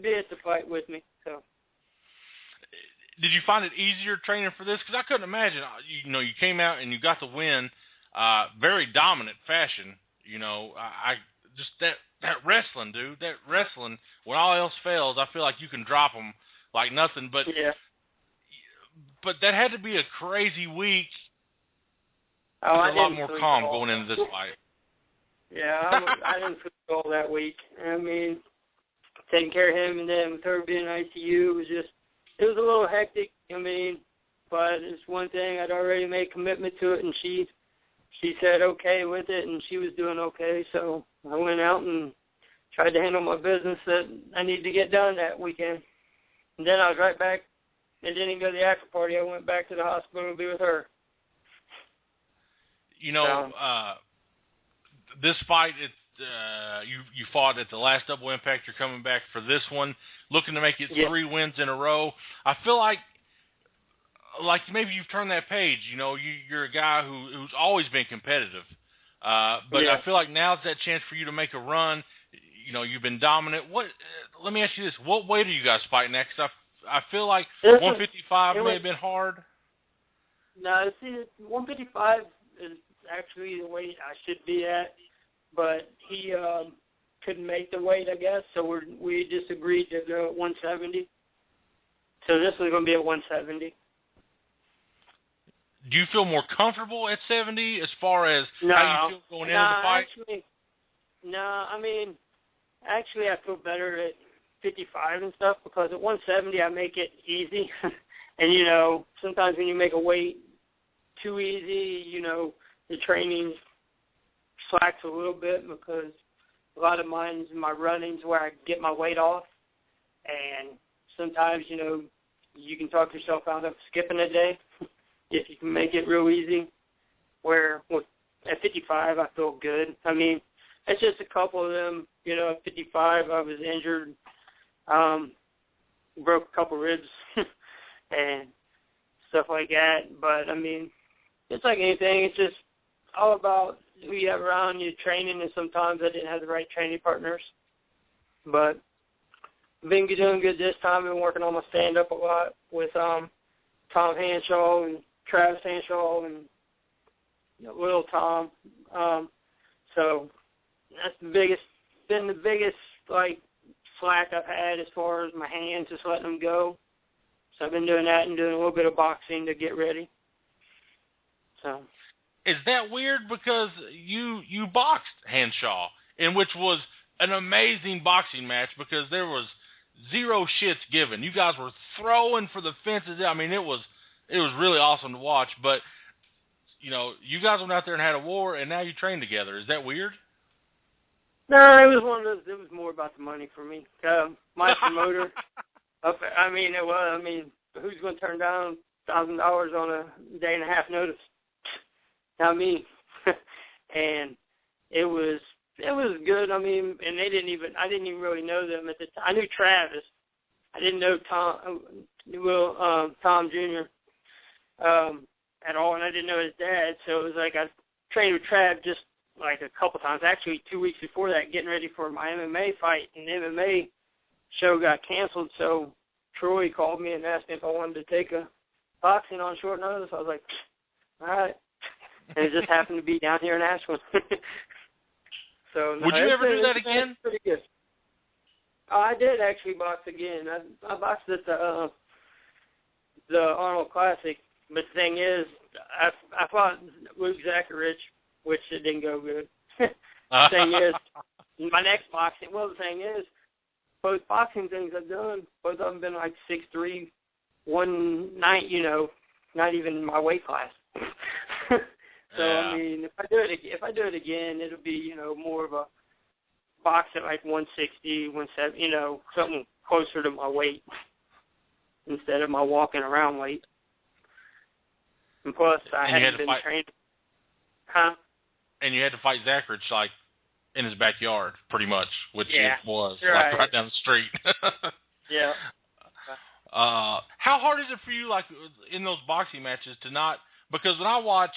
be at the fight with me. So. Did you find it easier training for this? Because I couldn't imagine. You came out and you got the win, very dominant fashion. You know, I just that wrestling, dude. That wrestling. When all else fails, I feel like you can drop them like nothing. But yeah. But that had to be a crazy week. Oh, a lot more calm going into this fight. Yeah, I didn't feel all that week. I mean, taking care of him, and then with her being in ICU, it was a little hectic. I mean, but it's one thing. I'd already made commitment to it, and she said okay with it, and she was doing okay. So I went out and tried to handle my business that I needed to get done that weekend. And then I was right back. And didn't go to the after party. I went back to the hospital to be with her. You know, this fight, you fought at the last Double Impact. You're coming back for this one, looking to make it 3 wins in a row. I feel like maybe you've turned that page. You know, you're a guy who's always been competitive. But I feel like now's that chance for you to make a run. You know, you've been dominant. Let me ask you this. What weight are you guys fighting at? 'Cause I feel like 155 may have been hard. No, see, 155 is actually the weight I should be at, but he couldn't make the weight, I guess, so we just agreed to go at 170. So this was going to be at 170. Do you feel more comfortable at 70 as far as how you feel going into the fight? Actually, I feel better at 55 and stuff, because at 170 I make it easy. And, you know, sometimes when you make a weight too easy, you know, the training slacks a little bit, because a lot of mine's my runnings where I get my weight off. And sometimes, you know, you can talk yourself out of skipping a day if you can make it real easy. Where at 55 I feel good. I mean, it's just a couple of them. You know, at 55 I was injured. Broke a couple ribs and stuff like that. But, I mean, it's like anything. It's just all about who you have around you training, and sometimes I didn't have the right training partners. But I've been doing good this time. I've been working on my stand-up a lot with Tom Hanshaw and Travis Hanshaw and Little Tom. So that's been the biggest, like, slack I've had as far as my hands, just letting them go. So I've been doing that and doing a little bit of boxing to get ready. So is that weird? Because you boxed Hanshaw, in which was an amazing boxing match, because there was zero shits given. You guys were throwing for the fences. I mean, it was really awesome to watch. But, you know, you guys went out there and had a war, and now you train together. Is that weird? No, it was one of those. It was more about the money for me. My promoter. Who's going to turn down $1,000 on a day and a half notice? Not me. And it was good. I mean, and I didn't even really know them at the time. I knew Travis. I didn't know Tom Jr. At all, and I didn't know his dad. So it was like I trained with Trav just like a couple times. Actually, 2 weeks before that, getting ready for my MMA fight, and the MMA show got canceled. So Troy called me and asked me if I wanted to take a boxing on short notice. I was like, all right. And it just happened to be down here in Ashland. So would you ever do that again? Pretty good. Oh, I did actually box again. I boxed at the Arnold Classic. But the thing is, I fought Luke Zacharich, which it didn't go good. The thing is, my next boxing, the thing is, both boxing things I've done, both of them been like 6'3", one night, you know, not even my weight class. So, I mean, if I do it again, it'll be, you know, more of a box at like 160, 170, you know, something closer to my weight instead of my walking around weight. And plus, I hadn't been trained. Huh? And you had to fight Zacharich, like, in his backyard, pretty much, which it was, right. like, right down the street. Yeah. How hard is it for you, like, in those boxing matches to not, because when I watched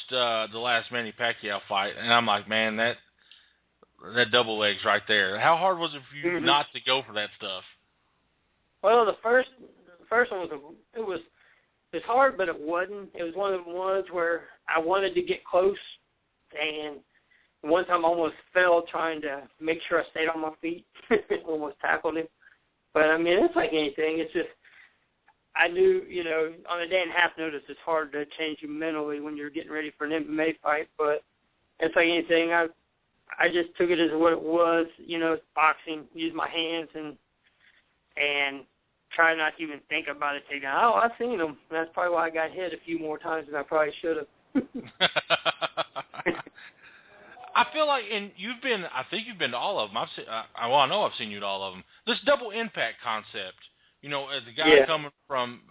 the last Manny Pacquiao fight, and I'm like, man, that double leg's right there. How hard was it for you not to go for that stuff? Well, the first one was hard, but it wasn't. It was one of the ones where I wanted to get close, and one time I almost fell trying to make sure I stayed on my feet. Almost tackled him. But, I mean, it's like anything. It's just, I knew, you know, on a day and a half notice, it's hard to change you mentally when you're getting ready for an MMA fight. But it's like anything. I just took it as what it was. You know, it's boxing. Use my hands and try not to even think about it. Taking, oh, I've seen them. That's probably why I got hit a few more times than I probably should have. I feel like, and I think you've been to all of them. I know I've seen you to all of them. This double impact concept, you know, as a guy coming from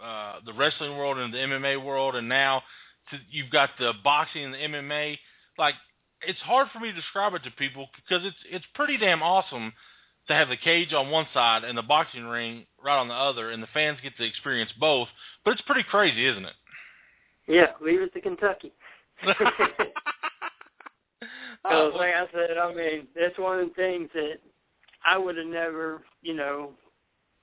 the wrestling world and the MMA world, and now you've got the boxing and the MMA. Like, it's hard for me to describe it to people because it's pretty damn awesome to have the cage on one side and the boxing ring right on the other, and the fans get to experience both. But it's pretty crazy, isn't it? Yeah, leave it to Kentucky. Because, like I said, I mean, that's one of the things that I would have never, you know,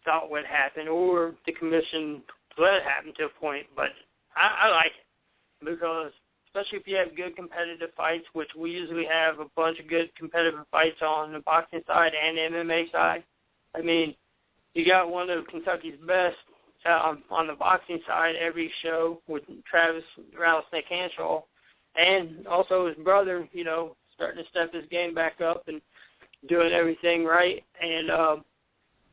thought would happen, or the commission let it happen to a point. But I like it because, especially if you have good competitive fights, which we usually have a bunch of good competitive fights on the boxing side and MMA side. I mean, you got one of Kentucky's best on the boxing side every show with Travis Rattlesnake Hanshaw, and also his brother, you know, starting to step his game back up and doing everything right. And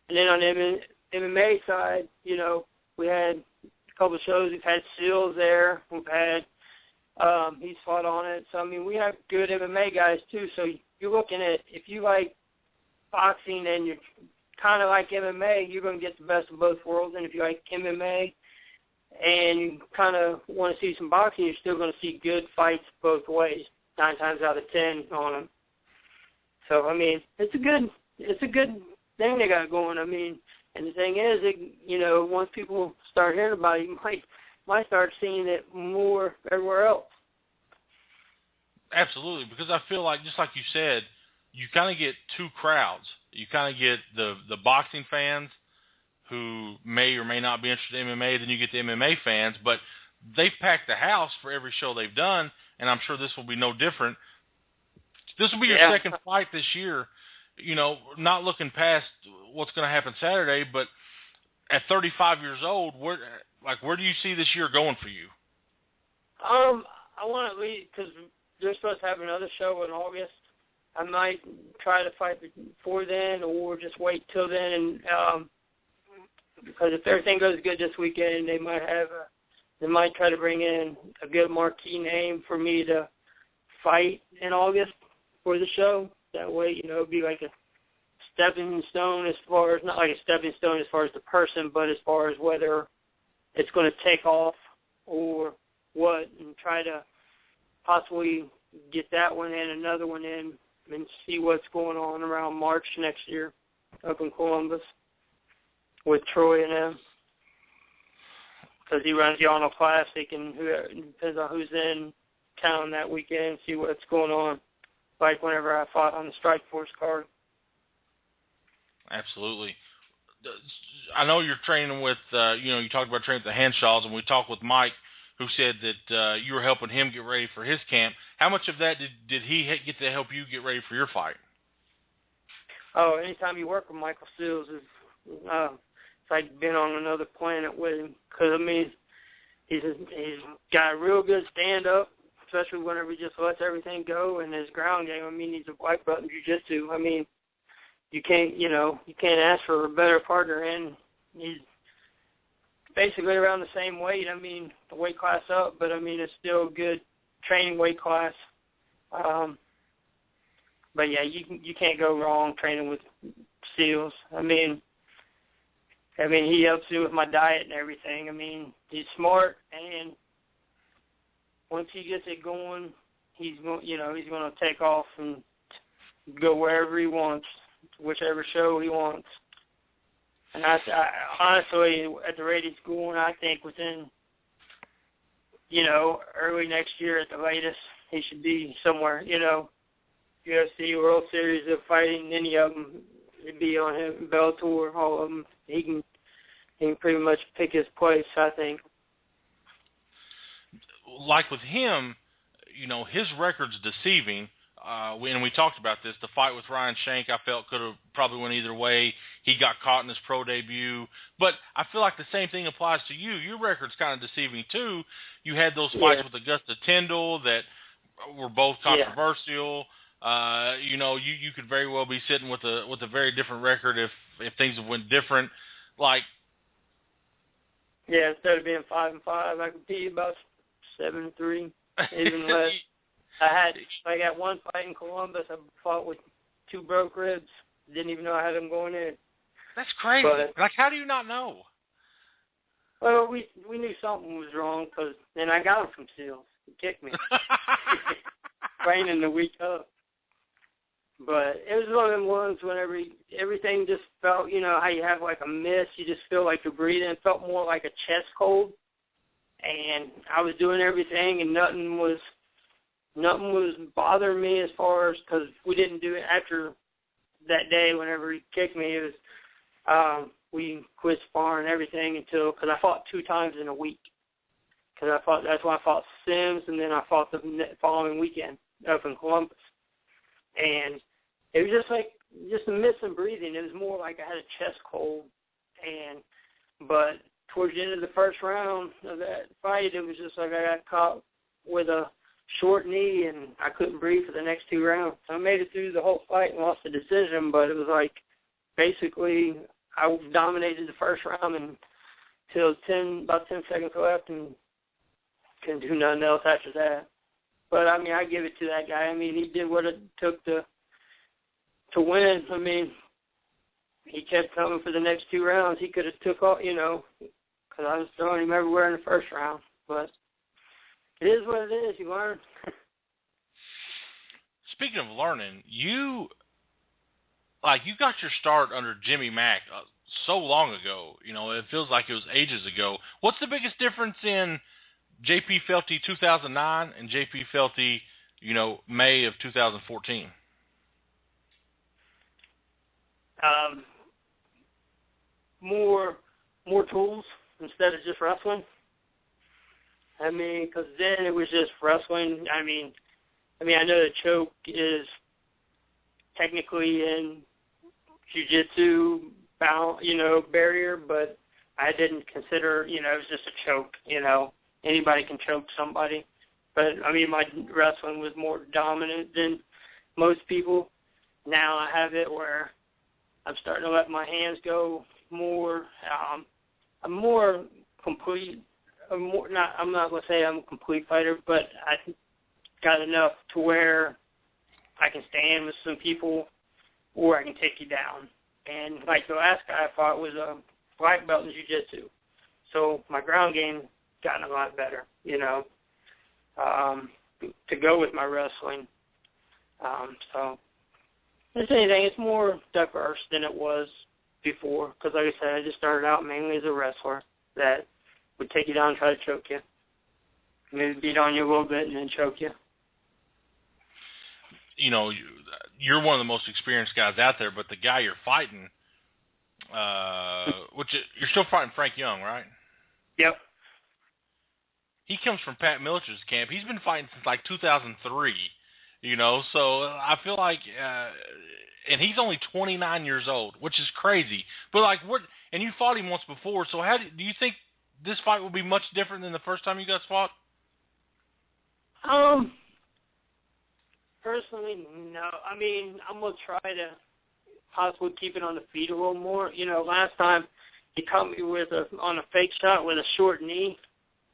then on the MMA side, you know, we had a couple of shows. We've had Seals there. We've had he's fought on it. So, I mean, we have good MMA guys, too. So you're looking at, if you like boxing and you're kind of like MMA, you're going to get the best of both worlds. And if you like MMA and you kind of want to see some boxing, you're still going to see good fights both ways, 9 times out of 10 on them. So, I mean, it's a good thing they got going. I mean, and the thing is, you know, once people start hearing about it, you might start seeing it more everywhere else. Absolutely, because I feel like, just like you said, you kind of get two crowds. You kind of get the boxing fans who may or may not be interested in MMA, then you get the MMA fans, but they've packed the house for every show they've done, and I'm sure this will be no different. This will be your second fight this year. You know, not looking past what's going to happen Saturday, but at 35 years old, where do you see this year going for you? I want to leave because they're supposed to have another show in August. I might try to fight before then, or just wait till then, and because if everything goes good this weekend, they might try to bring in a good marquee name for me to fight in August for the show. That way, you know, it'd be like a stepping stone as far as, not like a stepping stone as far as the person, but as far as whether it's going to take off or what, and try to possibly get that one in, another one in, and see what's going on around March next year up in Columbus with Troy and them. Because he runs the Arnold Classic, and depends on who's in town that weekend, see what's going on. Like whenever I fought on the Strike Force card. Absolutely. I know you're training with, you talked about training with the Henshaws, and we talked with Mike, who said that you were helping him get ready for his camp. How much of that did he get to help you get ready for your fight? Oh, anytime you work with Michael Seals, it's like being on another planet with him. Because, I mean, he's got a real good stand-up, especially whenever he just lets everything go, and his ground game. I mean, he's a white belt in jiu-jitsu. I mean, you can't ask for a better partner, and he's basically around the same weight. I mean, the weight class up, but I mean, it's still a good training weight class. But yeah, you can't go wrong training with Seals. I mean, he helps me with my diet and everything. I mean, he's smart, and once he gets it going, he's going to take off and go wherever he wants, whichever show he wants. And I honestly, at the rate he's going, I think within, early next year at the latest, he should be somewhere, UFC, World Series of Fighting, any of them, it'd be on him, Bellator, all of them. He can pretty much pick his place, I think. Like with him, his record's deceiving. And we talked about this. The fight with Ryan Shank, I felt could have probably went either way. He got caught in his pro debut. But I feel like the same thing applies to you. Your record's kind of deceiving, too. You had those fights with Augusta Tyndall that were both controversial. You know, you could very well be sitting with a very different record if things went different. Like, yeah, instead of being 5-5, I could be about 7-3, even less. I got one fight in Columbus. I fought with 2 broke ribs. Didn't even know I had them going in. That's crazy. But, like, how do you not know? Well, we knew something was wrong, because then I got him from Seals. He kicked me. Training the week up. But it was one of them ones whenever everything just felt, you know, how you have like a mist, you just feel like you're breathing. It felt more like a chest cold. And I was doing everything, and nothing was bothering me as far as, because we didn't do it after that day whenever he kicked me. It was, we quit sparring and everything because I fought 2 times in a week. That's when I fought Sims, and then I fought the following weekend up in Columbus. And it was just a missing breathing. It was more like I had a chest cold. But towards the end of the first round of that fight, it was just like I got caught with a short knee, and I couldn't breathe for the next 2 rounds. So I made it through the whole fight and lost the decision, but it was like basically I dominated the first round until about 10 seconds left and couldn't do nothing else after that. But, I mean, I give it to that guy. I mean, he did what it took to win. I mean, he kept coming for the next 2 rounds. He could have took all, you know, because I was throwing him everywhere in the first round. But it is what it is. You learn. Speaking of learning, you got your start under Jimmy Mack so long ago. You know, it feels like it was ages ago. What's the biggest difference in J.P. Felty 2009 and J.P. Felty, you know, May of 2014? More tools instead of just wrestling. I mean, because then it was just wrestling. I mean, I know the choke is technically in jiu-jitsu, you know, barrier, but I didn't consider, you know, it was just a choke, you know. Anybody can choke somebody. But, I mean, my wrestling was more dominant than most people. Now I have it where I'm starting to let my hands go more. I'm more complete. I'm not going to say I'm a complete fighter, but I got enough to where I can stand with some people or I can take you down. And, like, the last guy I fought was a black belt in jiu-jitsu. So my ground game gotten a lot better, you know, to go with my wrestling. So, if anything, it's more diverse than it was before. Because, like I said, I just started out mainly as a wrestler that would take you down and try to choke you. Maybe beat on you a little bit and then choke you. You know, you're one of the most experienced guys out there, but the guy you're fighting, you're still fighting Frank Young, right? Yep. He comes from Pat Milcher's camp. He's been fighting since like 2003, you know. So I feel like, and he's only 29 years old, which is crazy. But like, what? And you fought him once before. So how do you think this fight will be much different than the first time you guys fought? Personally, no. I mean, I'm gonna try to possibly keep it on the feet a little more. You know, last time he caught me on a fake shot with a short knee.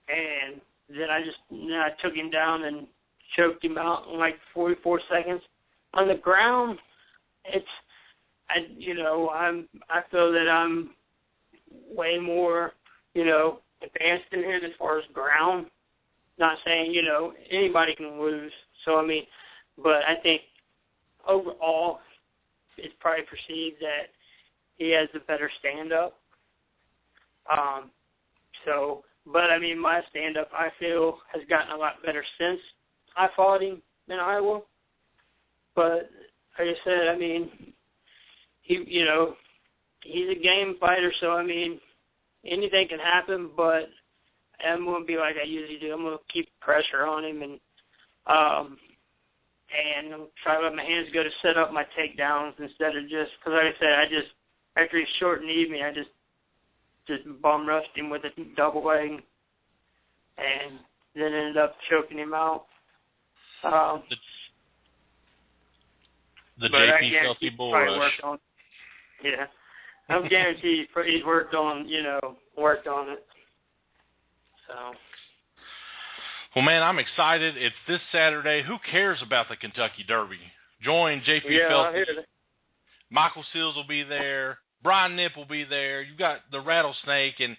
And then I took him down and choked him out in like 44 seconds. On the ground, I feel that I'm way more, you know, advanced in him as far as ground. Not saying, you know, anybody can lose. So, I mean, but I think overall it's probably perceived that he has a better stand-up. But, I mean, my stand-up, I feel, has gotten a lot better since I fought him in Iowa. But, like I said, I mean, he's a game fighter, so, I mean, anything can happen, but I'm going to be like I usually do. I'm going to keep pressure on him and try to let my hands go to set up my takedowns instead of just, because, like I said, after he short-kneed me, I just bum rushed him with a double leg and then ended up choking him out. The but I JP guarantee Chelsea he's Bull probably Rush. worked on. Yeah, I'm guaranteed he's worked on it. So. Well, man, I'm excited. It's this Saturday. Who cares about the Kentucky Derby? Join JP I hear Felty. that. Michael Seals will be there. Brian Knipp will be there. You got the Rattlesnake, and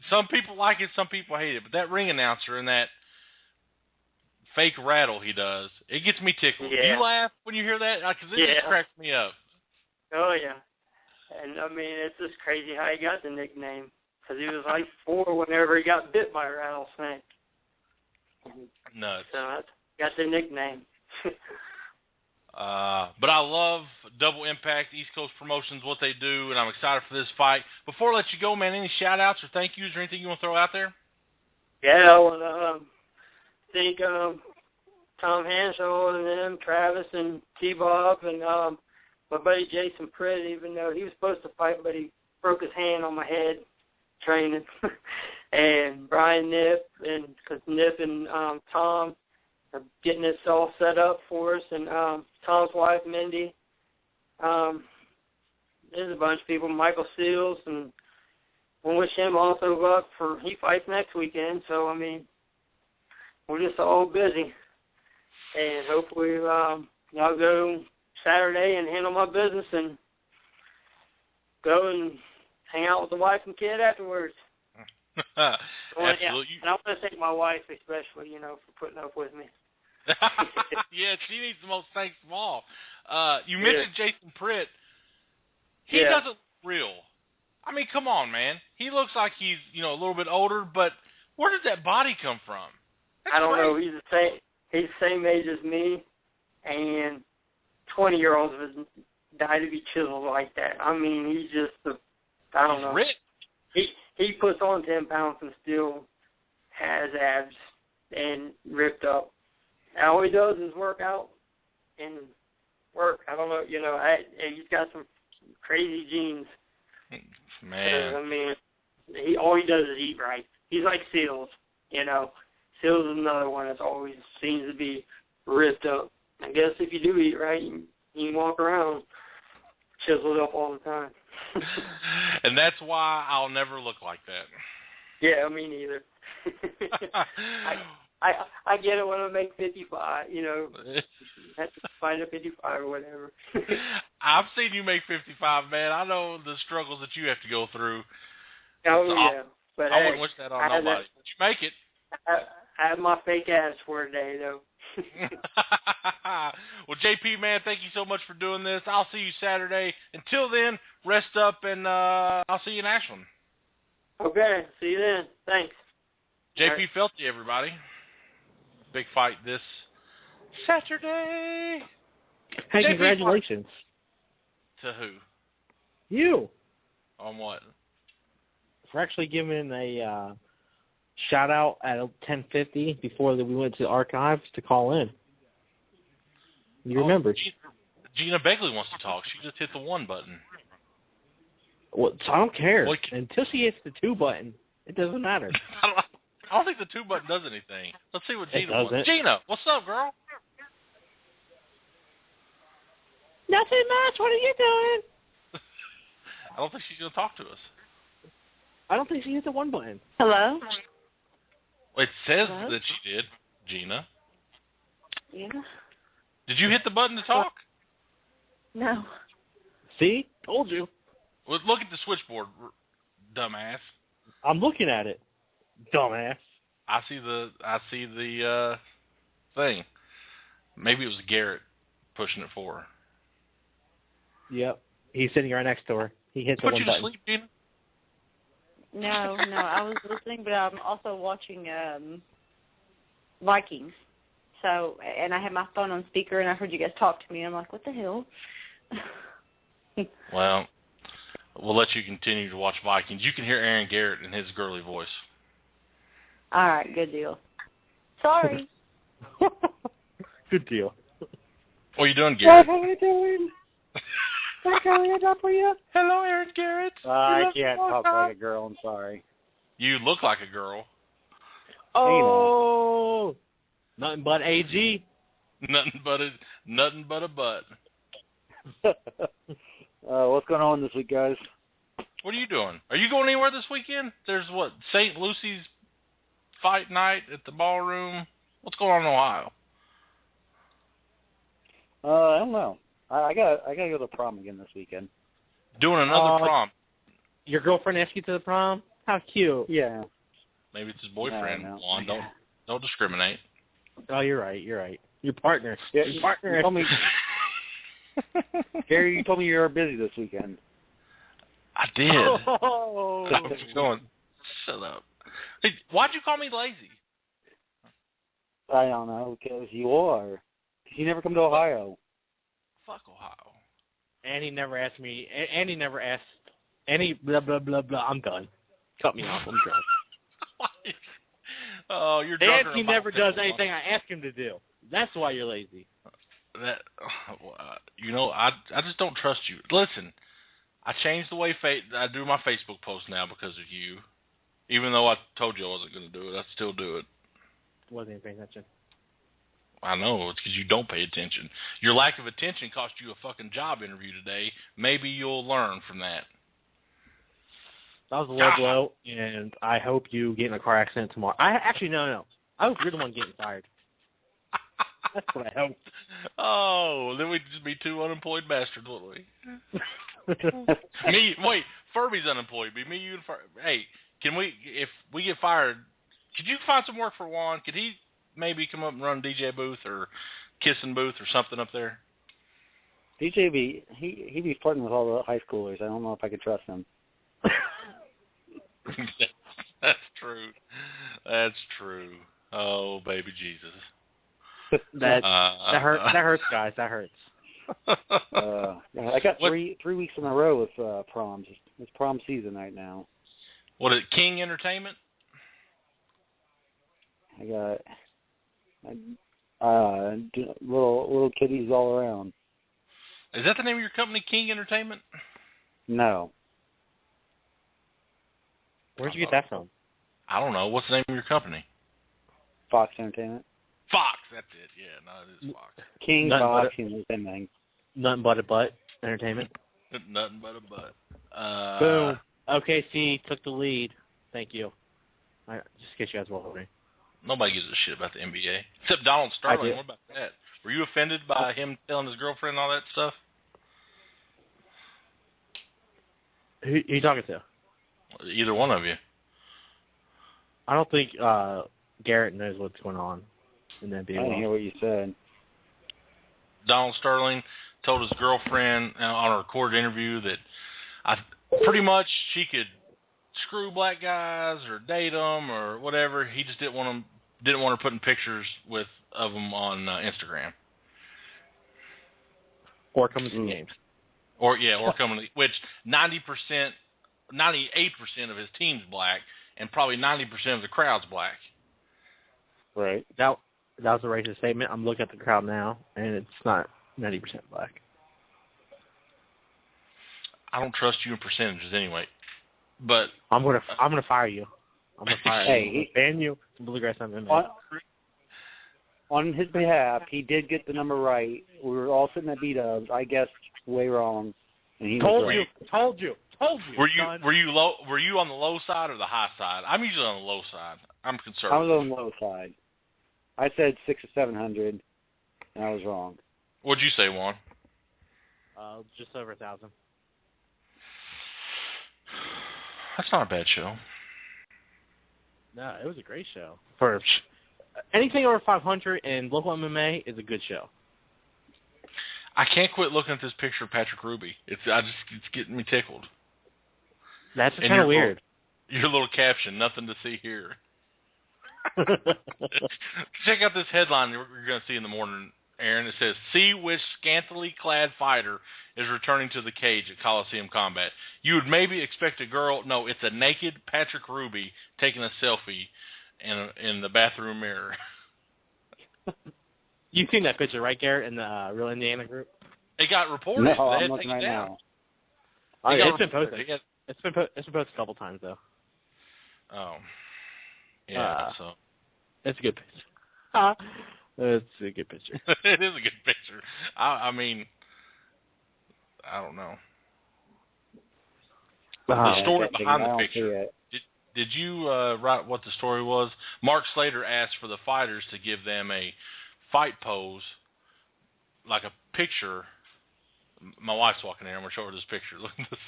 some people like it, some people hate it. But that ring announcer and that fake rattle he does, it gets me tickled. Yeah. Do you laugh when you hear that? Because it just cracks me up. Oh, yeah. And, I mean, it's just crazy how he got the nickname. Because he was like 4 whenever he got bit by a rattlesnake. Nuts. So that's got the nickname. But I love Double Impact, East Coast Promotions, what they do, and I'm excited for this fight. Before I let you go, man, any shout-outs or thank yous or anything you want to throw out there? Yeah, I want to thank Tom Hansel and them, Travis and T-Bob, and my buddy Jason Pritt, even though he was supposed to fight, but he broke his hand on my head training. And Brian Knipp, and because Knipp and Tom are getting this all set up for us, and Tom's wife, Mindy. There's a bunch of people, Michael Seals, and we'll wish him also luck for he fights next weekend. So, I mean, we're just all busy. And hopefully I'll go Saturday and handle my business and go and hang out with the wife and kid afterwards. Absolutely. And I want to thank my wife especially, for putting up with me. Yeah, she needs the most thanks of all. You mentioned Jason Pritt. He doesn't look real. I mean, come on, man. He looks like he's, a little bit older, but where does that body come from? That's I don't know. crazy. He's the same age as me, and 20-year-olds would die to be chiseled like that. I mean, he's just I don't know. Ripped. He puts on 10 pounds and still has abs and ripped up. And all he does is work out and work. I don't know, he's got some crazy genes. Man. I mean, all he does is eat right. He's like Seals, Seals is another one that's always seems to be ripped up. I guess if you do eat right, you can walk around chiseled up all the time. And that's why I'll never look like that. Yeah, me neither. I get it when I make 55, have to find a 55 or whatever. I've seen you make 55, man. I know the struggles that you have to go through. Oh, so yeah. But I wouldn't wish that on nobody. But you make it. I have my fake ass for today, though. Well, JP, man, thank you so much for doing this. I'll see you Saturday. Until then, rest up, and I'll see you in Ashland. Okay, see you then. Thanks. JP Felty, everybody. Big fight this Saturday. Hey, JP, congratulations. To who? You. On what? For actually giving a shout out at 10:50 before we went to the archives to call in. You remember? Gina Begley wants to talk. She just hit the 1 button. Well, so I don't care. Well, until she hits the 2 button, it doesn't matter. I don't think the 2 button does anything. Let's see what Gina wants. doesn't. Gina, what's up, girl? Nothing much. What are you doing? I don't think she's going to talk to us. I don't think she hit the 1 button. Hello? It says Hello? that she did, Gina. Yeah. Did you hit the button to talk? No. See? Told you. Well, look at the switchboard, dumbass. I'm looking at it, dumbass. I see the thing. Maybe it was Garrett pushing it for her. Yep. He's sitting right next to her. He hit the Put 1 you button. to sleep, Gina? No, I was listening, but I'm also watching Vikings. So, and I had my phone on speaker, and I heard you guys talk to me, and I'm like, what the hell? Well, we'll let you continue to watch Vikings. You can hear Aaron Garrett in his girly voice. All right, good deal. Sorry. Good deal. What are you doing, Garrett? How are you doing? What can I do for you? Hello, Aaron Garrett. I can't talk like a girl. I'm sorry. You look like a girl. Oh. Nothing but AG. Nothing but a butt. What's going on this week, guys? What are you doing? Are you going anywhere this weekend? There's St. Lucy's fight night at the ballroom. What's going on in Ohio? I don't know. I gotta go to the prom again this weekend. Doing another prom. Your girlfriend asked you to the prom? How cute. Yeah. Maybe it's his boyfriend. No. Juan, don't discriminate. Oh, you're right. Your partner. Yeah, Your partner. You told me, Gary, you told me you were busy this weekend. I did. Oh. Shut up. Hey, why'd you call me lazy? I don't know, because you are. You never come to Ohio. Fuck Ohio. And he never asked me. And he never asked any blah blah blah blah. I'm done. Cut me off. I'm drunk. Oh, you're drunk. And he never does anything I ask him to do. That's why you're lazy. I just don't trust you. Listen, I changed the way I do my Facebook post now because of you. Even though I told you I wasn't going to do it, I still do it. Wasn't even paying attention. I know, it's because you don't pay attention. Your lack of attention cost you a fucking job interview today. Maybe you'll learn from that. That was a low blow, and I hope you get in a car accident tomorrow. No. I hope you're the one getting fired. That's what I hope. Oh, then we'd just be two unemployed bastards, wouldn't we? Furby's unemployed. Be me, you, and Furby. Hey, if we get fired, could you find some work for Juan? Could he maybe come up and run DJ booth or kissing booth or something up there? DJ he'd be flirting with all the high schoolers. I don't know if I could trust him. That's true. That's true. Oh, baby Jesus. That hurts, guys. That hurts. I got three weeks in a row with proms. It's prom season right now. What is it, King Entertainment? I got little kiddies all around. Is that the name of your company, King Entertainment? No. Where'd you get that from? I don't know. What's the name of your company? Fox Entertainment. Fox, that's it. Yeah, no, it is Fox. King Fox Entertainment. Nothing but a butt entertainment. Nothing but a butt. Boom. OKC took the lead. Thank you. Just in case you guys were wondering. Nobody gives a shit about the NBA. Except Donald Sterling. What about that? Were you offended by him telling his girlfriend all that stuff? Who are you talking to? Either one of you. I don't think Garrett knows what's going on in the NBA. I didn't hear what you said. Donald Sterling told his girlfriend on a recorded interview that pretty much she could screw black guys or date them or whatever. He just didn't want her putting pictures of them on Instagram. Or coming to games. Or coming to, which 98% of his team's black, and probably 90% of the crowd's black. Right. That was a racist statement. I'm looking at the crowd now, and it's not 90% black. I don't trust you in percentages anyway. But I'm gonna fire you. I'm gonna fire you. Ban you from BluegrassMMA. On his behalf, he did get the number right. We were all sitting at B-dubs. I guessed way wrong, and he Told was you. Were you on the low side or the high side? I'm usually on the low side. I'm conservative. I was on the low side. I said 600 or 700, and I was wrong. What'd you say, Juan? Just over 1,000. That's not a bad show. No, it was a great show. For anything over 500 in local MMA is a good show. I can't quit looking at this picture of Patrick Ruby. It's getting me tickled. That's kind of weird. Your little caption, nothing to see here. Check out this headline you're going to see in the morning, Aaron. It says, "See which scantily clad fighter is returning to the cage at Coliseum Combat." You would maybe expect a girl. No, it's a naked Patrick Ruby taking a selfie in the bathroom mirror. You've seen that picture, right, Garrett, in the Real Indiana group? It got reported. No, they I'm looking right now. It's been posted. It's been posted a couple times, though. Oh. Yeah, so. It's a good picture. It's a good picture. It is a good picture. I mean, I don't know. The story behind the picture. Did you write what the story was? Mark Slater asked for the fighters to give them a fight pose, like a picture. My wife's walking in. I'm going to show her this picture. Look at this.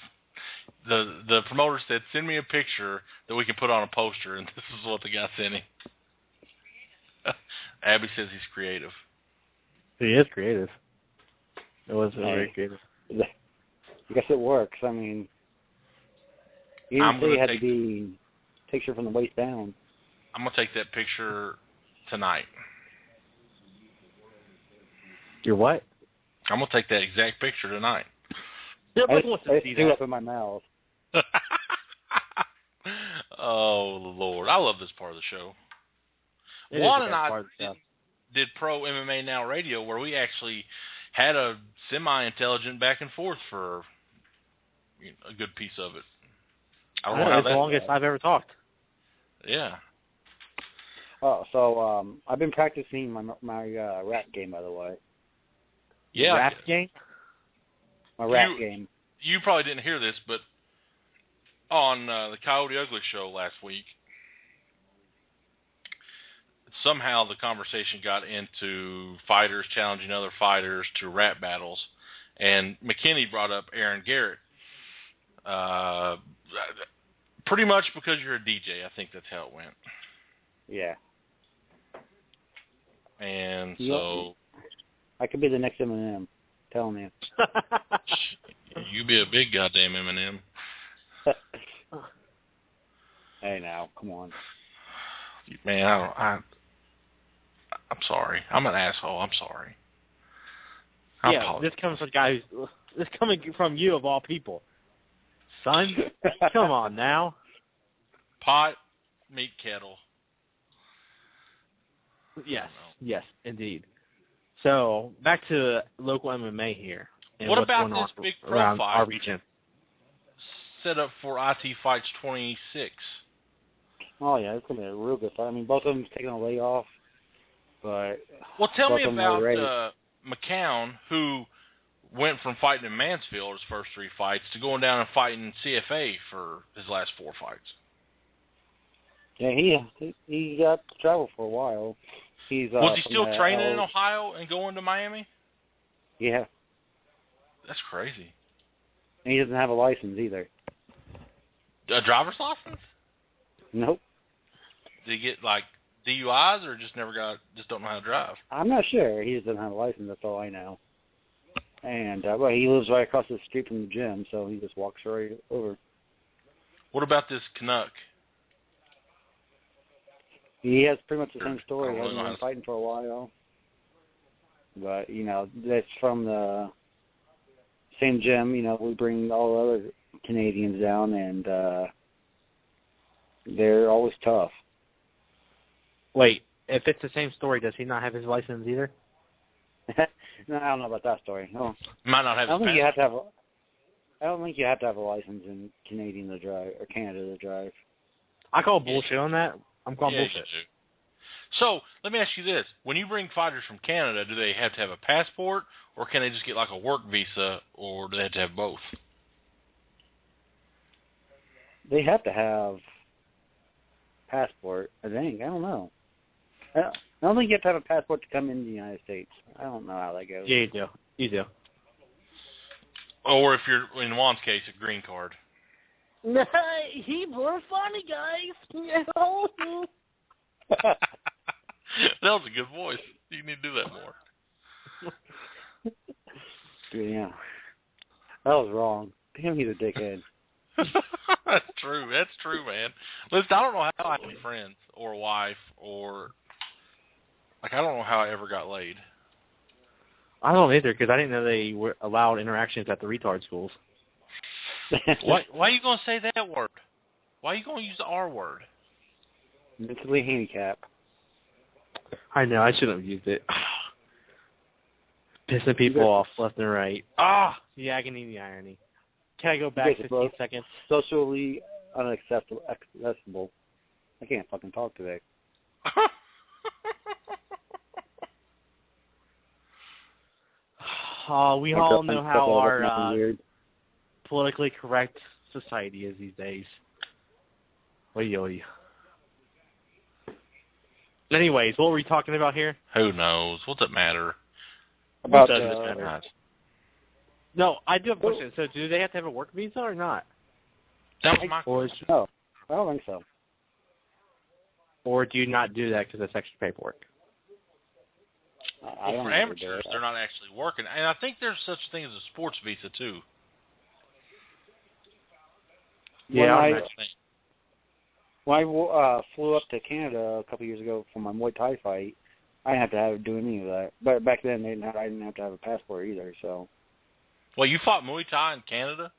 The promoter said, send me a picture that we can put on a poster, and this is what the guy sent him. Abby says he's creative. He is creative. It was very creative. I guess it works. I mean, you didn't say it had to be a picture from the waist down. I'm going to take that picture tonight. Your what? I'm going to take that exact picture tonight. I threw up in my mouth. Oh, Lord. I love this part of the show. Juan and I did Pro MMA Now Radio, where we actually had a semi-intelligent back and forth for a good piece of it. I don't know how the longest I've ever talked. Yeah. Oh, so I've been practicing my rap game, by the way. Yeah. Rap game? My rap game. You probably didn't hear this, but on the Coyote Ugly show last week, somehow the conversation got into fighters challenging other fighters to rap battles, and McKinney brought up Aaron Garrett. Pretty much because you're a DJ, I think that's how it went. Yeah. And so... I could be the next Eminem. Telling you. You be a big goddamn Eminem. Hey, now, come on. Man, I'm sorry. I'm an asshole. I'm sorry. This comes from a guy who's... This coming from you, of all people. Son, come on now. Pot, meat kettle. Yes, indeed. So, back to local MMA here. And what what's about going this on big around pro fight our region? Set up for IT Fights 26? Oh, yeah, it's going to be a real good fight. I mean, both of them taking a layoff, but... Well, tell me about McCown, who went from fighting in Mansfield his first 3 fights to going down and fighting in CFA for his last 4 fights. Yeah, he got to travel for a while. Was he still training in Ohio and going to Miami? Yeah. That's crazy. And he doesn't have a license either. A driver's license? Nope. Did he get like DUIs or just don't know how to drive? I'm not sure. He just doesn't have a license. That's all I know. And well, he lives right across the street from the gym, so he just walks right over. What about this Canuck? He has pretty much the same story. He hasn't been fighting for a while. But, that's from the same gym. We bring all the other Canadians down, and they're always tough. Wait, if it's the same story, does he not have his license either? No, I don't know about that story. No. Might not have. I don't think you have to have a license in Canadian to drive or Canada to drive. I call bullshit on that. I'm calling bullshit. So let me ask you this: when you bring fighters from Canada, do they have to have a passport, or can they just get like a work visa, or do they have to have both? They have to have passport. I think. I don't know. I don't think you have to have a passport to come into the United States. I don't know how that goes. Yeah, you do. Or if you're, in Juan's case, a green card. He were funny, guys. That was a good voice. You need to do that more. Yeah. That was wrong. Damn, he's a dickhead. That's true. That's true, man. Listen, I don't know how I had any friends or a wife or... I don't know how I ever got laid. I don't either, because I didn't know they were allowed interactions at the retard schools. Why are you going to say that word? Why are you going to use the R word? Mentally handicapped. I know, I shouldn't have used it. Pissing people off left and right. The agony, the irony. Can I go back 15 seconds? Socially unacceptable. I can't fucking talk today. We all know how our politically correct society is these days. Oy. Anyways, what were we talking about here? Who knows? What's it matter? About No, I do have a question. So, do they have to have a work visa or not? That was my question. No, I don't think so. Or do you not do that because it's extra paperwork? Well, for amateurs, they're not actually working. And I think there's such a thing as a sports visa, too. Yeah, when I flew up to Canada a couple years ago for my Muay Thai fight, I didn't have to do any of that. But back then, I didn't have to have a passport either. So. Well, you fought Muay Thai in Canada?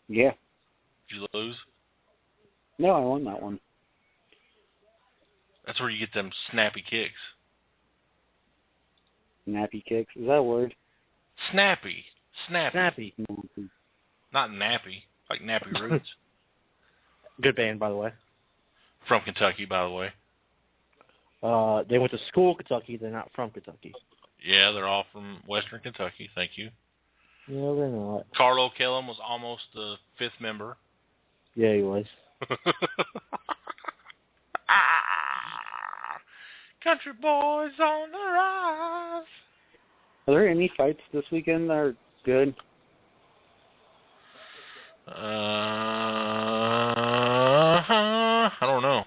Yeah. Did you lose? No, I won that one. That's where you get them snappy kicks. Snappy kicks? Is that a word? Snappy. Snappy. Not nappy, like Nappy Roots. Good band, by the way. From Kentucky, by the way. They went to school in Kentucky. They're not from Kentucky. Yeah, they're all from Western Kentucky. Thank you. No, they're not. Carlo Kellum was almost the 5th member. Yeah, he was. Country boys on the rise. Are there any fights this weekend that are good? I don't know.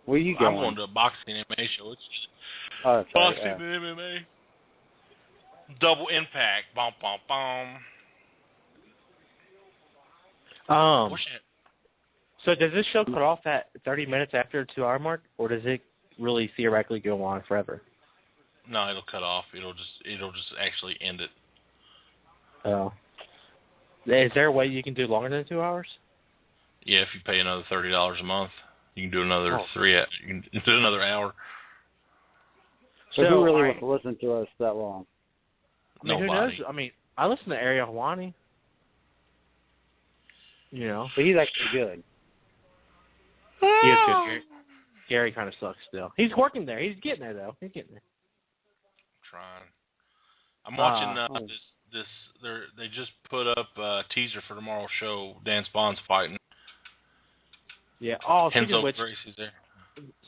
Where are you going? I'm going to a boxing MMA show. It's just boxing and MMA. Double impact. Bum, bum, bum. So does this show cut off at 30 minutes after the 2-hour mark, or does it really theoretically go on forever? No, it'll cut off. It'll just actually end it. Oh. Is there a way you can do longer than 2 hours? Yeah, if you pay another $30 a month, you can do another You can do another hour. So who really wants to listen to us that long? I mean, who knows? I mean, I listen to Ariel Helwani. You know, but he's actually good. He is good. Gary kind of sucks still. He's working there. He's getting there though. He's getting there. Trying. I'm watching this. They just put up a teaser for tomorrow's show. Dan Spawn's fighting. Yeah. Oh, Henzo Gracie's there.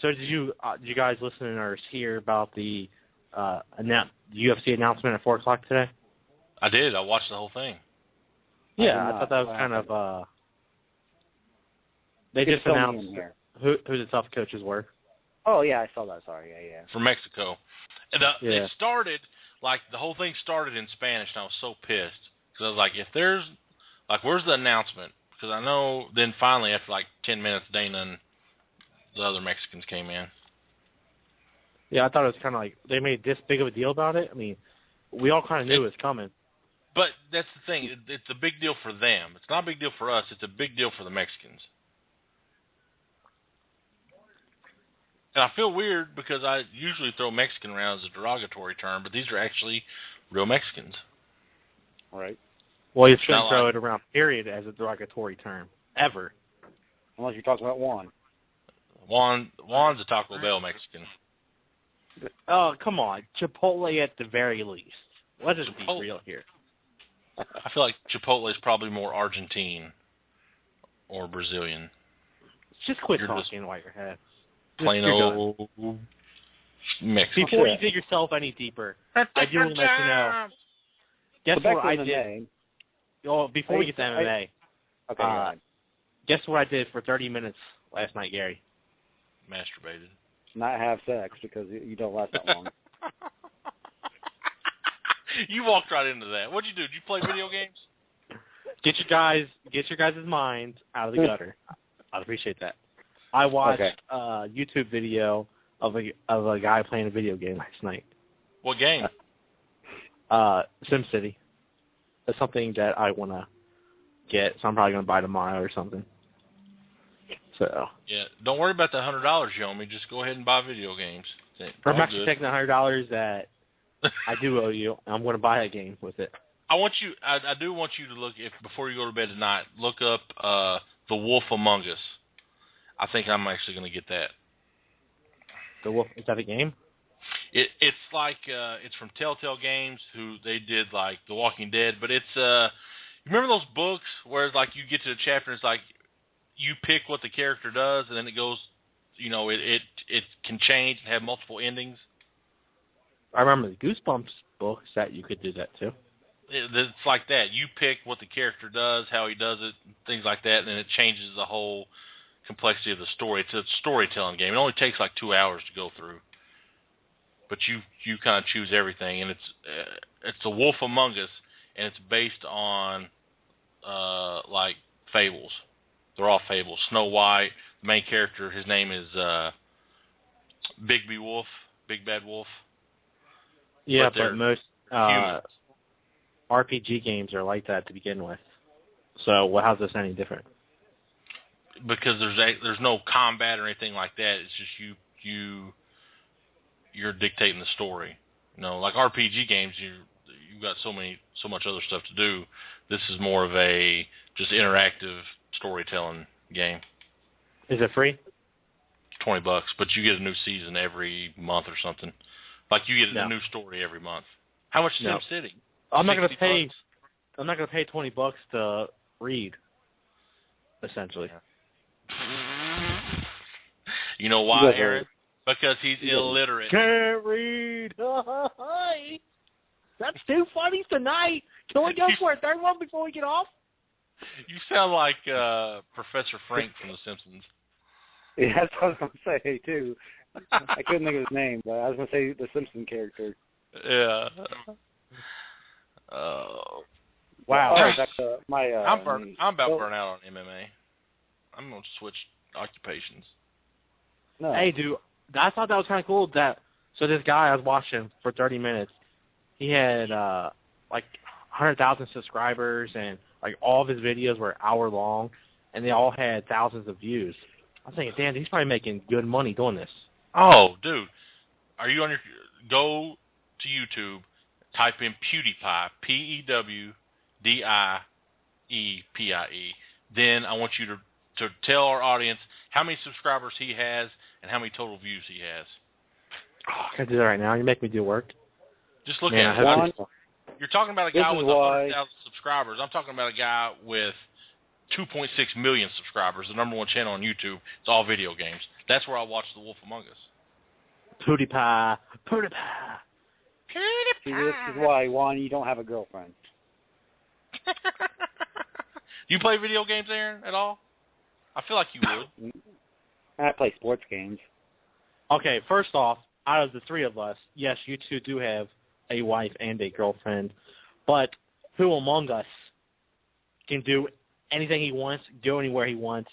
So did you guys listen or hear about the UFC announcement at 4:00 today? I did. I watched the whole thing. Yeah, I thought that was kind of. They just announced who the tough coaches were. Oh yeah, I saw that. Sorry, yeah. From Mexico, and it started the whole thing started in Spanish, and I was so pissed because I was like, where's the announcement? Because I know. Then finally, after 10 minutes, Dana and the other Mexicans came in. Yeah, I thought it was kind of they made this big of a deal about it. I mean, we all kind of knew it was coming. But that's the thing. It's a big deal for them. It's not a big deal for us. It's a big deal for the Mexicans. And I feel weird because I usually throw Mexican around as a derogatory term, but these are actually real Mexicans. Right. Well, you shouldn't throw it around, period, as a derogatory term. Ever. Unless you're talking about Juan. Juan's a Taco Bell Mexican. Oh, come on. Chipotle at the very least. Let's just be real here. I feel like Chipotle is probably more Argentine or Brazilian. Just quit talking while you're ahead. Plain old Mexican. Before you dig yourself any deeper, I do want to let you know. Guess what I did? Oh, before we get to MMA. Okay. Guess what I did for 30 minutes last night, Gary? Masturbated. Not have sex because you don't last that long. You walked right into that. What'd you do? Did you play video games? Get your guys' minds out of the gutter. I'd appreciate that. I watched a YouTube video of a guy playing a video game last night. What game? SimCity. That's something that I want to get, so I'm probably going to buy tomorrow or something. So. Yeah, don't worry about the $100 you owe me. Just go ahead and buy video games. I'm actually taking the $100 that I do owe you. I'm going to buy a game with it. I do want you to look before you go to bed tonight. Look up The Wolf Among Us. I think I'm actually going to get that. The Wolf, is that a game? It's like it's from Telltale Games, who they did like The Walking Dead, but it's you remember those books where it's like you get to the chapter and it's like you pick what the character does and then it goes, it can change and have multiple endings. I remember the Goosebumps books that you could do that too. It's like that. You pick what the character does, how he does it, things like that, and then it changes the whole complexity of the story. It's a storytelling game. It only takes like 2 hours to go through. But you kind of choose everything, and it's The Wolf Among Us, and it's based on like fables. They're all fables. Snow White, the main character, his name is Big Bad Wolf. Yeah, but most RPG games are like that to begin with. So how's this any different? Because there's no combat or anything like that. It's just you're dictating the story. Like RPG games, you've got so much other stuff to do. This is more of a just interactive storytelling game. Is it free? $20, but you get a new season every month or something. Like you get a new story every month. How much SimCity? I'm not going to pay. I'm not going to pay $20 to read. Essentially. You know why, Aaron? Because he's illiterate. Can't read. That's too funny tonight. Can we go for a third one before we get off? You sound like Professor Frank from The Simpsons. Yeah, that's what I was going to say, too. I couldn't think of his name, but I was going to say the Simpson character. Yeah. Wow. Right, back to my, I'm about burnt out on MMA. I'm going to switch occupations. No. Hey, dude, I thought that was kind of cool. So this guy I was watching for 30 minutes, he had like 100,000 subscribers, and like all of his videos were an hour long, and they all had thousands of views. I was thinking, damn, he's probably making good money doing this. Oh, dude, are you on your? Go to YouTube, type in PewDiePie, PewDiePie. Then I want you to tell our audience how many subscribers he has and how many total views he has. Oh, can I do that right now? You make me do work. Just look at it. You're talking about a guy with 100,000 subscribers. I'm talking about a guy with 2.6 million subscribers, the number one channel on YouTube. It's all video games. That's where I watch The Wolf Among Us. PewDiePie. See, this is why, Juan, you don't have a girlfriend. You play video games, Aaron, at all? I feel like you would. I play sports games. Okay, first off, out of the three of us, yes, you two do have a wife and a girlfriend, but who among us can do anything he wants, go anywhere he wants,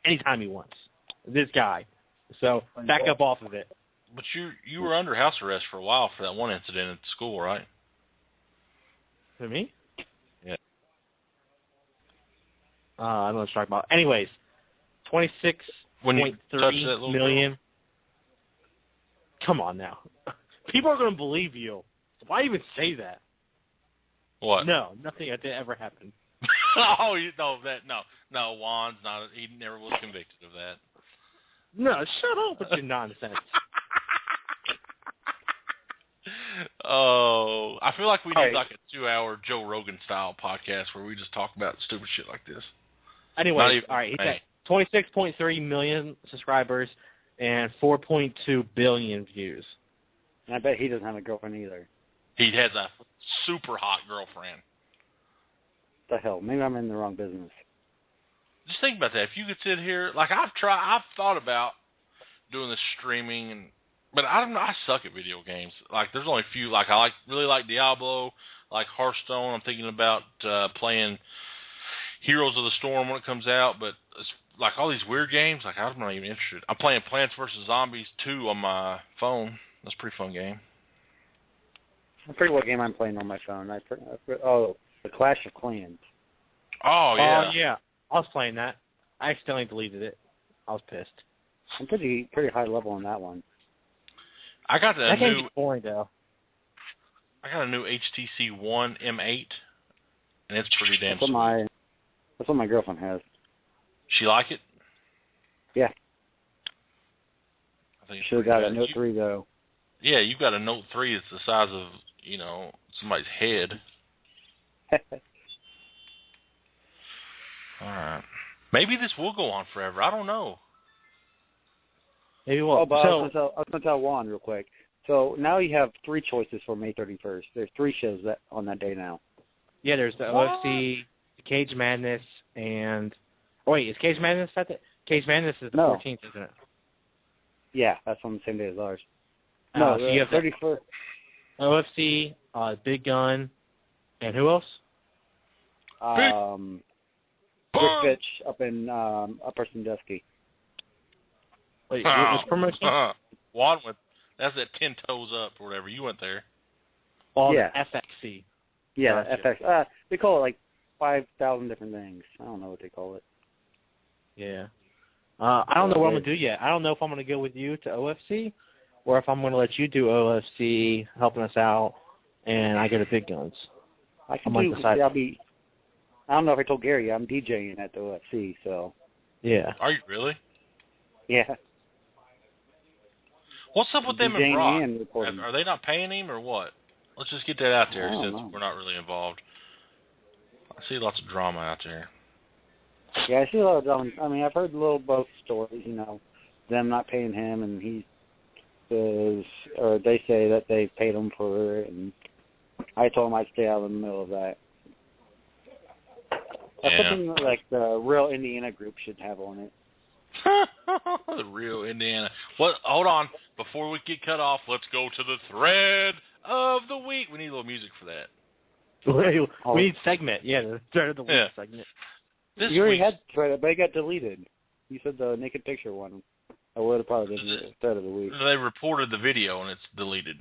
anytime he wants? This guy. So back up off of it. But you were under house arrest for a while for that one incident at school, right? For me? Yeah. I don't know what to talk about. Anyways, 26.3 million. Come on now. People are going to believe you. Why even say that? What? No, nothing like that ever happened. Oh, no, Juan's not. He never was convicted of that. No, shut up with your nonsense. Oh, I feel like we need like a 2-hour Joe Rogan style podcast where we just talk about stupid shit like this. Anyway, all right, he's at 26.3 million subscribers and 4.2 billion views. And I bet he doesn't have a girlfriend either. He has a super hot girlfriend. What the hell? Maybe I'm in the wrong business. Just think about that. If you could sit here, like I've thought about doing this streaming, but I don't know. I suck at video games. Like there's only a few. Like I really like Diablo, like Hearthstone. I'm thinking about playing Heroes of the Storm when it comes out, but it's like all these weird games. Like I'm not even interested. I'm playing Plants vs. Zombies 2 on my phone. That's a pretty fun game. I forget what game I'm playing on my phone. The Clash of Clans. Oh yeah. Oh yeah. I was playing that. I accidentally deleted it. I was pissed. I'm pretty high level on that one. I got that game's boring though. I got a new HTC One M8, and it's pretty damn sweet. That's what my girlfriend has. She like it? Yeah. I think should have got a Note 3 though. Yeah, you've got a Note 3 that's the size of, somebody's head. All right. Maybe this will go on forever. I don't know. Maybe we'll. I was going to tell Juan real quick. So now you have 3 choices for May 31st. There's 3 shows on that day now. Yeah, there's the OFC, the Cage Madness, and... Oh, wait, is Cage Madness that day? Cage Madness is the 14th, isn't it? Yeah, that's on the same day as ours. No, so you have 31st. OFC, Big Gun, and who else? Rick Fitch up in Upper Sandusky. Wait, which promotion? Juan went. That's at 10 Toes Up or whatever. You went there. Oh, yeah. FXC. Yeah, gotcha. FX. They call it like 5,000 different things. I don't know what they call it. Yeah. I don't know what I'm going to do yet. I don't know if I'm going to go with you to OFC or if I'm going to let you do OFC, helping us out, and I go to Big Guns. I don't know if I told Gary, I'm DJing at the OFC, so. Yeah. Are you really? Yeah. What's up with them and Brock? Reporting. Are they not paying him or what? Let's just get that out there since know. we're not really involved. I see lots of drama out there. Yeah, I see a lot of drama. I mean, I've heard both stories, them not paying him, and he says, or they say that they paid him for it, and I told him I'd stay out in the middle of that. That's something like the Real Indiana group should have on it. The Real Indiana. What? Hold on. Before we get cut off, let's go to the thread of the week. We need a little music for that. We need segment. Yeah, the thread of the week segment. You already had thread, but it got deleted. You said the naked picture one. I would have probably been the thread of the week. They reported the video and it's deleted.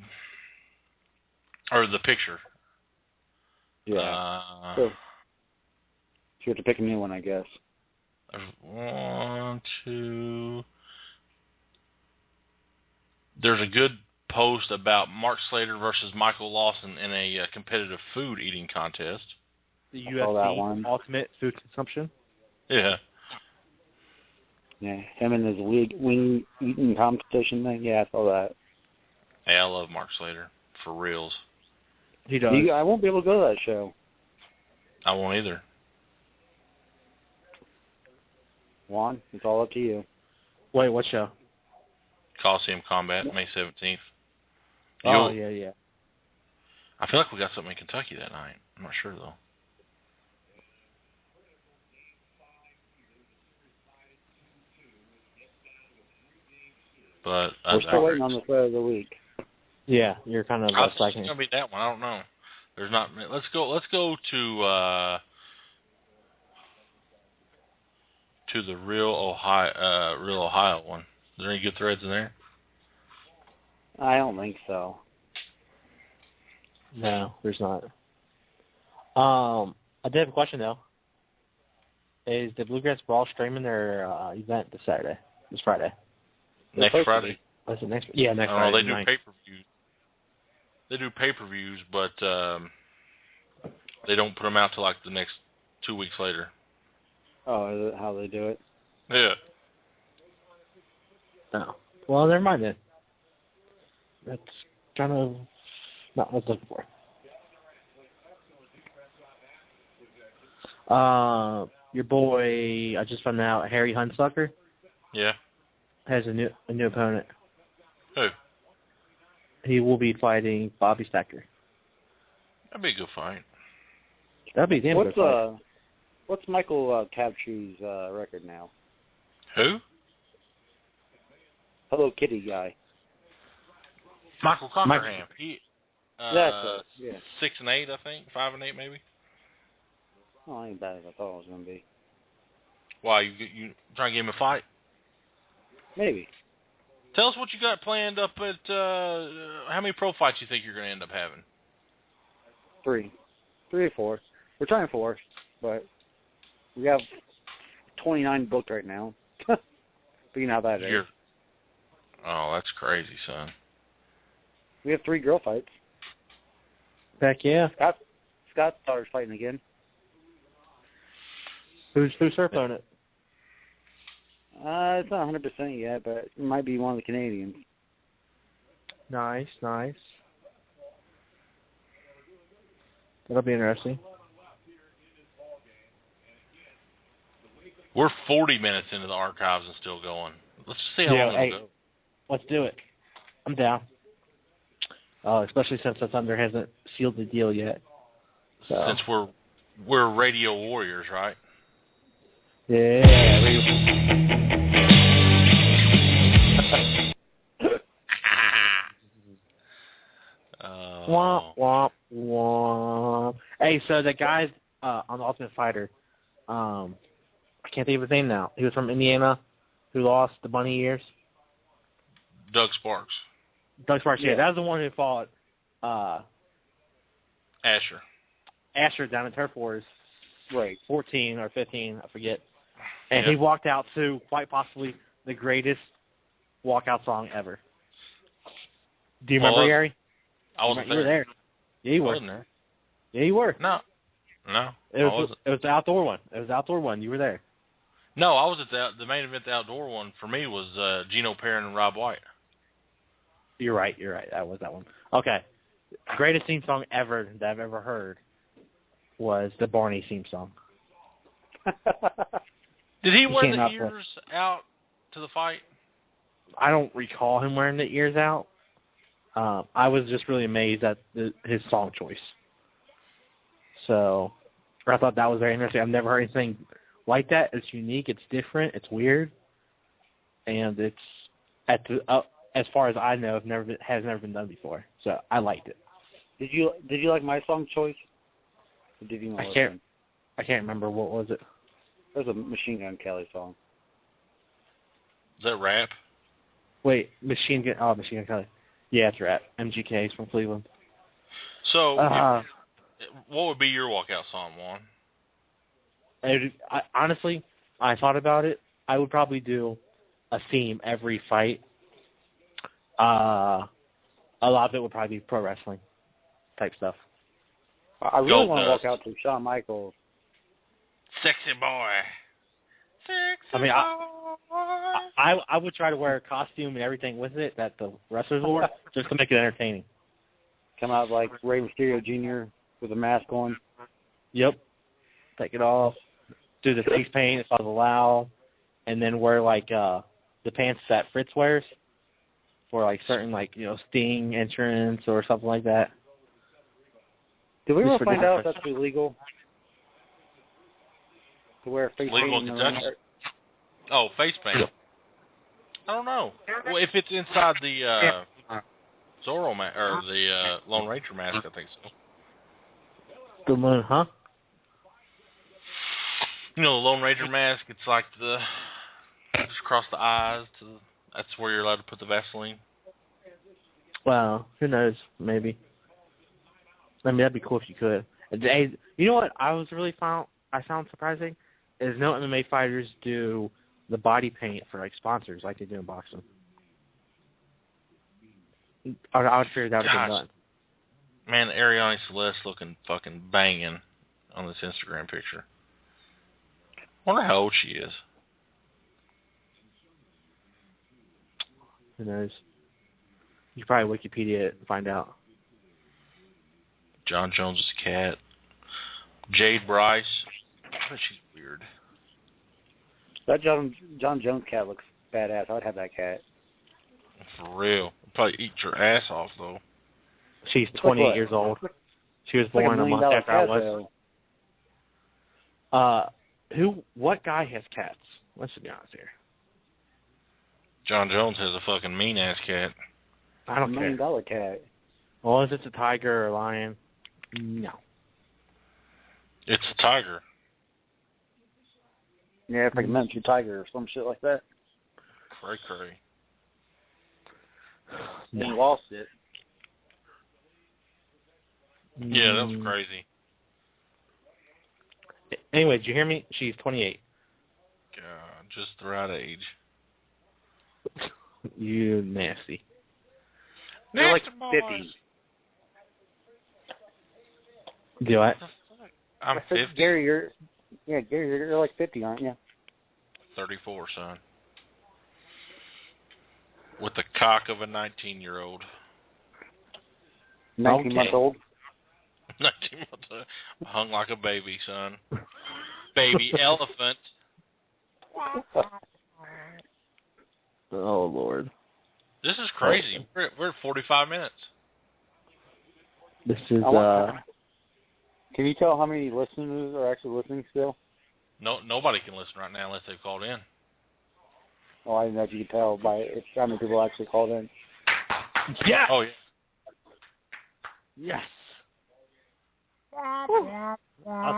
Or the picture. Yeah. So you have to pick a new one, I guess. 1, 2. There's a good post about Mark Slater versus Michael Lawson in a competitive food eating contest. The UFC Ultimate Food Consumption? Yeah. Yeah, him and his wing eating competition thing. Yeah, I saw that. Hey, I love Mark Slater. For reals. He does. I won't be able to go to that show. I won't either. Juan, it's all up to you. Wait, what show? Coliseum Combat, May 17th. Oh, yeah. I feel like we got something in Kentucky that night. I'm not sure, though. But we're still waiting on the thread of the week. Yeah, you're kind of I think it's gonna be that one. I don't know. There's not. Let's go to the Real Ohio one. Is there any good threads in there? I don't think so. No, there's not. I did have a question though. Is the Bluegrass Brawl streaming their event this Friday? Next Friday. Is it next? Yeah, next Friday. They do pay-per-views. They do pay-per-views, but they don't put them out till like the next 2 weeks later. Oh, is that how they do it? Yeah. Oh. Well, never mind then. That's kind of not what I was looking for. Your boy, I just found out, Harry Hunsucker. Yeah. Has a new opponent. Who? He will be fighting Bobby Stacker. That'd be a good fight. That'd be a damn good fight. What's Michael Crabtree's record now? Who? Hello Kitty guy. Michael Cockerham. He. That's it. Yeah. 6-8, I think. 5-8, maybe. Oh, ain't bad as I thought it was gonna be. Why you trying to get him a fight? Maybe. Tell us what you got planned up at. How many pro fights you think you're gonna end up having? 3 or 4. We're trying 4, but we have 29 booked right now. But you know how that is. Oh, that's crazy, son. We have 3 girl fights. Heck yeah. Scott's daughter's fighting again. Who's her opponent? It's not 100% yet, but it might be one of the Canadians. Nice. That'll be interesting. We're 40 minutes into the archives and still going. Let's just see how long it'll go. Let's do it. I'm down. Especially since the Thunder hasn't sealed the deal yet. So. Since we're radio warriors, right? Yeah. Womp, womp, womp. Hey, so the guy on the Ultimate Fighter, I can't think of his name now. He was from Indiana, who lost the bunny years. Doug Sparks. Yeah, that was the one who fought Asher down at Turf Wars, right? 14 or 15, I forget. And he walked out to quite possibly the greatest walkout song ever. Do you remember, Gary? I wasn't there. You were there. Yeah, you were. I wasn't there. Yeah, you were. No. It was the outdoor one. It was the outdoor one. You were there. No, I was at the main event. The outdoor one for me was Gino Perrin and Rob White. You're right. That was that one. Okay. Greatest theme song ever that I've ever heard was the Barney theme song. Did he wear the ears out to the fight? I don't recall him wearing the ears out. I was just really amazed at his song choice. So I thought that was very interesting. I've never heard anything like that. It's unique. It's different. It's weird. And it's, as far as I know, has never been done before. So I liked it. Did you like my song choice? Or did you know I can't remember. What was it? It was a Machine Gun Kelly song. Is that rap? Wait, Machine Gun Kelly. Yeah, it's rap. MGK's from Cleveland. So, what would be your walkout song, Juan? Honestly, I thought about it. I would probably do a theme every fight. A lot of it would probably be pro wrestling type stuff. I really want to walk out to Shawn Michaels. Sexy boy. I would try to wear a costume and everything with it that the wrestlers wore just to make it entertaining. Come out like Rey Mysterio Jr. with a mask on. Yep. Take it off. Do the face paint if I was allowed. And then wear like the pants that Fritz wears for like certain Sting entrance or something like that. Did we ever find out if that's illegal? To wear face paint in Kentucky? Oh, face paint. I don't know. Well, if it's inside the Zorro or the Lone Ranger mask, I think so. Good one, huh? You know, the Lone Ranger mask. It's like just across the eyes. That's where you're allowed to put the Vaseline. Well, who knows? Maybe. I mean, that'd be cool if you could. You know what? I found surprising is no MMA fighters do the body paint for sponsors like they do in boxing. I would figure that would have been done. Man, Ariane Celeste looking fucking banging on this Instagram picture. I wonder how old she is. Who knows? You could probably Wikipedia it and find out. John Jones' cat. Jade Bryce. I bet she's weird. That John Jones cat looks badass. I'd have that cat. For real. Probably eat your ass off, though. She's 28 years old. She was born a month after I was. What guy has cats? Let's be honest here. John Jones has a fucking mean-ass cat. I don't care. $1 million cat. Well, if it's a tiger or a lion, no. It's a tiger. Yeah, if I can mention tiger or some shit like that. Cray. No. And lost it. Yeah, that was crazy. Anyway, did you hear me? She's 28. God, just the right age. You nasty. They're like 50. Do what? I'm 50. Gary, you're like 50, aren't you? 34, son. With the cock of a 19-year-old. 19-month-old? 19 months old. Hung like a baby, son. Baby elephant. Oh, Lord. This is crazy. We're at 45 minutes. This is, Can you tell how many listeners are actually listening still? No, nobody can listen right now unless they've called in. Oh, I didn't know if you could tell by how many people actually called in. Yeah. Oh, yeah. Yes. I was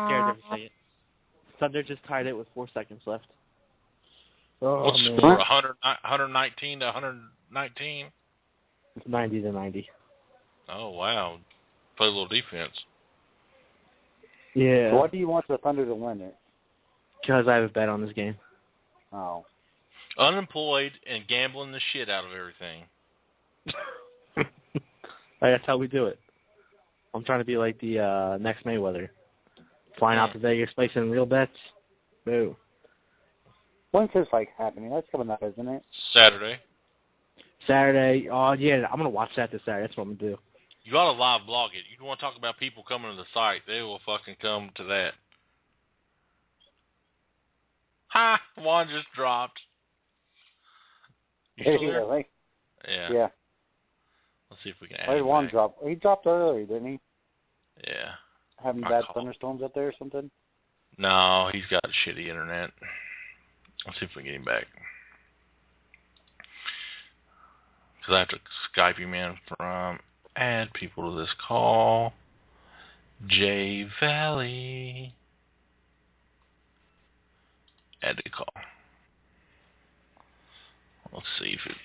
scared for a second. Thunder just tied it with 4 seconds left. Oh, What's the score? 119 to 119? It's 90 to 90. Oh, wow. Play a little defense. Yeah. So why do you want the Thunder to win it? Because I have a bet on this game. Oh. Unemployed and gambling the shit out of everything. That's how we do it. I'm trying to be like the next Mayweather. Flying out to Vegas, placing real bets. Boo. When's this fight happening? That's coming up, isn't it? Saturday. Oh, yeah, I'm going to watch that this Saturday. That's what I'm going to do. You got to live blog it. You want to talk about people coming to the site, they will fucking come to that. Ha! One just dropped. You still there? Really? Yeah. Let's see if we can add him One back. drop. He dropped earlier, didn't he? Yeah. Having bad thunderstorms up there or something? No, he's got shitty internet. Let's see if we can get him back. Because I have to Skype him in from add people to this call. J Valley. Add to call. Let's see if it...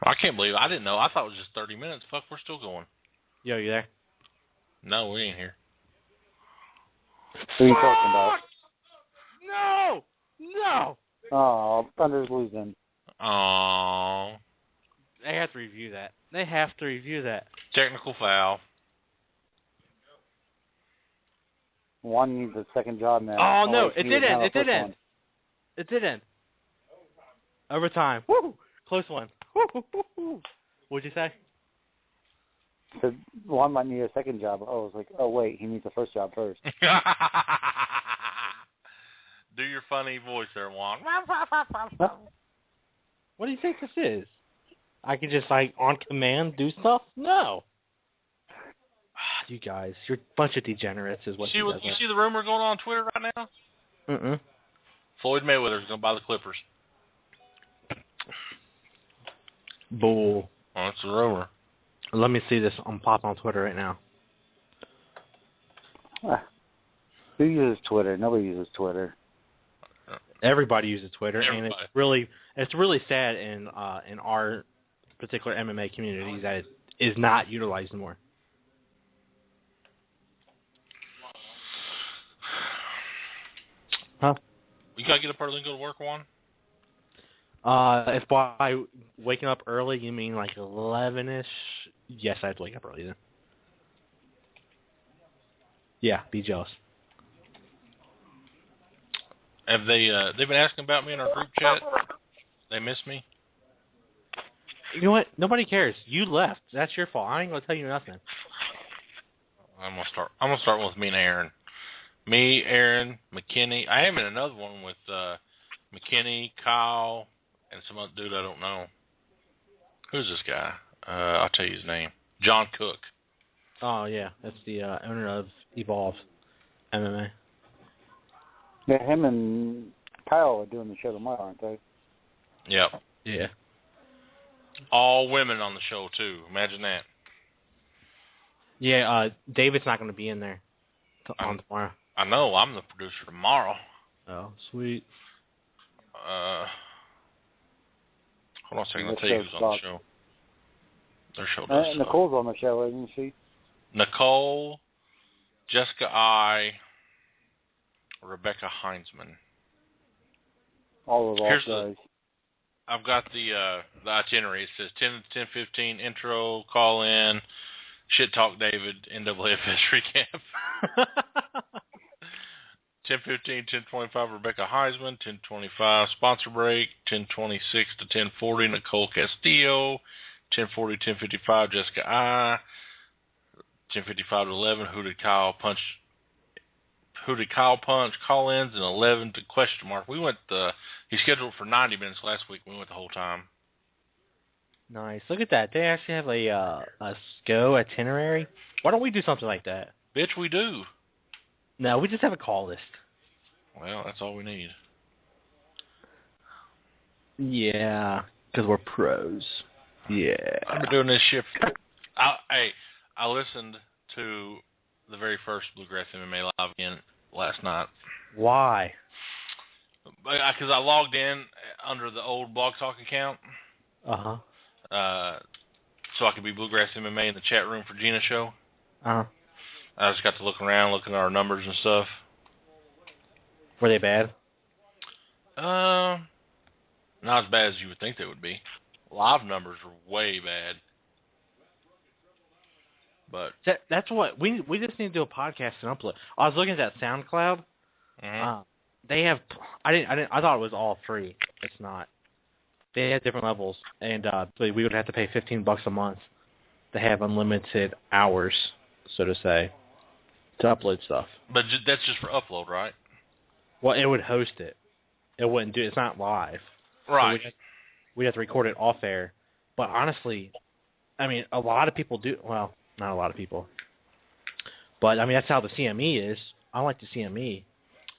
I can't believe it. I didn't know. I thought it was just 30 minutes. Fuck, we're still going. Yo, you there? No, we ain't here. Who are you talking about? No! No! Oh, Thunder's losing. Oh. They have to review that. They have to review that. Technical foul. One needs a second job now. Oh, no. It did end. It did end. It did end. Overtime. Woo! Close one. Woo! What'd you say? So Juan might need a second job. Oh, I was like, oh, wait, he needs a first job first. Do your funny voice there, Juan. What do you think this is? I can just, like, on command do stuff? No. You guys, you're a bunch of degenerates is what you see the rumor going on Twitter right now? Mm-mm. Floyd Mayweather's going to buy the Clippers. Bull. Oh, that's the rumor. Let me see this. I'm popping on Twitter right now. Who uses Twitter? Nobody uses Twitter. Everybody uses Twitter, and it's really sad in our particular MMA community that it is not utilized more. Huh? You gotta get up early and go to work, Juan? If by waking up early you mean like 11ish, yes, I have to wake up early then. Yeah, be jealous. Have they've been asking about me in our group chat? They miss me? You know what? Nobody cares. You left. That's your fault. I ain't gonna tell you nothing. I'm gonna start with me and Aaron. Me, Aaron, McKinney. I am in another one with McKinney, Kyle, and some other dude I don't know. Who's this guy? I'll tell you his name. John Cook. Oh yeah, that's the owner of Evolve MMA. Yeah, him and Kyle are doing the show tomorrow, aren't they? Yep. Yeah. All women on the show too. Imagine that. Yeah, David's not going to be in there on tomorrow. I know. I'm the producer tomorrow. Oh, sweet. Hold on a second. I'll tell you who's on the show. Their show does stuff. Nicole's on the show, isn't she? Nicole, Jessica I, Rebecca Heinzman. All of those guys. I've got the itinerary. It says 10:15 intro, call in, shit talk David, NAAFS recap. 10:15, 10:25 Rebecca Heisman, 10:25 sponsor break, 10:26 to 10:40 Nicole Castillo, 10:40, 10:55 Jessica I, 10:55 to 11. Who did Kyle punch? Call-ins, and 11 to question mark. We went. He scheduled for 90 minutes last week. We went the whole time. Nice. Look at that. They actually have a SCO itinerary. Why don't we do something like that? Bitch, we do. No, we just have a call list. Well, that's all we need. Yeah, because we're pros. Yeah. I've been doing this shit. I listened to the very first Bluegrass MMA live again last night. Why? Because I logged in under the old Blog Talk account. Uh-huh. So I could be Bluegrass MMA in the chat room for Gina's show. Uh-huh. I just got to look around, looking at our numbers and stuff. Were they bad? Not as bad as you would think they would be. Live numbers are way bad. But that's what we just need to do a podcast and upload. I was looking at that SoundCloud. Mm-hmm. They have I thought it was all free. It's not. They have different levels, and we would have to pay $15 a month to have unlimited hours, so to say, to upload stuff. But that's just for upload, right? Well, it would host it. It wouldn't do. It's not live. Right. So we'd have to record it off air. But honestly, I mean, a lot of people do. Well, not a lot of people. But, I mean, that's how the CME is. I like the CME.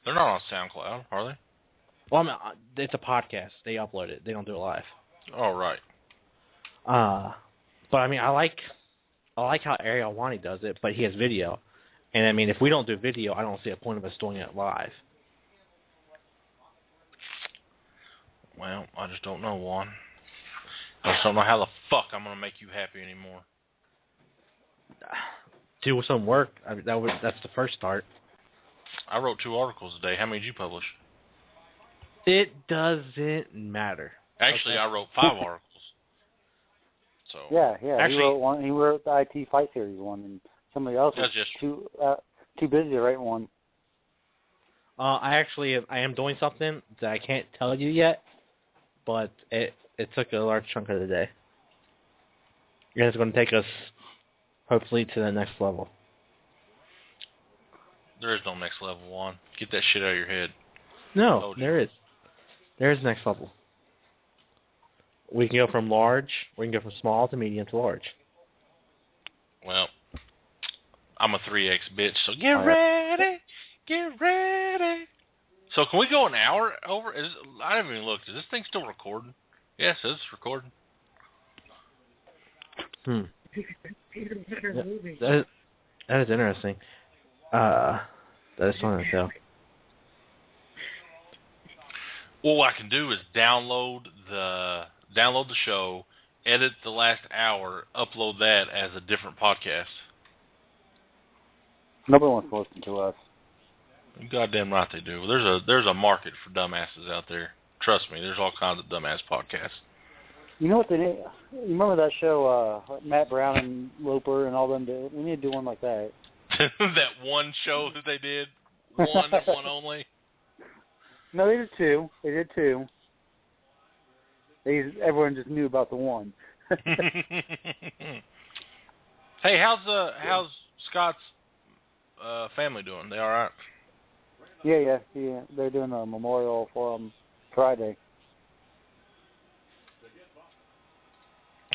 They're not on SoundCloud, are they? Well, I mean, it's a podcast. They upload it. They don't do it live. Oh, right. But, I mean, I like how Ariel Wani does it, but he has video. And, I mean, if we don't do video, I don't see a point of us doing it live. Well, I just don't know, Juan. I just don't know how the fuck I'm going to make you happy anymore. Do some work. I mean, that's the first start. I wrote 2 articles a day. How many did you publish? It doesn't matter. Actually, okay. I wrote 5 articles. So Yeah. Actually, He wrote one. He wrote the IT Fight Series one, and somebody else was too busy to write one. I am doing something that I can't tell you yet, but it took a large chunk of the day. And it's going to take us, hopefully, to the next level. There is no next level, Juan. Get that shit out of your head. No, there is. There is next level. We can go from large, we can go from small to medium to large. Well, I'm a 3X bitch, so get ready. So can we go an hour over? I haven't even looked. Is this thing still recording? Yes, it's recording. That is interesting. That is something to tell. Well, what I can do is download the show, edit the last hour, upload that as a different podcast. Nobody wants to listen to us. You're goddamn right they do. There's a market for dumbasses out there. Trust me, there's all kinds of dumbass podcasts. You know what they need? You remember that show, Matt Brown and Loper and all them did? We need to do one like that. That one show that they did? One only? No, they did 2. They did 2. Everyone just knew about the one. Hey, how's Scott's family doing? They all right? Yeah. They're doing a memorial for him Friday.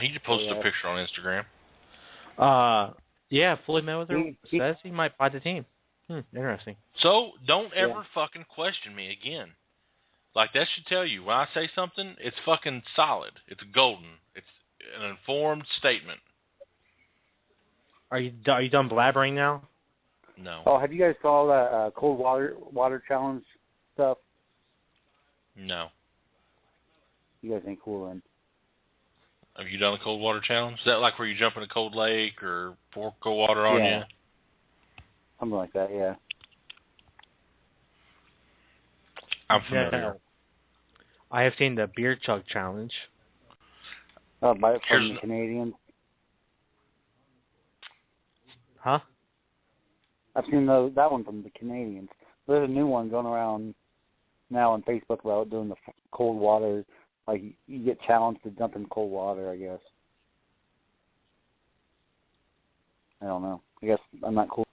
He just posted a picture on Instagram. Yeah, Floyd Mayweather says he might buy the team. Interesting. So, don't ever fucking question me again. Like, that should tell you, when I say something, it's fucking solid. It's golden. It's an informed statement. Are you done blabbering now? No. Oh, have you guys saw that cold water challenge stuff? No. You guys ain't cool then. Have you done the cold water challenge? Is that like where you jump in a cold lake or pour cold water on you? Something like that, yeah. I'm familiar. I have seen the beer chug challenge. From the Canadians. Huh? I've seen that one from the Canadians. There's a new one going around now on Facebook about doing the cold water. Like, you get challenged to jump in cold water, I guess. I don't know. I guess I'm not cool